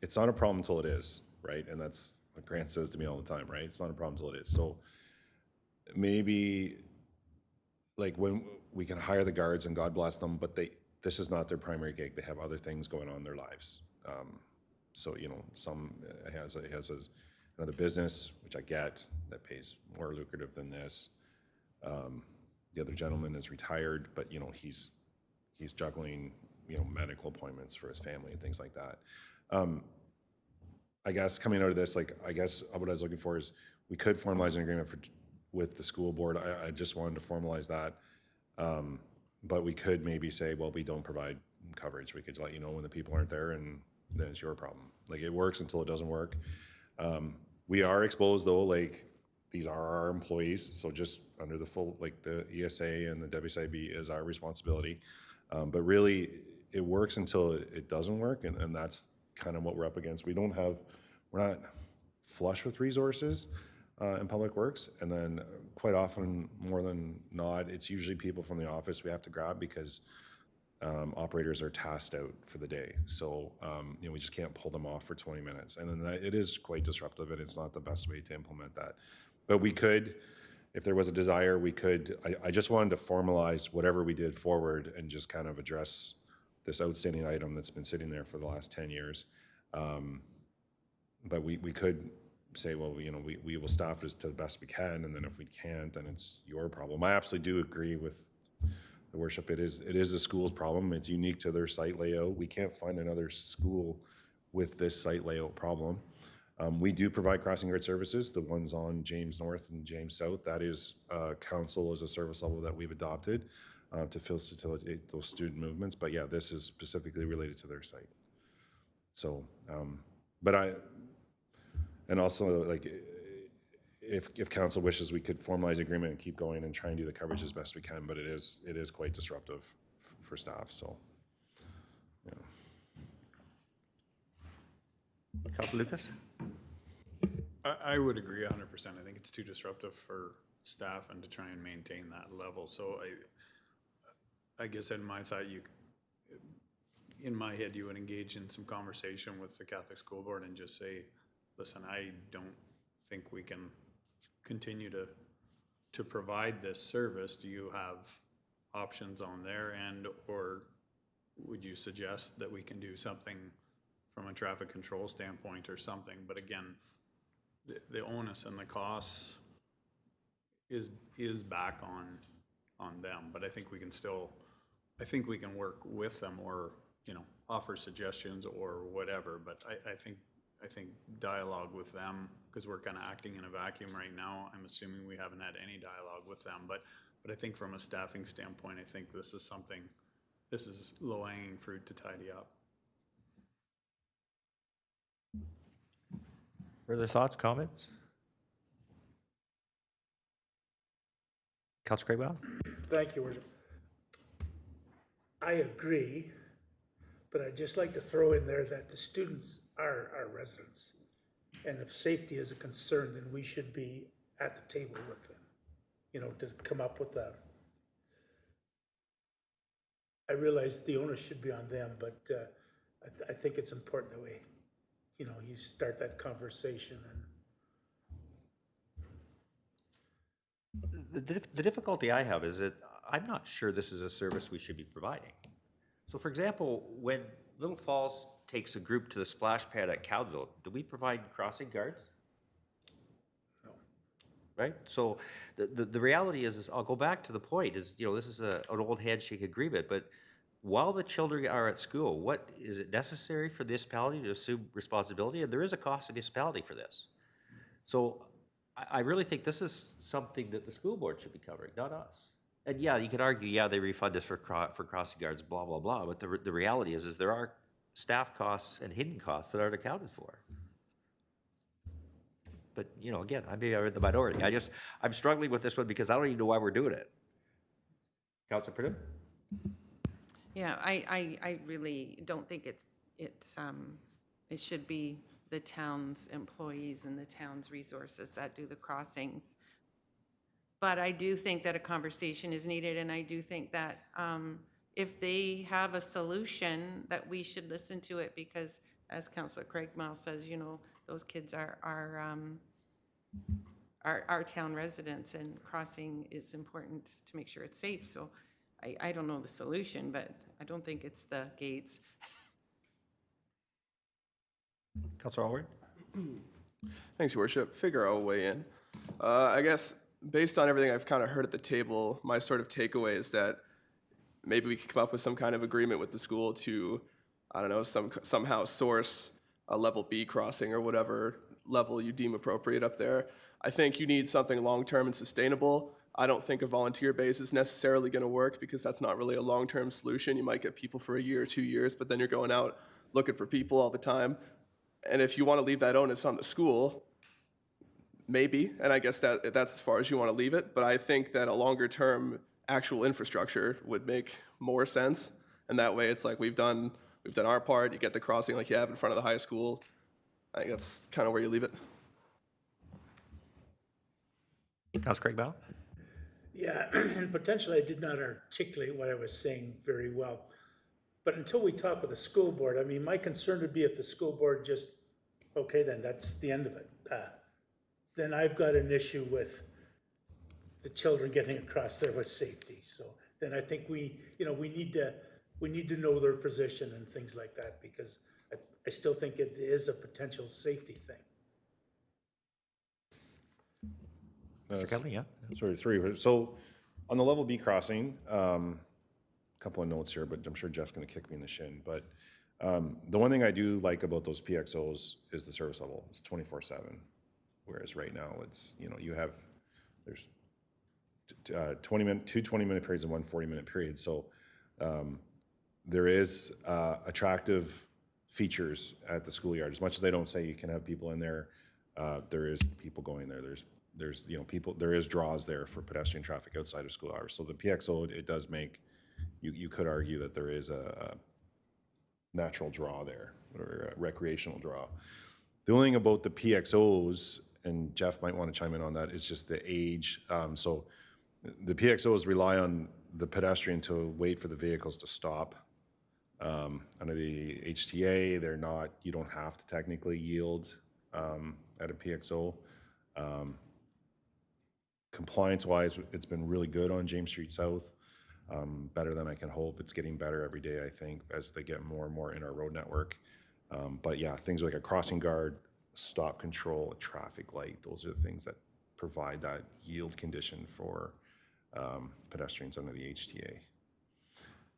it's not a problem until it is, right? And that's what Grant says to me all the time, right? It's not a problem until it is. So maybe like when we can hire the guards and God bless them, but this is not their primary gig. They have other things going on in their lives. So, some has another business, which I get, that pays more lucrative than this. The other gentleman is retired, but he's juggling medical appointments for his family and things like that. I guess coming out of this, what I was looking for is we could formalize an agreement with the school board. I just wanted to formalize that. But we could maybe say, well, we don't provide coverage. We could let you know when the people aren't there, and then it's your problem. Like, it works until it doesn't work. We are exposed though, like these are our employees. So just under the full, like the ESA and the WSIB is our responsibility. But really it works until it doesn't work. And that's kind of what we're up against. We're not flush with resources in public works. And then quite often, more than not, it's usually people from the office we have to grab because operators are tasked out for the day. So, we just can't pull them off for 20 minutes. And then it is quite disruptive, and it's not the best way to implement that. But we could, if there was a desire, I just wanted to formalize whatever we did forward and just kind of address this outstanding item that's been sitting there for the last 10 years. But we could say, well, we will staff this to the best we can, and then if we can't, then it's your problem. I absolutely do agree with the worship. It is the school's problem. It's unique to their site layout. We can't find another school with this site layout problem. We do provide crossing guard services, the ones on James North and James South. That is council as a service level that we've adopted to facilitate those student movements. But yeah, this is specifically related to their site. So, and also, like, if council wishes, we could formalize agreement and keep going and try and do the coverage as best we can, but it is quite disruptive for staff, so, yeah. Councillor Lucas? I would agree 100%. I think it's too disruptive for staff and to try and maintain that level. So I guess in my thought, in my head, you would engage in some conversation with the Catholic School Board and just say, listen, I don't think we can continue to provide this service. Do you have options on their end, or would you suggest that we can do something from a traffic control standpoint or something? But again, the onus and the costs is back on them. But I think we can work with them, or offer suggestions or whatever. But I think dialogue with them, because we're kind of acting in a vacuum right now. I'm assuming we haven't had any dialogue with them, but I think from a staffing standpoint, I think this is low-hanging fruit to tidy up. Further thoughts, comments? Councillor Craigwell? Thank you, Worship. I agree, but I'd just like to throw in there that the students are our residents. And if safety is a concern, then we should be at the table with them. to come up with that. I realize the onus should be on them, but I think it's important that you start that conversation and The difficulty I have is that I'm not sure this is a service we should be providing. So for example, when Little Falls takes a group to the splash pad at Council, do we provide crossing guards? No. Right? So the reality is I'll go back to the point is, this is an old handshake agreement, but while the children are at school, what is it necessary for the municipality to assume responsibility? And there is a cost to the municipality for this. So I really think this is something that the school board should be covering, not us. And yeah, you could argue, they refund us for crossing guards, blah, blah, blah. But the reality is there are staff costs and hidden costs that aren't accounted for. But, again, I may be in the minority. I'm struggling with this one because I don't even know why we're doing it. Councilor Purdue? Yeah, I really don't think it should be the town's employees and the town's resources that do the crossings. But I do think that a conversation is needed, and I do think that if they have a solution, that we should listen to it, because as Councillor Craigmile says, those kids are town residents, and crossing is important to make sure it's safe. So I don't know the solution, but I don't think it's the gates. Councilor Alward? Thanks, Your Worship. Figure I'll weigh in. I guess based on everything I've kind of heard at the table, my sort of takeaway is that maybe we could come up with some kind of agreement with the school to, I don't know, somehow source a level B crossing or whatever level you deem appropriate up there. I think you need something long-term and sustainable. I don't think a volunteer base is necessarily going to work, because that's not really a long-term solution. You might get people for a year or 2 years, but then you're going out looking for people all the time. And if you want to leave that onus on the school, maybe, and I guess that's as far as you want to leave it, but I think that a longer-term actual infrastructure would make more sense. And that way it's like we've done our part, you get the crossing like you have in front of the high school. I think that's kind of where you leave it. Councilor Craigmile? yeah, and potentially I did not articulate what I was saying very well. But until we talk with the school board, I mean, my concern would be if the school board just, okay, then that's the end of it. Then I've got an issue with the children getting across there with safety. So then I think we need to know their position and things like that, because I still think it is a potential safety thing. Mr. Kelly, yeah? Sorry. So on the level B crossing, couple of notes here, but I'm sure Jeff's going to kick me in the shin. But the one thing I do like about those PXOs is the service level. It's 24/7, whereas right now it's there's 2 20-minute periods and 1 40-minute period. So there is attractive features at the schoolyard. As much as they don't say you can have people in there, there is people going there. There's people. There is draws there for pedestrian traffic outside of school hours. So the PXO, it does make. You could argue that there is a natural draw there, or a recreational draw. The only thing about the PXOs, and Jeff might want to chime in on that, is just the age. So the PXOs rely on the pedestrian to wait for the vehicles to stop. Under the HTA, they're not. You don't have to technically yield at a PXO. Compliance-wise, it's been really good on James Street South. Better than I can hope. It's getting better every day, I think, as they get more and more in our road network. But yeah, things like a crossing guard, stop control, a traffic light, those are the things that provide that yield condition for pedestrians under the HTA.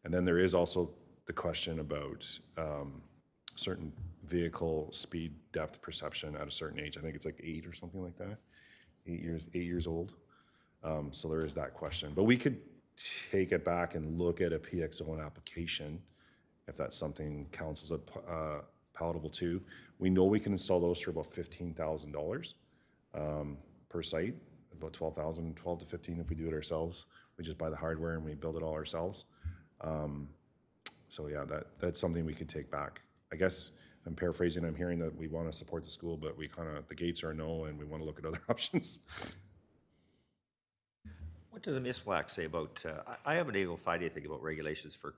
And then there is also the question about certain vehicle speed depth perception at a certain age. I think it's like 8 or something like that, 8 years old. So there is that question. But we could take it back and look at a PXO application, if that's something council's palatable to. We know we can install those for about $15,000 per site, about 12 to 15 if we do it ourselves. We just buy the hardware and we build it all ourselves. So yeah, that's something we could take back. I guess I'm paraphrasing, I'm hearing that we want to support the school, but the gates are a no and we want to look at other options. What does Ms. Black say about, I haven't been able to find anything about regulations for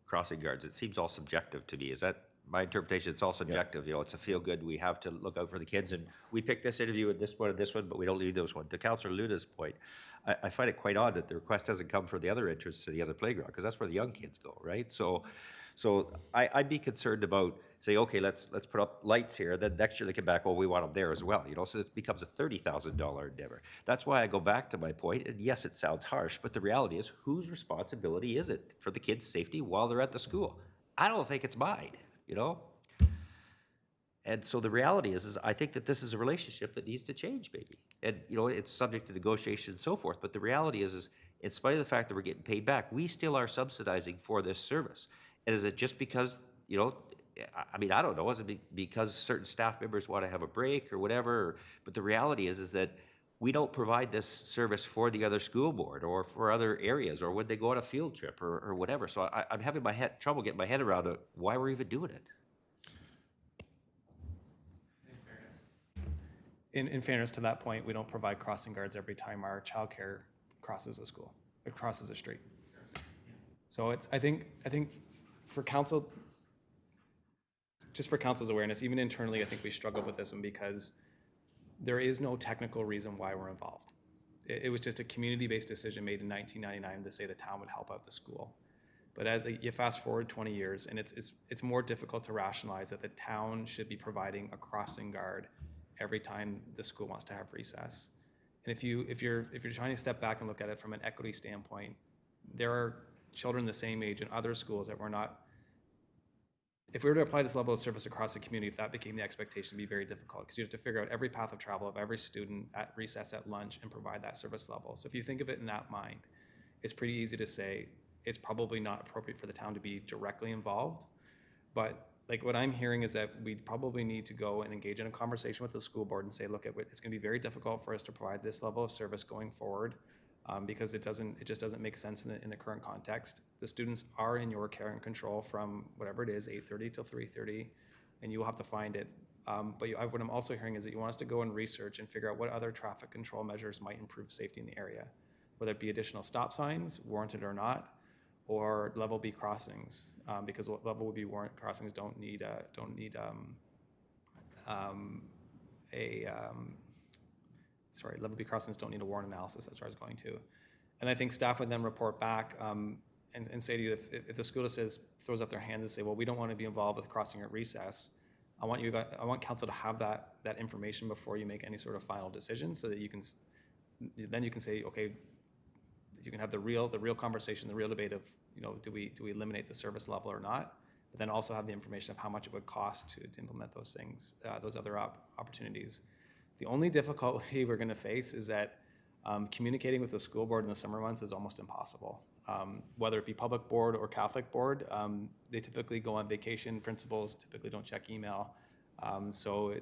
crossing guards. It seems all subjective to me. Is that my interpretation? It's all subjective, you know, it's a feel-good, we have to look out for the kids, and we pick this interview and this one, but we don't leave those one. To Councillor Luna's point, I find it quite odd that the request hasn't come for the other entrance to the other playground, because that's where the young kids go, right? So I'd be concerned about, say, okay, let's put up lights here, then next year they come back, oh, we want them there as well, you know, so it becomes a $30,000 endeavor. That's why I go back to my point, and yes, it sounds harsh, but the reality is, whose responsibility is it for the kids' safety while they're at the school? I don't think it's mine, you know? And so the reality is I think that this is a relationship that needs to change, maybe. And, you know, it's subject to negotiation and so forth, but the reality is in spite of the fact that we're getting paid back, we still are subsidizing for this service. And is it just because, you know, I mean, I don't know, is it because certain staff members want to have a break or whatever? But the reality is that we don't provide this service for the other school board or for other areas or when they go on a field trip or whatever. So I'm having trouble getting my head around why we're even doing it. In fairness to that point, we don't provide crossing guards every time our childcare crosses a school, or crosses a street. So I think for council, just for council's awareness, even internally, I think we struggled with this one because there is no technical reason why we're involved. It was just a community-based decision made in 1999 to say the town would help out the school. But as you fast forward 20 years, and it's more difficult to rationalize that the town should be providing a crossing guard every time the school wants to have recess. And if you're trying to step back and look at it from an equity standpoint, there are children the same age in other schools that we're not. If we were to apply this level of service across the community, if that became the expectation, it'd be very difficult because you have to figure out every path of travel of every student at recess, at lunch, and provide that service level. So if you think of it in that mind, it's pretty easy to say it's probably not appropriate for the town to be directly involved. But like what I'm hearing is that we probably need to go and engage in a conversation with the school board and say, look, it's going to be very difficult for us to provide this level of service going forward because it just doesn't make sense in the current context. The students are in your care and control from whatever it is, 8:30 till 3:30, and you will have to find it. But what I'm also hearing is that you want us to go and research and figure out what other traffic control measures might improve safety in the area, whether it be additional stop signs, warranted or not, or level B crossings, because level B warrant crossings don't need level B crossings don't need a warrant analysis. That's where I was going to, and I think staff would then report back and say to you if the school throws up their hands and say, well, we don't want to be involved with crossing at recess. I want council to have that information before you make any sort of final decision, so that you can say, okay, you can have the real conversation, the real debate of, you know, do we eliminate the service level or not? But then also have the information of how much it would cost to implement those things, those other opportunities. The only difficulty we're going to face is that communicating with the school board in the summer months is almost impossible. Whether it be public board or Catholic board, they typically go on vacation. Principals typically don't check email. So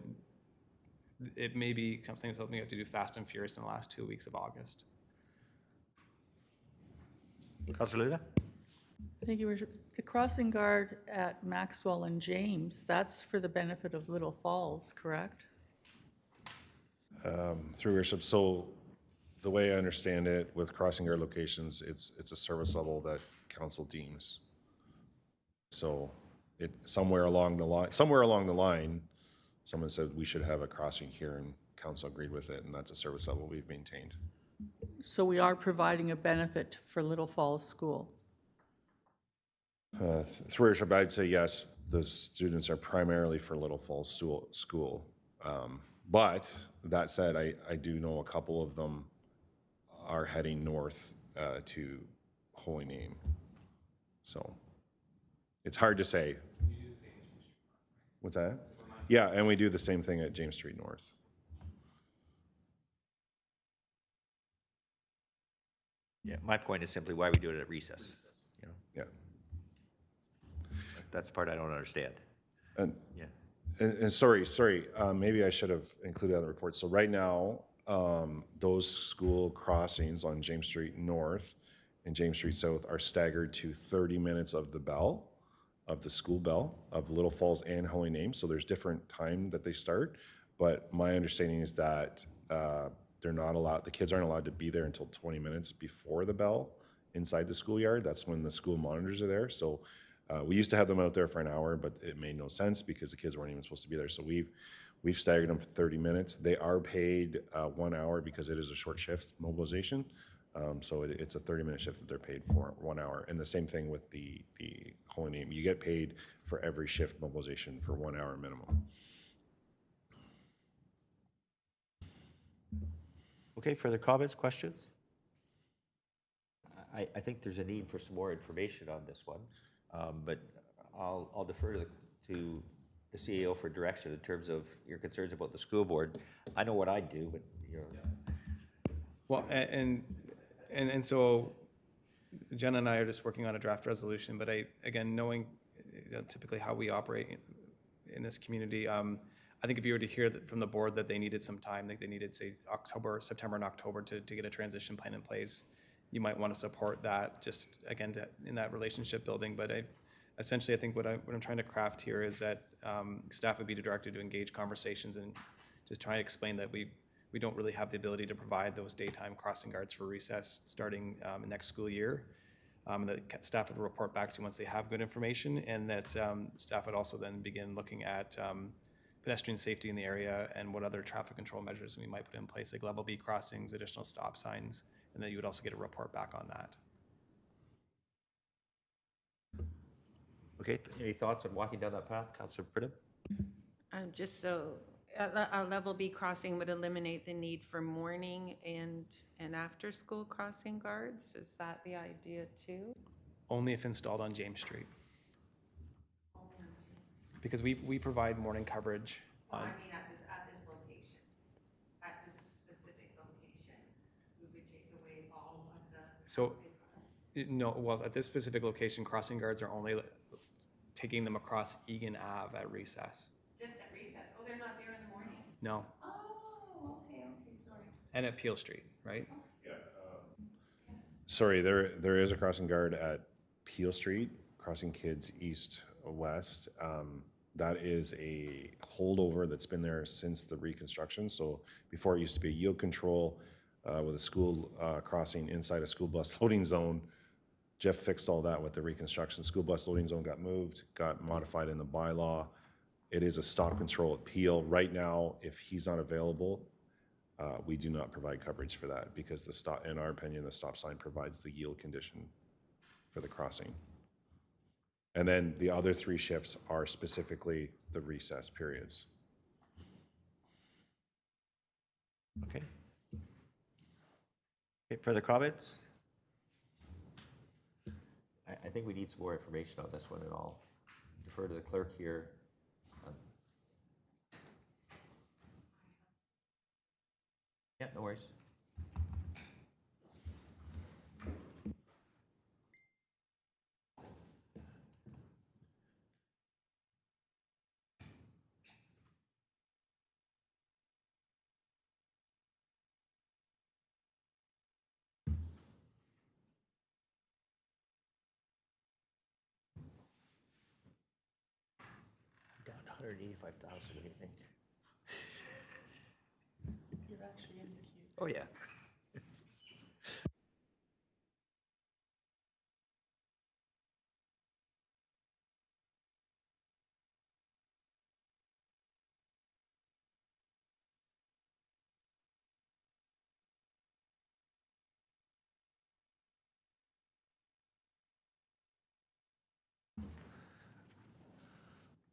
it may be something we have to do fast and furious in the last 2 weeks of August. Councillor Luna? Thank you, Worship. The crossing guard at Maxwell and James, that's for the benefit of Little Falls, correct? Through your worship, so the way I understand it, with crossing guard locations, it's a service level that council deems. So somewhere along the line, someone said we should have a crossing here, and council agreed with it, and that's a service level we've maintained. So we are providing a benefit for Little Falls School. Through your worship, I'd say yes, the students are primarily for Little Falls School. But that said, I do know a couple of them are heading north to Holy Name. So it's hard to say. What's that? Yeah, and we do the same thing at James Street North. Yeah, my point is simply why we do it at recess, you know? Yeah. That's the part I don't understand. And Yeah. And sorry, maybe I should have included that in the report. So right now, those school crossings on James Street North and James Street South are staggered to 30 minutes of the bell, of the school bell, of Little Falls and Holy Name. So there's different time that they start. But my understanding is that they're not allowed, the kids aren't allowed to be there until 20 minutes before the bell inside the schoolyard. That's when the school monitors are there. So we used to have them out there for an hour, but it made no sense because the kids weren't even supposed to be there. So we've staggered them for 30 minutes. They are paid 1 hour because it is a short shift mobilization. So it's a 30-minute shift that they're paid for 1 hour. And the same thing with the Holy Name. You get paid for every shift mobilization for 1 hour minimum. Okay, further comments, questions? I think there's a need for some more information on this one, but I'll defer to the CEO for direction in terms of your concerns about the school board. I know what I'd do, but, you know. Well, and so Jen and I are just working on a draft resolution, but again, knowing typically how we operate in this community, I think if you were to hear that from the board that they needed some time, like they needed, say, September and October to get a transition plan in place, you might want to support that just, again, in that relationship building. But essentially, I think what I'm trying to craft here is that staff would be directed to engage conversations and just try to explain that we don't really have the ability to provide those daytime crossing guards for recess starting next school year. That staff would report back to once they have good information, and that staff would also then begin looking at pedestrian safety in the area and what other traffic control measures we might put in place, like level B crossings, additional stop signs, and then you would also get a report back on that. Okay, any thoughts on walking down that path, Councillor Pridham? Just so, a level B crossing would eliminate the need for morning and after-school crossing guards? Is that the idea too? Only if installed on James Street. Because we provide morning coverage on. I mean, at this location, at this specific location, we would take away all of the. So, no, well, at this specific location, crossing guards are only taking them across Egan Ave at recess. Just at recess? Oh, they're not there in the morning? No. Oh, okay, sorry. And at Peel Street, right? Sorry, there is a crossing guard at Peel Street, crossing kids east-west. That is a holdover that's been there since the reconstruction. So before it used to be a yield control with a school crossing inside a school bus loading zone. Jeff fixed all that with the reconstruction. School bus loading zone got moved, got modified in the bylaw. It is a stop control at Peel. Right now, if he's not available, we do not provide coverage for that because the stop, in our opinion, the stop sign provides the yield condition for the crossing. And then the other 3 shifts are specifically the recess periods. Okay. Okay, further comments? I think we need some more information on this one, and I'll defer to the clerk here. Yeah, no worries. Down to 185,000, what do you think? You're actually in the queue. Oh, yeah.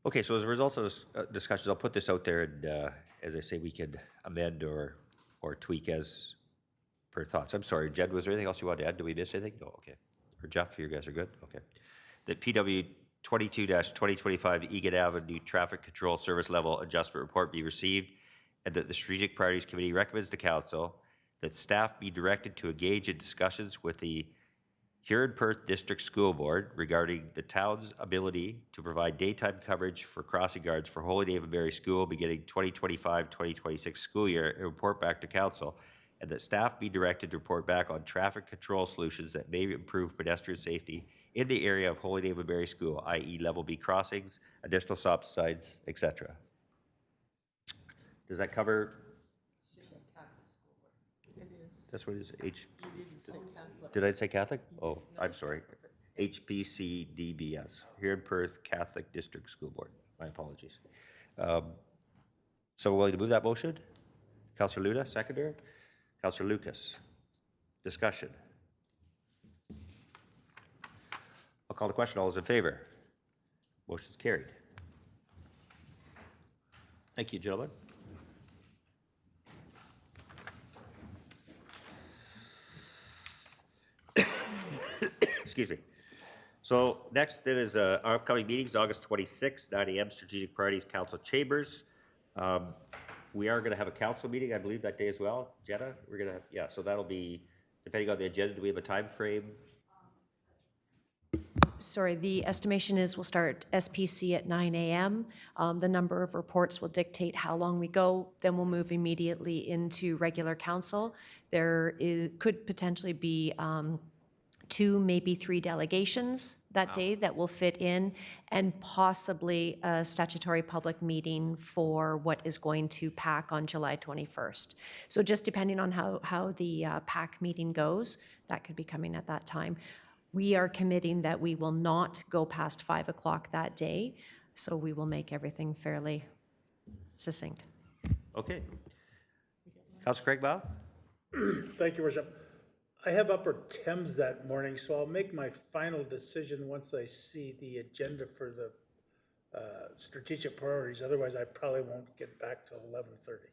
Okay, so as a result of this discussions, I'll put this out there, and as I say, we could amend or tweak as per thoughts. I'm sorry, Jed, was there anything else you wanted to add? Did we miss anything? No, okay. Or Jeff, you guys are good? Okay. That PW 22-2025 Egan Avenue Traffic Control Service Level Adjustment Report be received, and that the Strategic Priorities Committee recommends to Council that staff be directed to engage in discussions with the Huron-Perth District School Board regarding the town's ability to provide daytime coverage for crossing guards for Holy Name of Mary School beginning 2025-2026 school year, and report back to Council, and that staff be directed to report back on traffic control solutions that may improve pedestrian safety in the area of Holy Name of Mary School, i.e. level B crossings, additional stop signs, etc. Does that cover? That's what it is, did I say Catholic? Oh, I'm sorry. HBCDBS, here in Perth Catholic District School Board. My apologies. So we're willing to move that motion? Counselor Luna, seconder. Counselor Lucas, discussion. I'll call the question. All those in favor? Motion's carried. Thank you, gentlemen. Excuse me. So next then is our upcoming meetings, August 26th, 9 a.m. Strategic Priorities Council Chambers. We are going to have a council meeting, I believe, that day as well. Jenna, we're going to have, yeah, so that'll be, depending on the agenda, do we have a time frame? Sorry, the estimation is we'll start SPC at 9 a.m. The number of reports will dictate how long we go. Then we'll move immediately into regular council. There could potentially be 2, maybe 3 delegations that day that will fit in, and possibly a statutory public meeting for what is going to PAC on July 21st. So just depending on how the PAC meeting goes, that could be coming at that time. We are committing that we will not go past 5 o'clock that day, so we will make everything fairly succinct. Okay. Councilor Craigbaugh? Thank you, Worship. I have Upper Thames that morning, so I'll make my final decision once I see the agenda for the strategic priorities. Otherwise, I probably won't get back till 11:30.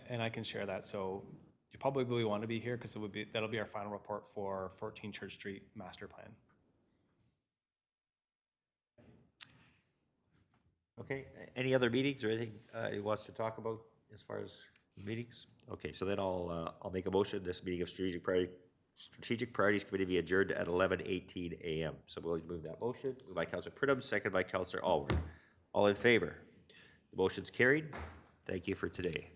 And I can share that. So you probably want to be here because that'll be our final report for 14 Church Street Master Plan. Okay, any other meetings or anything he wants to talk about as far as meetings? Okay, so then I'll make a motion, this meeting of Strategic Priorities Committee be adjourned at 11:18 a.m. So we'll move that motion. Moved by Councilor Pridham, second by Councilor Alward. All in favor? The motion's carried. Thank you for today.